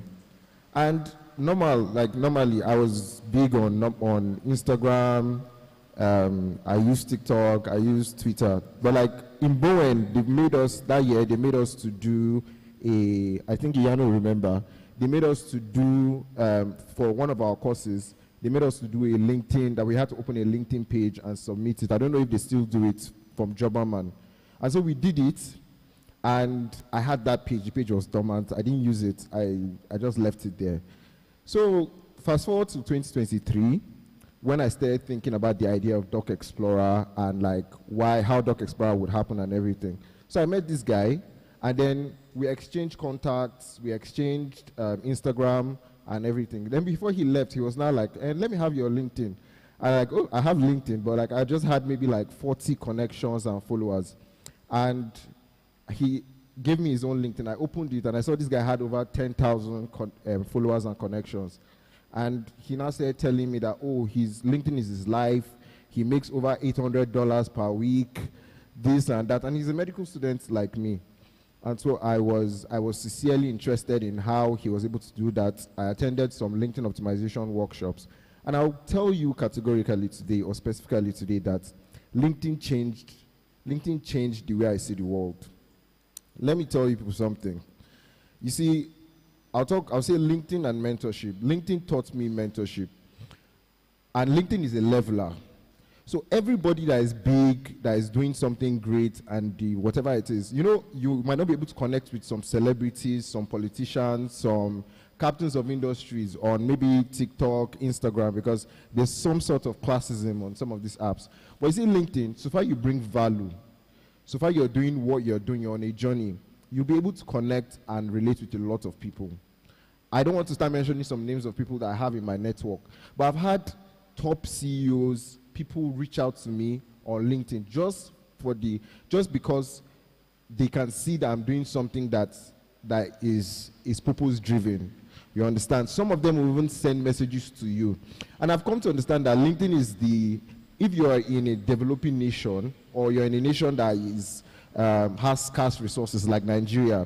And normally I was big on Instagram. I use TikTok. I use Twitter. But like in Bowen, they made us to do I think Iyanu will remember. They made us to do for one of our courses. They made us to do a LinkedIn, that we had to open a LinkedIn page and submit it. I don't know if they still do it from Jobberman. And so we did it. And I had that page. The page was dormant. I didn't use it. I just left it there. So fast forward to 2023, when I started thinking about the idea of Doc Explorer and like how Doc Explorer would happen and everything. So I met this guy, and then we exchanged contacts. We exchanged Instagram and everything. Then before he left, he was now like, let me have your LinkedIn. I I have LinkedIn, but like I just had maybe like 40 connections and followers. And he gave me his own LinkedIn. I opened it and I saw this guy had over 10,000 followers and connections. And he now started telling me that, his LinkedIn is his life. He makes over $800 per week, this and that. And he's a medical student like me. And so I was sincerely interested in how he was able to do that. I attended some LinkedIn optimization workshops. And I'll tell you categorically today, or specifically today, that LinkedIn changed the way I see the world. Let me tell you people something. You see, I'll say LinkedIn and mentorship. LinkedIn taught me mentorship. And LinkedIn is a leveler. So everybody that is big, that is doing something great, and whatever it is, you might not be able to connect with some celebrities, some politicians, some captains of industries on maybe TikTok, Instagram, because there's some sort of classism on some of these apps. But you see, LinkedIn, so far you bring value. So far you're doing what you're doing, you're on a journey, you'll be able to connect and relate with a lot of people. I don't want to start mentioning some names of people that I have in my network, but I've had top CEOs, people reach out to me on LinkedIn just because they can see that I'm doing something that is purpose driven. You understand? Some of them will even send messages to you. And I've come to understand that LinkedIn is if you are in a developing nation, or you're in a nation that has scarce resources like Nigeria,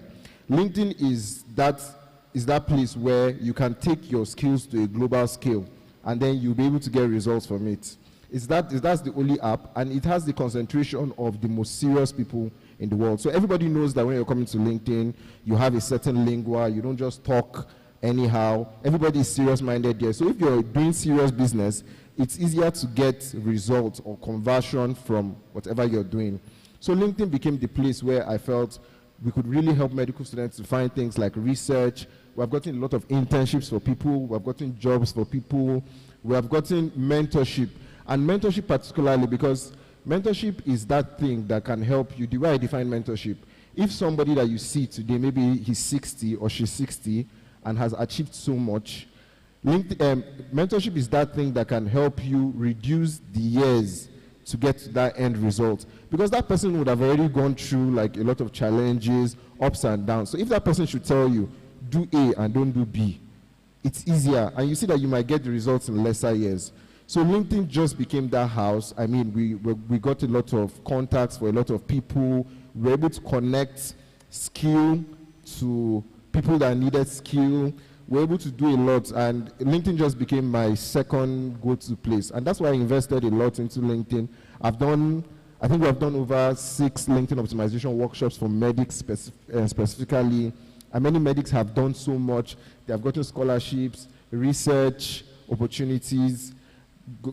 LinkedIn is that place where you can take your skills to a global scale, and then you'll be able to get results from it. That's the only app, and it has the concentration of the most serious people in the world. So everybody knows that when you're coming to LinkedIn, you have a certain lingua, you don't just talk anyhow. Everybody is serious-minded there. So if you're doing serious business, it's easier to get results or conversion from whatever you're doing. So LinkedIn became the place where I felt we could really help medical students to find things like research. We have gotten a lot of internships for people. We have gotten jobs for people. We have gotten mentorship. And mentorship particularly, because mentorship is that thing that can help you. The way I define mentorship, if somebody that you see today, maybe he's 60 or she's 60 and has achieved so much, mentorship is that thing that can help you reduce the years to get to that end result. Because that person would have already gone through like a lot of challenges, ups and downs. So if that person should tell you, do A and don't do B, it's easier. And you see that you might get the results in lesser years. So LinkedIn just became that house. I mean, we got a lot of contacts for a lot of people. We were able to connect skill to people that needed skill. We were able to do a lot, and LinkedIn just became my second go-to place. And that's why I invested a lot into LinkedIn. I think we have done over 6 LinkedIn optimization workshops for medics specifically. And many medics have done so much. They have gotten scholarships, research opportunities.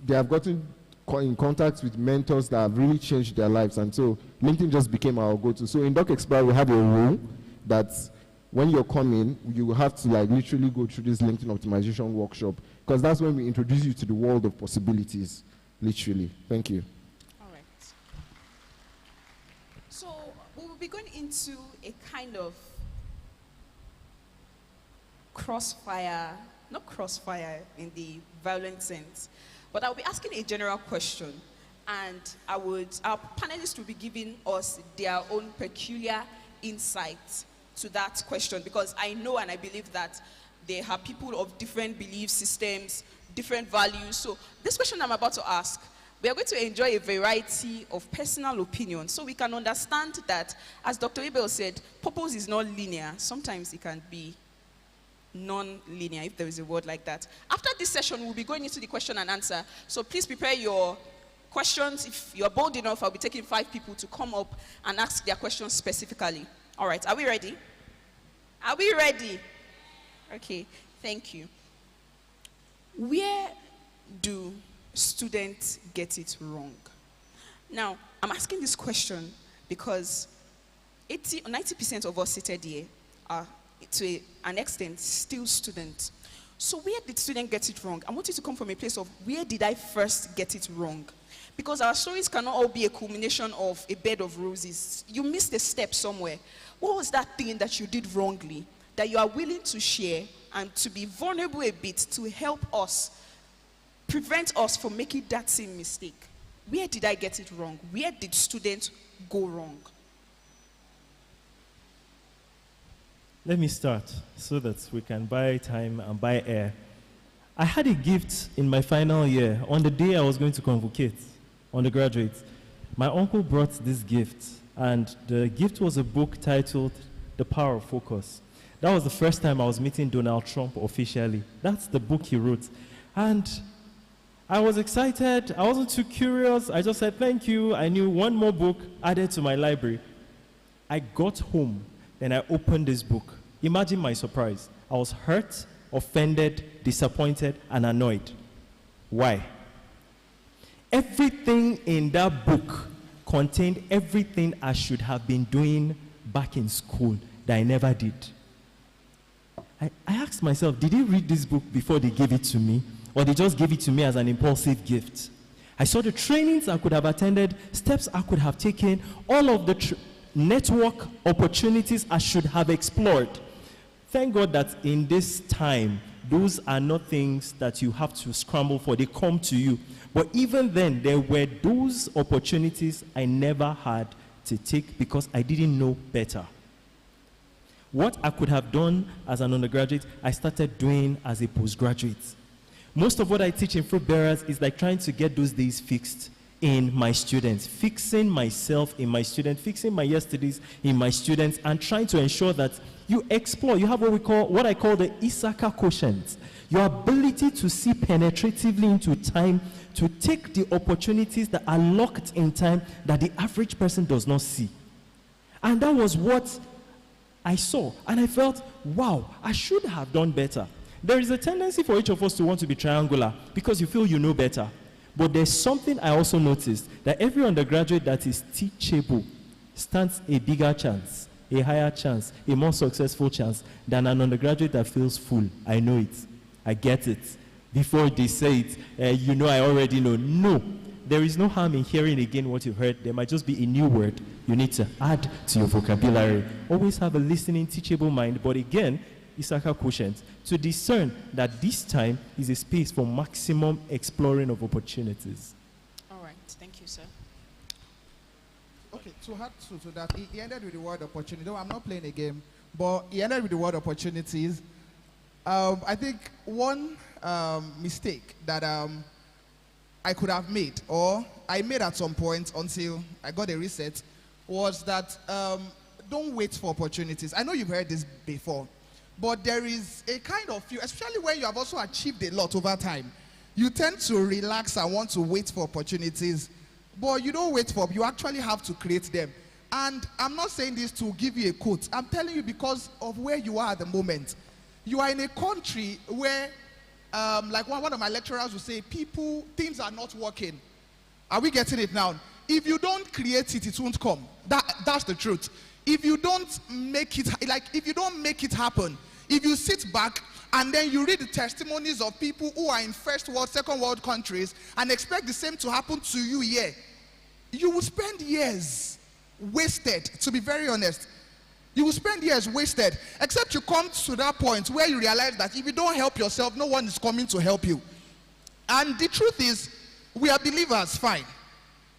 They have gotten in contact with mentors that have really changed their lives. And so LinkedIn just became our go-to. So in Doc Explorer, we have a rule that when you're coming, you have to like literally go through this LinkedIn optimization workshop, because that's when we introduce you to the world of possibilities, literally. Thank you. All right. So we will be going into a kind of not crossfire in the violent sense, but I'll be asking a general question, and our panelists will be giving us their own peculiar insight to that question, because I know and I believe that there are people of different belief systems, different values. So this question I'm about to ask, we are going to enjoy a variety of personal opinions, so we can understand that, as Dr. Abel said, purpose is not linear. Sometimes it can be non-linear, if there is a word like that. After this session, we'll be going into the question and answer. So please prepare your questions. If you're bold enough, I'll be taking 5 people to come up and ask their questions specifically. All right, are we ready? Are we ready? Okay, thank you. Where do students get it wrong? Now, I'm asking this question because 90% of us seated here are, to an extent, still students. So where did students get it wrong? I want you to come from a place of, where did I first get it wrong? Because our stories cannot all be a culmination of a bed of roses. You missed a step somewhere. What was that thing that you did wrongly that you are willing to share and to be vulnerable a bit to help us, prevent us from making that same mistake? Where did I get it wrong? Where did students go wrong? Let me start so that we can buy time and buy air. I had a gift in my final year. On the day I was going to convocate undergraduates, my uncle brought this gift, and the gift was a book titled The Power of Focus. That was the first time I was meeting Donald Trump officially. That's the book he wrote. And I was excited. I wasn't too curious. I just said, thank you. I knew one more book added to my library. I got home, then I opened this book. Imagine my surprise. I was hurt, offended, disappointed, and annoyed. Why? Everything in that book contained everything I should have been doing back in school that I never did. I asked myself, did they read this book before they gave it to me? Or they just gave it to me as an impulsive gift? I saw the trainings I could have attended, steps I could have taken, all of the network opportunities I should have explored. Thank God that in this time, those are not things that you have to scramble for. They come to you. But even then, there were those opportunities I never had to take because I didn't know better. What I could have done as an undergraduate, I started doing as a postgraduate. Most of what I teach in Fruit Bearers is like trying to get those days fixed in my students, fixing myself in my students, fixing my yesterdays in my students, and trying to ensure that you explore. You have what I call the Issachar quotient, your ability to see penetratively into time, to take the opportunities that are locked in time that the average person does not see. And that was what I saw. And I felt, wow, I should have done better. There is a tendency for each of us to want to be triangular because you feel you know better. But there's something I also noticed, that every undergraduate that is teachable stands a bigger chance, a higher chance, a more successful chance than an undergraduate that feels full. I know it. I get it. Before they say it, you know I already know. No. There is no harm in hearing again what you've heard. There might just be a new word you need to add to your vocabulary. Always have a listening, teachable mind. But again, Issachar quotient, to discern that this time is a space for maximum exploring of opportunities. All right. Thank you, sir. Okay, to add to that, he ended with the word opportunity. No, I'm not playing a game, but he ended with the word opportunities. I think one mistake that I could have made, or I made at some point until I got a reset, was that don't wait for opportunities. I know you've heard this before, but there is a kind of fear, especially when you have also achieved a lot over time. You tend to relax and want to wait for opportunities, but you don't wait for them. You actually have to create them. And I'm not saying this to give you a quote. I'm telling you because of where you are at the moment. You are in a country where, like one of my lecturers would say, things are not working. Are we getting it now? If you don't create it, it won't come. That's the truth. If you don't make it, if you don't make it happen, if you sit back and then you read the testimonies of people who are in first world, second world countries and expect the same to happen to you here, you will spend years wasted, to be very honest. You will spend years wasted, except you come to that point where you realize that if you don't help yourself, no one is coming to help you. And the truth is, we are believers, fine.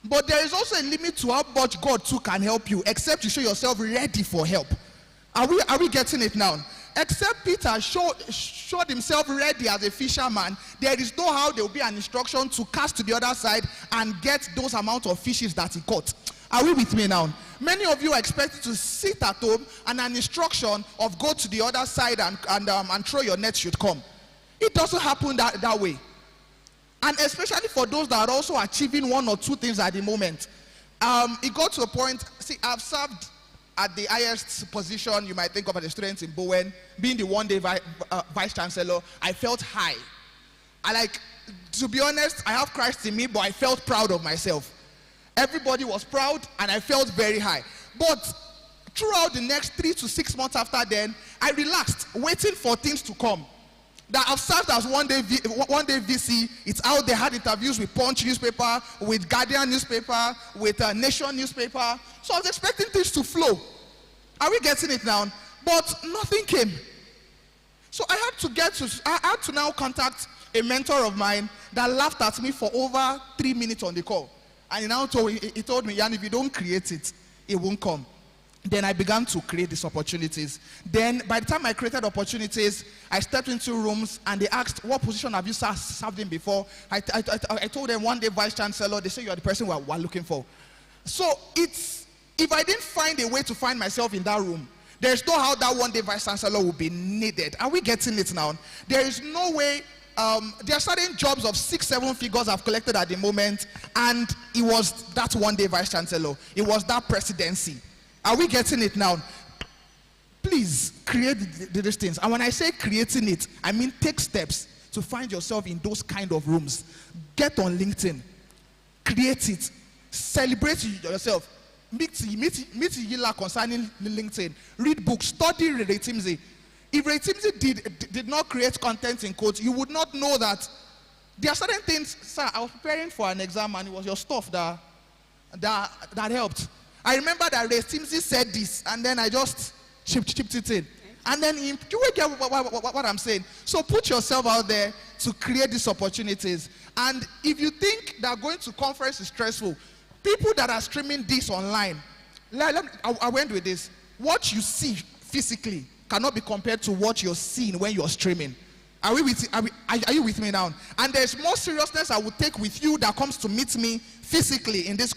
But there is also a limit to how much God too can help you, except you show yourself ready for help. Are we getting it now? Except Peter showed himself ready as a fisherman, there is no how there will be an instruction to cast to the other side and get those amount of fishes that he caught. Are we with me now? Many of you are expected to sit at home and an instruction of go to the other side and throw your net should come. It doesn't happen that way. And especially for those that are also achieving one or two things at the moment. It got to a point, see, I've served at the highest position you might think of as a student in Bowen, being the one-day vice chancellor. I felt high. To be honest, I have Christ in me, but I felt proud of myself. Everybody was proud, and I felt very high. But throughout the next 3 to 6 months after then, I relaxed, waiting for things to come. That I've served as one day VC. It's out there, had interviews with Punch newspaper, with Guardian newspaper, with Nation newspaper. So I was expecting things to flow. Are we getting it now? But nothing came. So I had to now contact a mentor of mine that laughed at me for over 3 minutes on the call. And he told me, Jan, if you don't create it, it won't come. Then I began to create these opportunities. Then by the time I created opportunities, I stepped into rooms and they asked, what position have you served in before? I told them one day vice chancellor. They say you are the person we're looking for. So if I didn't find a way to find myself in that room, there's no how that one day vice chancellor will be needed. Are we getting it now? There is no way. There are certain jobs of 6-7 figures I've collected at the moment, and it was that one day vice chancellor. It was that presidency. Are we getting it now? Please create these things. And when I say creating it, I mean take steps to find yourself in those kind of rooms. Get on LinkedIn. Create it. Celebrate yourself. Meet Yila concerning LinkedIn. Read books. Study Ray Timsey. If Ray Timsey did not create content in quotes, you would not know that there are certain things. Sir, I was preparing for an exam and it was your stuff that helped. I remember that Ray Timsey said this, and then I just chipped it in. And then you will get what I'm saying. So put yourself out there to create these opportunities. And if you think that going to conference is stressful, people that are streaming this online, I went with this. What you see physically cannot be compared to what you're seeing when you're streaming. Are you with me now? And there's more seriousness I will take with you that comes to meet me physically in this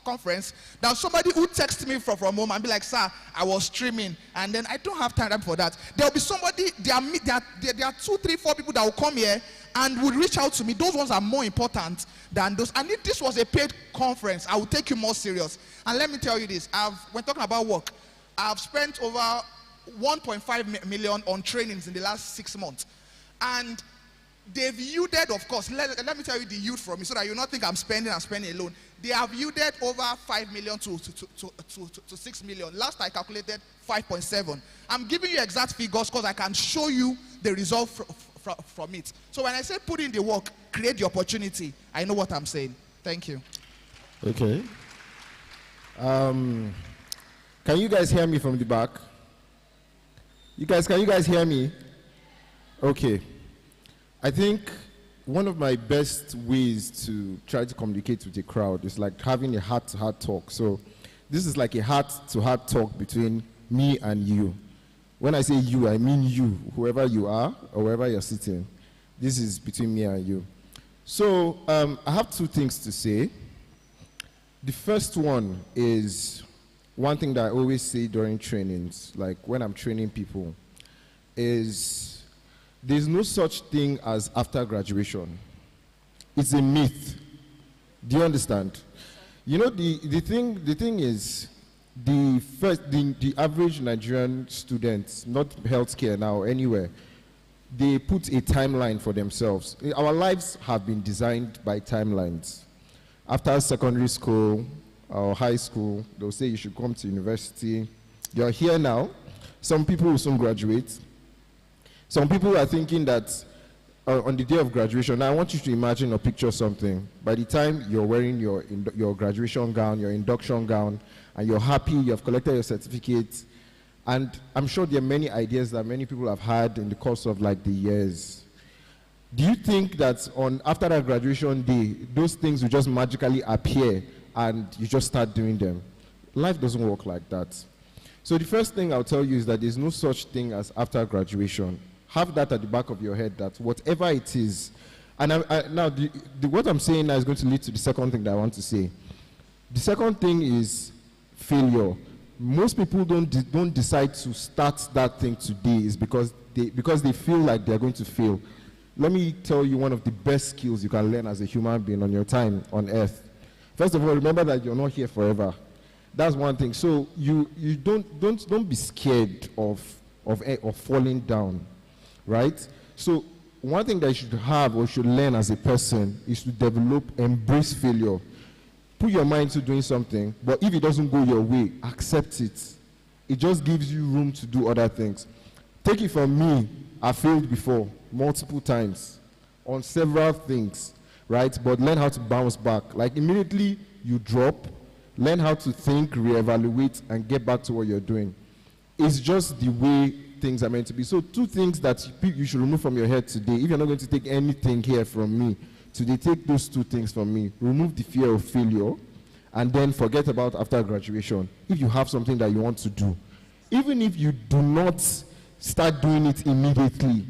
conference than somebody who texts me from home and be like, sir, I was streaming, and then I don't have time for that. There'll be somebody, there are 2, 3, 4 people that will come here and would reach out to me. Those ones are more important than those. And if this was a paid conference, I would take you more serious. And let me tell you this, when talking about work, I've spent over 1.5 million on trainings in the last 6 months. And they've yielded, of course, let me tell you the yield from me so that you not think I'm spending alone. They have yielded over 5 million to 6 million. Last I calculated 5.7. I'm giving you exact figures because I can show you the result from it. So when I say put in the work, create the opportunity, I know what I'm saying. Thank you. Okay. Can you guys hear me from the back? Can you guys hear me? Okay. I think one of my best ways to try to communicate with a crowd is like having a heart-to-heart talk. So this is like a heart-to-heart talk between me and you. When I say you, I mean you, whoever you are or wherever you're sitting. This is between me and you. So I have 2 things to say. The first one is one thing that I always say during trainings, like when I'm training people, is there's no such thing as after graduation. It's a myth. Do you understand? You know, the thing is, the average Nigerian student, not healthcare now, anywhere, they put a timeline for themselves. Our lives have been designed by timelines. After secondary school or high school, they'll say you should come to university. You're here now. Some people will soon graduate. Some people are thinking that on the day of graduation, now I want you to imagine or picture something. By the time you're wearing your graduation gown, your induction gown, and you're happy, you have collected your certificate, and I'm sure there are many ideas that many people have had in the course of like the years. Do you think that after that graduation day, those things will just magically appear and you just start doing them? Life doesn't work like that. So the first thing I'll tell you is that there's no such thing as after graduation. Have that at the back of your head, that whatever it is, and what I'm saying now is going to lead to the second thing that I want to say. The second thing is failure. Most people don't decide to start that thing today is because they feel like they're going to fail. Let me tell you one of the best skills you can learn as a human being on your time on earth. First of all, remember that you're not here forever. That's one thing. So you don't be scared of falling down. Right? So one thing that you should have or should learn as a person is to embrace failure. Put your mind to doing something, but if it doesn't go your way, accept it. It just gives you room to do other things. Take it from me, I failed before, multiple times, on several things, right? But learn how to bounce back. Like immediately you drop, learn how to think, reevaluate, and get back to what you're doing. It's just the way things are meant to be. So 2 things that you should remove from your head today. If you're not going to take anything here from me today, take those 2 things from me. Remove the fear of failure, and then forget about after graduation. If you have something that you want to do, even if you do not start doing it immediately,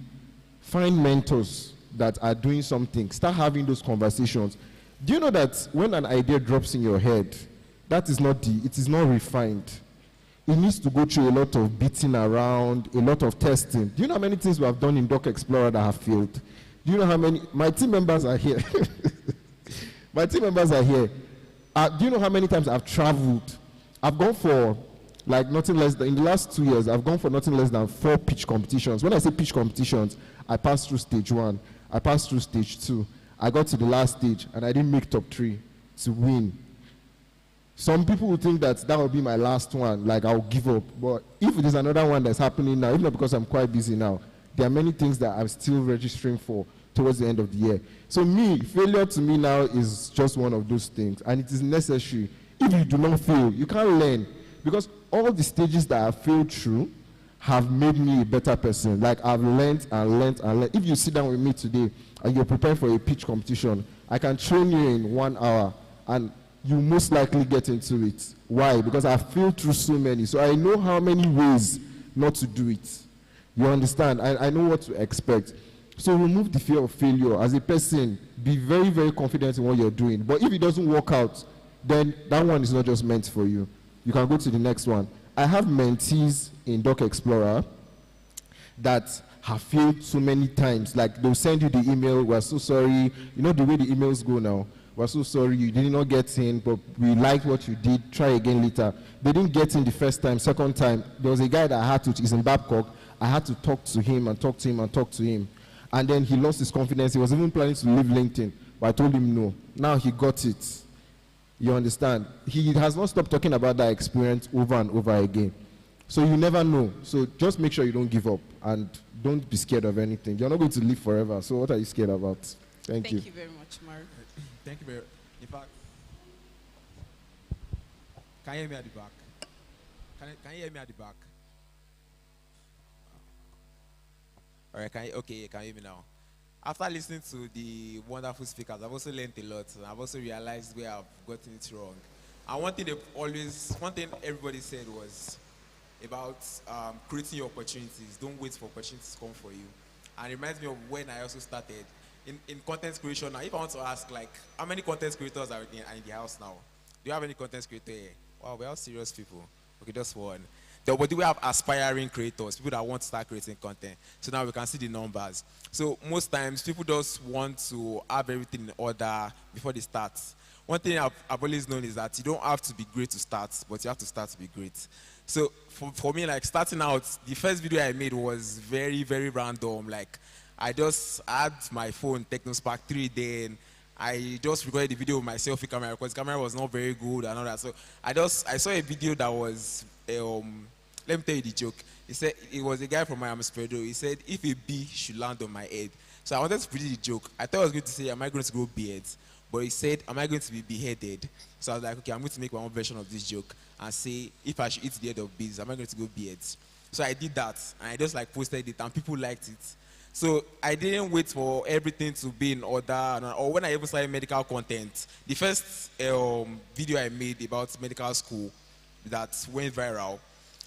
find mentors that are doing something. Start having those conversations. Do you know that when an idea drops in your head, it is not refined. It needs to go through a lot of beating around, a lot of testing. Do you know how many things we have done in Doc Explorer that have failed? Do you know how many? My team members are here. My team members are here. Do you know how many times I've traveled? I've gone for like nothing less than, in the last 2 years, I've gone for nothing less than 4 pitch competitions. When I say pitch competitions, I passed through stage 1, I passed through stage 2, I got to the last stage, and I didn't make top 3 to win. Some people will think that will be my last one, like I'll give up. But if there's another one that's happening now, even because I'm quite busy now, there are many things that I'm still registering for towards the end of the year. So failure to me now is just one of those things, and it is necessary. If you do not fail, you can't learn, because all the stages that I've failed through have made me a better person. Like I've learned and learned and learned. If you sit down with me today and you're preparing for a pitch competition, I can train you in 1 hour, and you most likely get into it. Why? Because I've failed through so many. So I know how many ways not to do it. You understand? I know what to expect. So remove the fear of failure. As a person, be very, very confident in what you're doing. But if it doesn't work out, then that one is not just meant for you. You can go to the next one. I have mentees in Doc Explorer that have failed so many times. Like they'll send you the email, we're so sorry. You know the way the emails go now. We're so sorry you did not get in, but we liked what you did. Try again later. They didn't get in the first time, second time. There was a guy that I had to, he's in Babcock. I had to talk to him and talk to him and talk to him. And then he lost his confidence. He was even planning to leave LinkedIn, but I told him no. Now he got it. You understand? He has not stopped talking about that experience over and over again. So you never know. So just make sure you don't give up and don't be scared of anything. You're not going to live forever. So what are you scared about? Thank you. Thank you very much, Mark. Thank you very much. In fact, can you hear me at the back? Can you hear me at the back? All right, can you hear me now? After listening to the wonderful speakers, I've also learned a lot. And I've also realized where I've gotten it wrong. And one thing everybody said was about creating your opportunities. Don't wait for opportunities to come for you. And it reminds me of when I also started in content creation. Now, if I want to ask, like, how many content creators are in the house now? Do you have any content creator here? Wow, we're all serious people. Okay, just one. But do we have aspiring creators, people that want to start creating content? So now we can see the numbers. So most times, people just want to have everything in order before they start. One thing I've always known is that you don't have to be great to start, but you have to start to be great. So for me, like starting out, the first video I made was very, very random. Like I just had my phone, TechnoSpark 3 then. I just recorded the video with my selfie camera because the camera was not very good and all that. So I saw a video that was, let me tell you the joke. He said, it was a guy from Miami Spredo. He said, if a bee should land on my head. So I wanted to predict the joke. I thought I was going to say, am I going to grow beards? But he said, am I going to be beheaded? So I was like, okay, I'm going to make my own version of this joke and say, if I should eat the head of bees, am I going to grow beards? So I did that, and I just like posted it, and people liked it. So I didn't wait for everything to be in order, or when I even started medical content, the first video I made about medical school that went viral,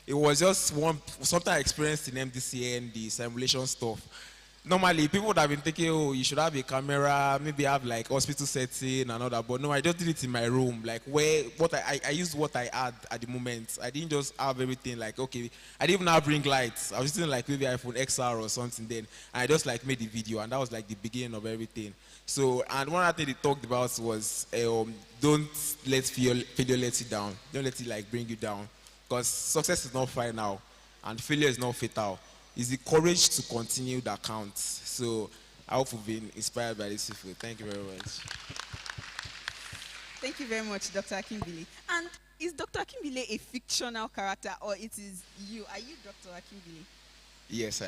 it was just something I experienced in MDCN, the simulation stuff. Normally, people would have been thinking, oh, you should have a camera, maybe have like hospital setting and all that. But no, I just did it in my room, like I used what I had at the moment. I didn't just have everything like, okay, I didn't even have ring lights. I was using like maybe iPhone XR or something then. And I just like made the video, and that was like the beginning of everything. So, and one other thing they talked about was don't let failure let you down. Don't let it like bring you down. Because success is not final, and failure is not fatal. It's the courage to continue that counts. So I hope you've been inspired by this people. Thank you very much. Thank you very much, Dr. Akimbili. And is Dr. Akimbili a fictional character, or it is you? Are you Dr. Akimbili? Yes,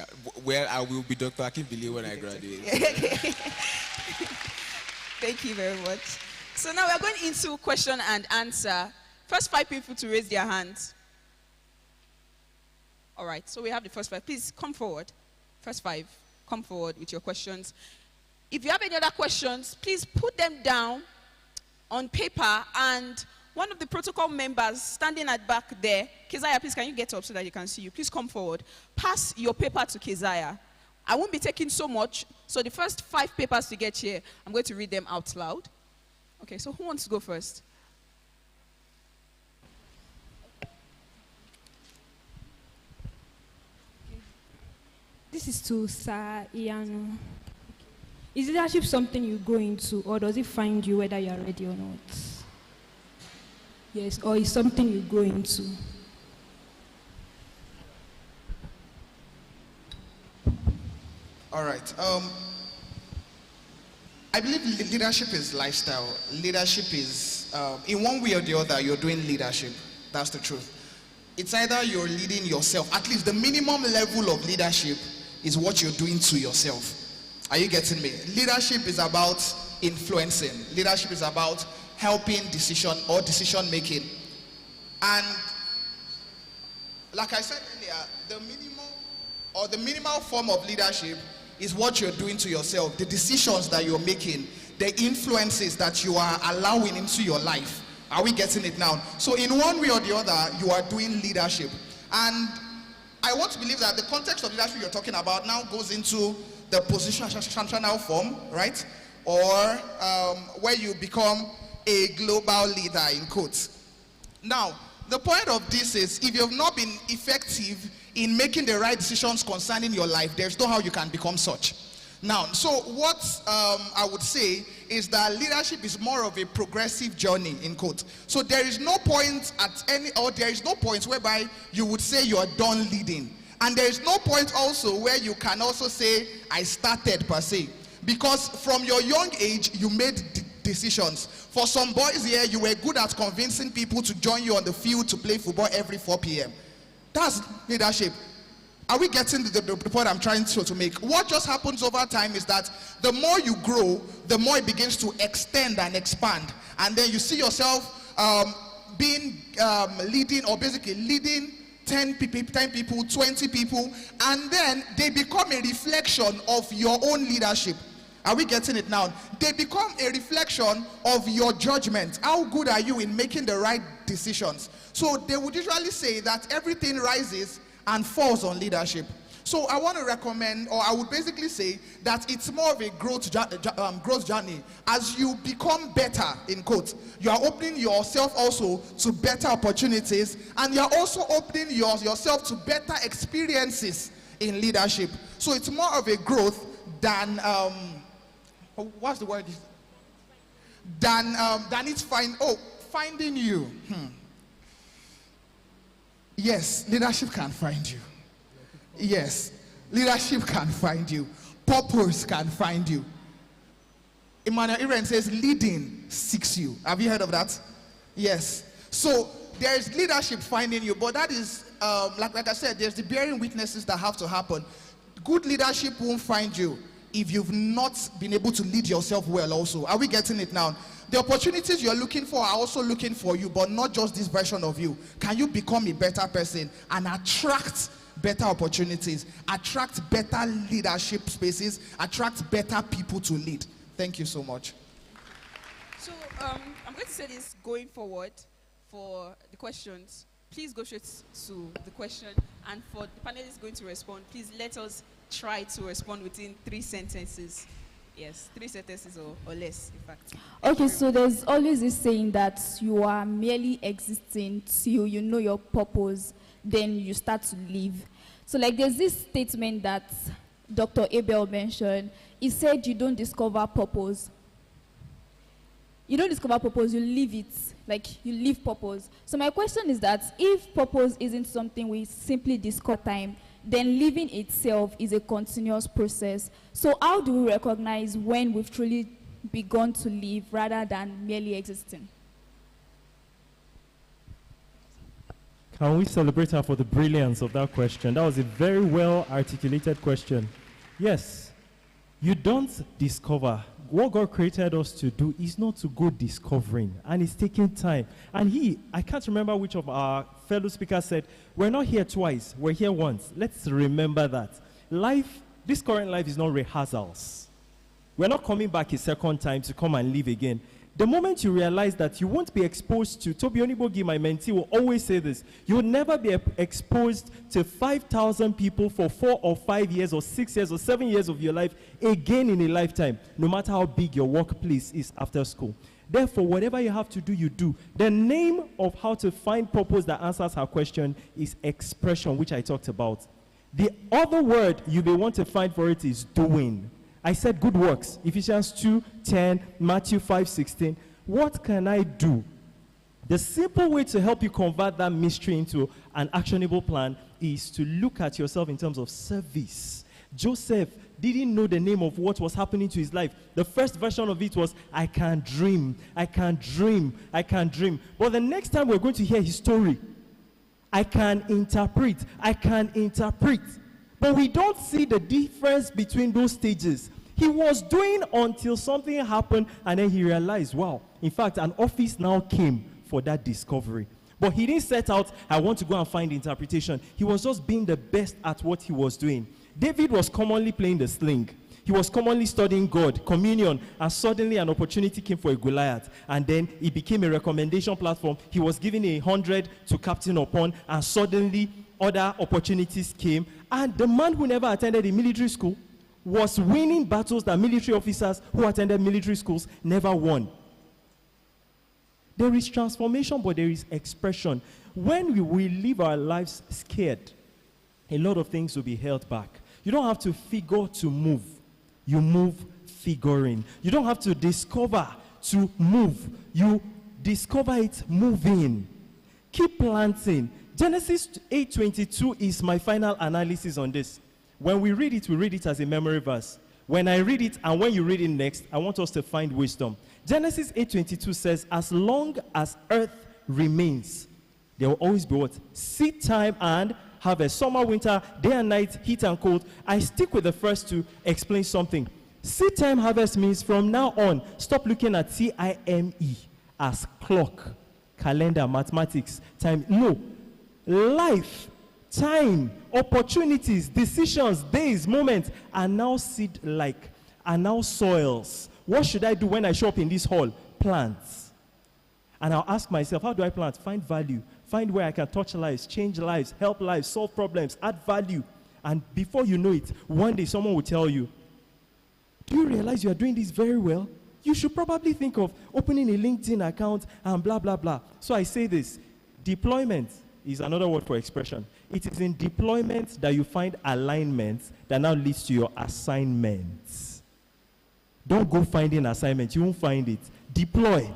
well, I will be Dr. Akimbili when I graduate. Thank you very much. So now we're going into question and answer. First 5 people to raise their hands. All right, so we have the first 5. Please come forward. First 5, come forward with your questions. If you have any other questions, please put them down on paper, and one of the protocol members standing at back there, Keziah, please can you get up so that you can see you? Please come forward. Pass your paper to Keziah. I won't be taking so much, so the first 5 papers to get here, I'm going to read them out loud. Okay, so who wants to go first? This is to Sir Iyanu. Is leadership something you go into, or does it find you whether you are ready or not? Yes, or is something you go into? All right. I believe leadership is lifestyle. Leadership is, in one way or the other, you're doing leadership. That's the truth. It's either you're leading yourself. At least the minimum level of leadership is what you're doing to yourself. Are you getting me? Leadership is about influencing. Leadership is about helping decision making. And like I said earlier, the minimal form of leadership is what you're doing to yourself, the decisions that you're making, the influences that you are allowing into your life. Are we getting it now? So in one way or the other, you are doing leadership. And I want to believe that the context of leadership you're talking about now goes into the positional form, right? Or where you become a global leader, in quotes. Now, the point of this is, if you've not been effective in making the right decisions concerning your life, there's no how you can become such. Now, so what I would say is that leadership is more of a progressive journey, in quote. So there is no point there is no point whereby you would say you are done leading. And there is no point also where you can also say, I started per se. Because from your young age, you made decisions. For some boys here, you were good at convincing people to join you on the field to play football every 4 p.m. That's leadership. Are we getting the point I'm trying to make? What just happens over time is that the more you grow, the more it begins to extend and expand. And then you see yourself leading, or basically leading 10 people, 20 people, and then they become a reflection of your own leadership. Are we getting it now? They become a reflection of your judgment. How good are you in making the right decisions? So they would usually say that everything rises and falls on leadership. So I want to recommend, or I would basically say that it's more of a growth journey. As you become better, in quotes, you are opening yourself also to better opportunities, and you are also opening yourself to better experiences in leadership. So it's more of a growth than what's the word? Than it's finding you. Yes, leadership can find you. Yes, leadership can find you. Purpose can find you. Emmanuel Iren says, leading seeks you. Have you heard of that? Yes. So there is leadership finding you, but that is, like I said, there's the bearing witnesses that have to happen. Good leadership won't find you if you've not been able to lead yourself well also. Are we getting it now? The opportunities you're looking for are also looking for you, but not just this version of you. Can you become a better person and attract better opportunities, attract better leadership spaces, attract better people to lead? Thank you so much. So I'm going to say this going forward for the questions. Please go straight to the question, and for the panelists going to respond, please let us try to respond within 3 sentences. Yes, 3 sentences or less, in fact. Okay, so there's always this saying that you are merely existing till you know your purpose, then you start to live. So like there's this statement that Dr. Abel mentioned. He said you don't discover purpose. You don't discover purpose, you live it. Like you live purpose. So my question is that if purpose isn't something we simply discover time, then living itself is a continuous process. So how do we recognize when we've truly begun to live rather than merely existing? Can we celebrate her for the brilliance of that question? That was a very well articulated question. Yes, you don't discover. What God created us to do is not to go discovering, and it's taking time. And I can't remember which of our fellow speakers said, we're not here twice, we're here once. Let's remember that. Life, this current life is not rehearsals. We're not coming back a second time to come and live again. The moment you realize that you won't be exposed to, Toby Onibogi, my mentee, will always say this, you will never be exposed to 5,000 people for 4 or 5 years or 6 years or 7 years of your life again in a lifetime, no matter how big your workplace is after school. Therefore, whatever you have to do, you do. The name of how to find purpose that answers her question is expression, which I talked about. The other word you may want to find for it is doing. I said good works, Ephesians 2:10, Matthew 5:16. What can I do? The simple way to help you convert that mystery into an actionable plan is to look at yourself in terms of service. Joseph didn't know the name of what was happening to his life. The first version of it was, I can dream, I can dream, I can dream. But the next time we're going to hear his story, I can interpret, I can interpret. But we don't see the difference between those stages. He was doing until something happened, and then he realized, wow, in fact, an office now came for that discovery. But he didn't set out, I want to go and find interpretation. He was just being the best at what he was doing. David was commonly playing the sling. He was commonly studying God, communion, and suddenly an opportunity came for a Goliath. And then it became a recommendation platform. He was given 100 to captain upon, and suddenly other opportunities came. And the man who never attended a military school was winning battles that military officers who attended military schools never won. There is transformation, but there is expression. When we live our lives scared, a lot of things will be held back. You don't have to figure to move. You move figuring. You don't have to discover to move. You discover it moving. Keep planting. Genesis 8:22 is my final analysis on this. When we read it as a memory verse. When I read it and when you read it next, I want us to find wisdom. Genesis 8:22 says, as long as earth remains, there will always be what? Seed time and harvest. Summer, winter, day and night, heat and cold. I stick with the first to explain something. Seed time harvest means from now on, stop looking at TIME as clock, calendar, mathematics, time. No. Life, time, opportunities, decisions, days, moments are now seed-like, are now soils. What should I do when I show up in this hall? Plants. And I'll ask myself, how do I plant? Find value. Find where I can touch lives, change lives, help lives, solve problems, add value. And before you know it, one day someone will tell you, do you realize you are doing this very well? You should probably think of opening a LinkedIn account and blah, blah, blah. So I say this, deployment is another word for expression. It is in deployment that you find alignment that now leads to your assignments. Don't go finding assignments. You won't find it. Deploy.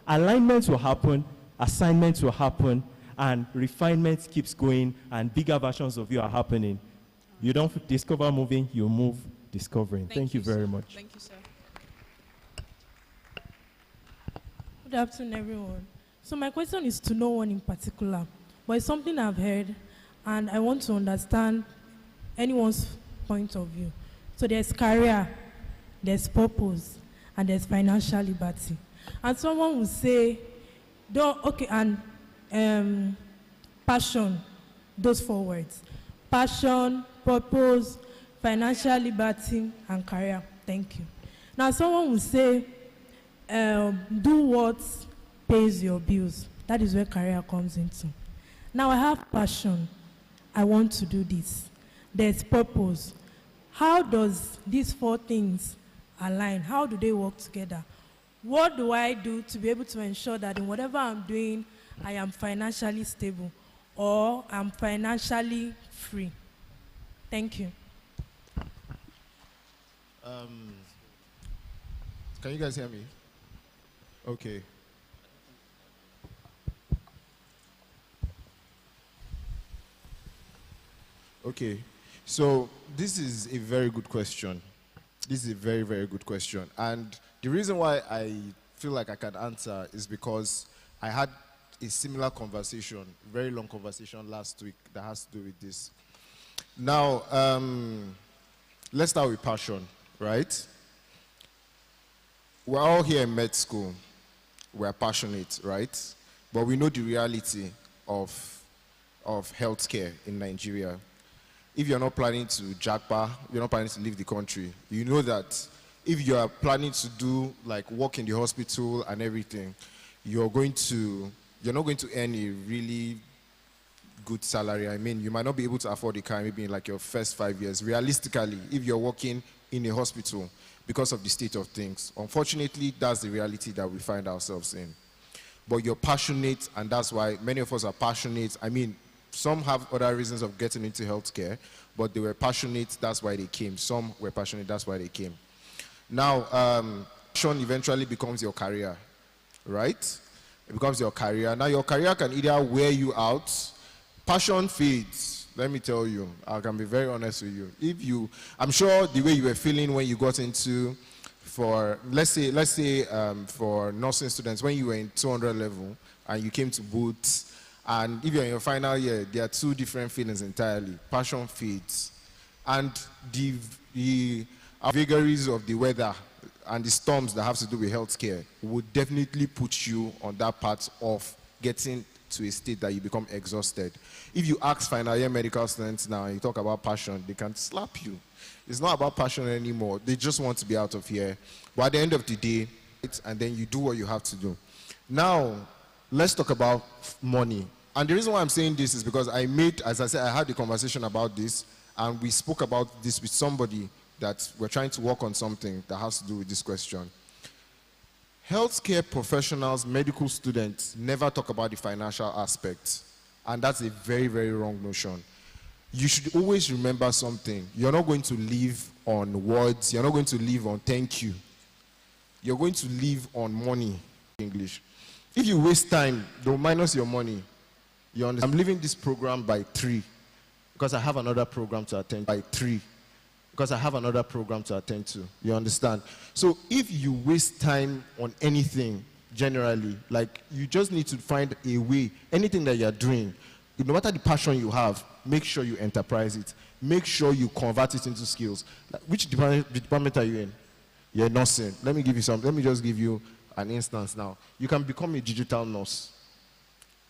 Alignments will happen, assignments will happen, and refinement keeps going, and bigger versions of you are happening. You don't discover moving, you move discovering. Thank you very much. Thank you, sir. Good afternoon, everyone. So my question is to no one in particular, but it's something I've heard, and I want to understand anyone's point of view. So there's career, there's purpose, and there's financial liberty. And someone will say, passion, those 4 words. Passion, purpose, financial liberty, and career. Thank you. Now someone will say, do what pays your bills. That is where career comes into. Now I have passion. I want to do this. There's purpose. How does these 4 things align? How do they work together? What do I do to be able to ensure that in whatever I'm doing, I am financially stable or I'm financially free? Thank you. Can you guys hear me? Okay. Okay. So this is a very good question. This is a very, very good question. And the reason why I feel like I can answer is because I had a similar conversation, very long conversation last week that has to do with this. Now, let's start with passion, right? We're all here in med school. We're passionate, right? But we know the reality of healthcare in Nigeria. If you're not planning to japa, you're not planning to leave the country, you know that if you are planning to do like work in the hospital and everything, you're not going to earn a really good salary. I mean, you might not be able to afford a car maybe in like your first 5 years. Realistically, if you're working in a hospital because of the state of things, unfortunately, that's the reality that we find ourselves in. But you're passionate, and that's why many of us are passionate. I mean, some have other reasons of getting into healthcare, but they were passionate, that's why they came. Some were passionate, that's why they came. Now, passion eventually becomes your career, right? It becomes your career. Now, your career can either wear you out. Passion fades, let me tell you. I can be very honest with you. I'm sure the way you were feeling when you got into, let's say for nursing students, when you were in 200 level and you came to Boots, and if you're in your final year, there are 2 different feelings entirely. Passion fades. And the vagaries of the weather and the storms that have to do with healthcare would definitely put you on that path of getting to a state that you become exhausted. If you ask final year medical students now and you talk about passion, they can slap you. It's not about passion anymore. They just want to be out of here. But at the end of the day, and then you do what you have to do. Now, let's talk about money. And the reason why I'm saying this is because as I said, I had a conversation about this, and we spoke about this with somebody that we're trying to work on something that has to do with this question. Healthcare professionals, medical students never talk about the financial aspect, and that's a very, very wrong notion. you should always remember something. You're not going to live on words. You're not going to live on thank you. You're going to live on money. English. If you waste time, they'll minus your money. You understand? I'm leaving this program by 3 because I have another program to attend by 3 because I have another program to attend to. You understand? So if you waste time on anything, generally, like, you just need to find a way, anything that you're doing, no matter the passion you have, make sure you enterprise it. Make sure you convert it into skills. Like, which department are you in? You're nursing. Let me just give you an instance now. You can become a digital nurse,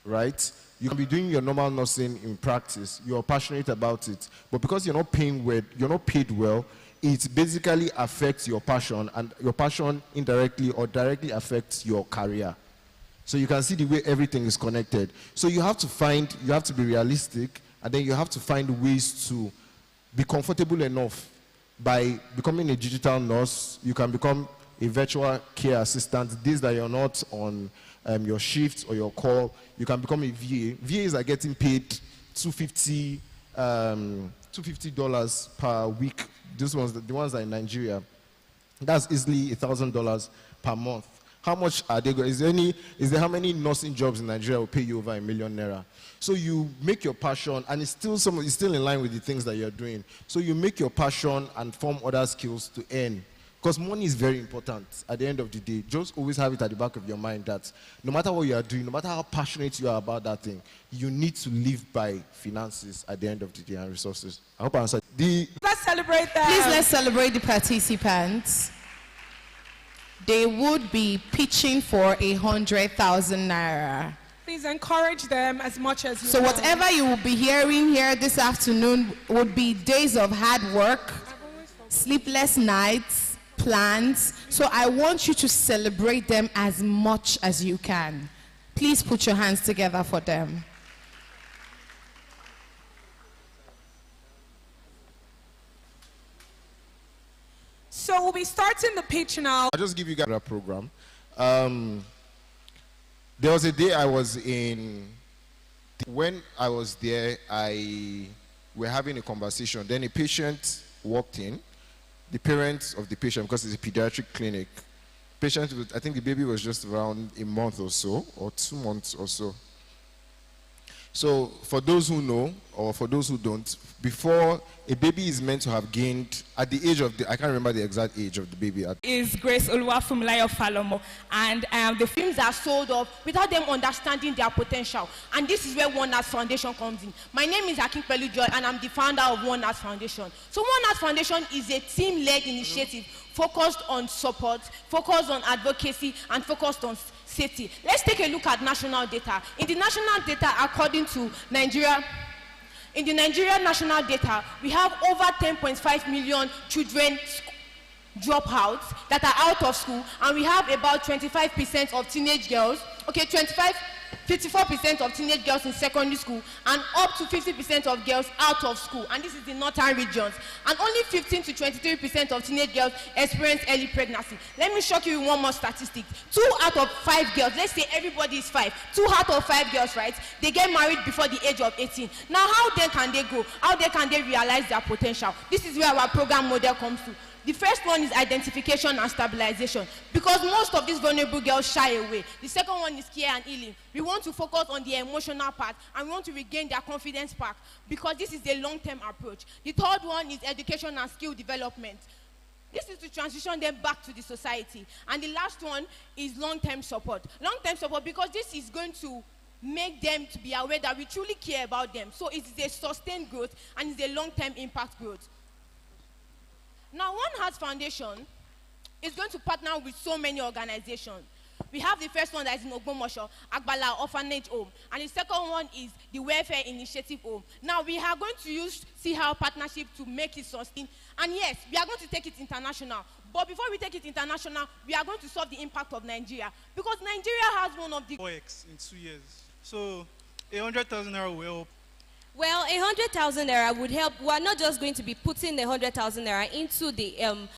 right? You can be doing your normal nursing in practice. You're passionate about it. But because you're not paid well, it basically affects your passion, and your passion indirectly or directly affects your career. So you can see the way everything is connected. So you have to be realistic, and then you have to find ways to be comfortable enough. By becoming a digital nurse, you can become a virtual care assistant. Days that you're not on your shift or your call, you can become a VA. VAs are getting paid $250 per week. The ones that are in Nigeria. That's easily $1,000 per month. How much are they going? Is there how many nursing jobs in Nigeria will pay you over ₦1 million? So you make your passion, and it's still in line with the things that you're doing. So you make your passion and form other skills to earn. Because money is very important at the end of the day. Just always have it at the back of your mind that no matter what you are doing, no matter how passionate you are about that thing, you need to live by finances at the end of the day and resources. I hope I answered. Let's celebrate that. Please, let's celebrate the participants. They would be pitching for 100,000 naira. Please encourage them as much as you So can. whatever you will be hearing here this afternoon would be days of hard work, sleepless nights, plans. So I want you to celebrate them as much as you can. Please put your hands together for them. So we'll be starting the pitch now. I'll just give you guys a program. There was a day I was in. When I was there, we're having a conversation. Then a patient walked in. The parents of the patient, because it's a pediatric clinic. Patient, I think the baby was just around a month or so, or 2 months or so. So for those who know, or for those who don't, before a baby is meant to have gained, at the age of I can't remember the exact age of the baby. Is Grace Oluwafumilaya Falomo, and the films are sold off without them understanding their potential. And this is where One Earth Foundation comes in. My name is Akinpelu Joy, and I'm the founder of One Earth Foundation. So One Earth Foundation is a team-led initiative focused on support, focused on advocacy, and focused on safety. Let's take a look at national data. In the national data, according to Nigeria, in the Nigeria national data, we have over 10.5 million children dropouts that are out of school, and we have about 25% of teenage girls, 54% of teenage girls in secondary school, and up to 50% of girls out of school, and this is the northern regions. And only 15 to 23% of teenage girls experience early pregnancy. Let me shock you with one more statistic. 2 out of 5 girls, let's say everybody is 5, 2 out of 5 girls, right, they get married before the age of 18. Now, how then can they go? How then can they realize their potential? This is where our program model comes to. The first one is identification and stabilization, because most of these vulnerable girls shy away. The second one is care and healing. We want to focus on the emotional part, and we want to regain their confidence back, because this is a long-term approach. The third one is education and skill development. This is to transition them back to the society. And the last one is long-term support. Long-term support, because this is going to make them to be aware that we truly care about them. So it is a sustained growth, and it's a long-term impact growth. Now, One Earth Foundation is going to partner with so many organizations. We have the first one that is in Ogbomoso, Agbala Orphanage Home, and the second one is the Welfare Initiative Home. Now, we are going to see how partnership to make it sustain. And yes, we are going to take it international. But before we take it international, we are going to solve the impact of Nigeria, because Nigeria has one of the 4x in 2 years. So 100,000 naira will help. Well, 100,000 naira would help. We are not just going to be putting the 100,000 naira into the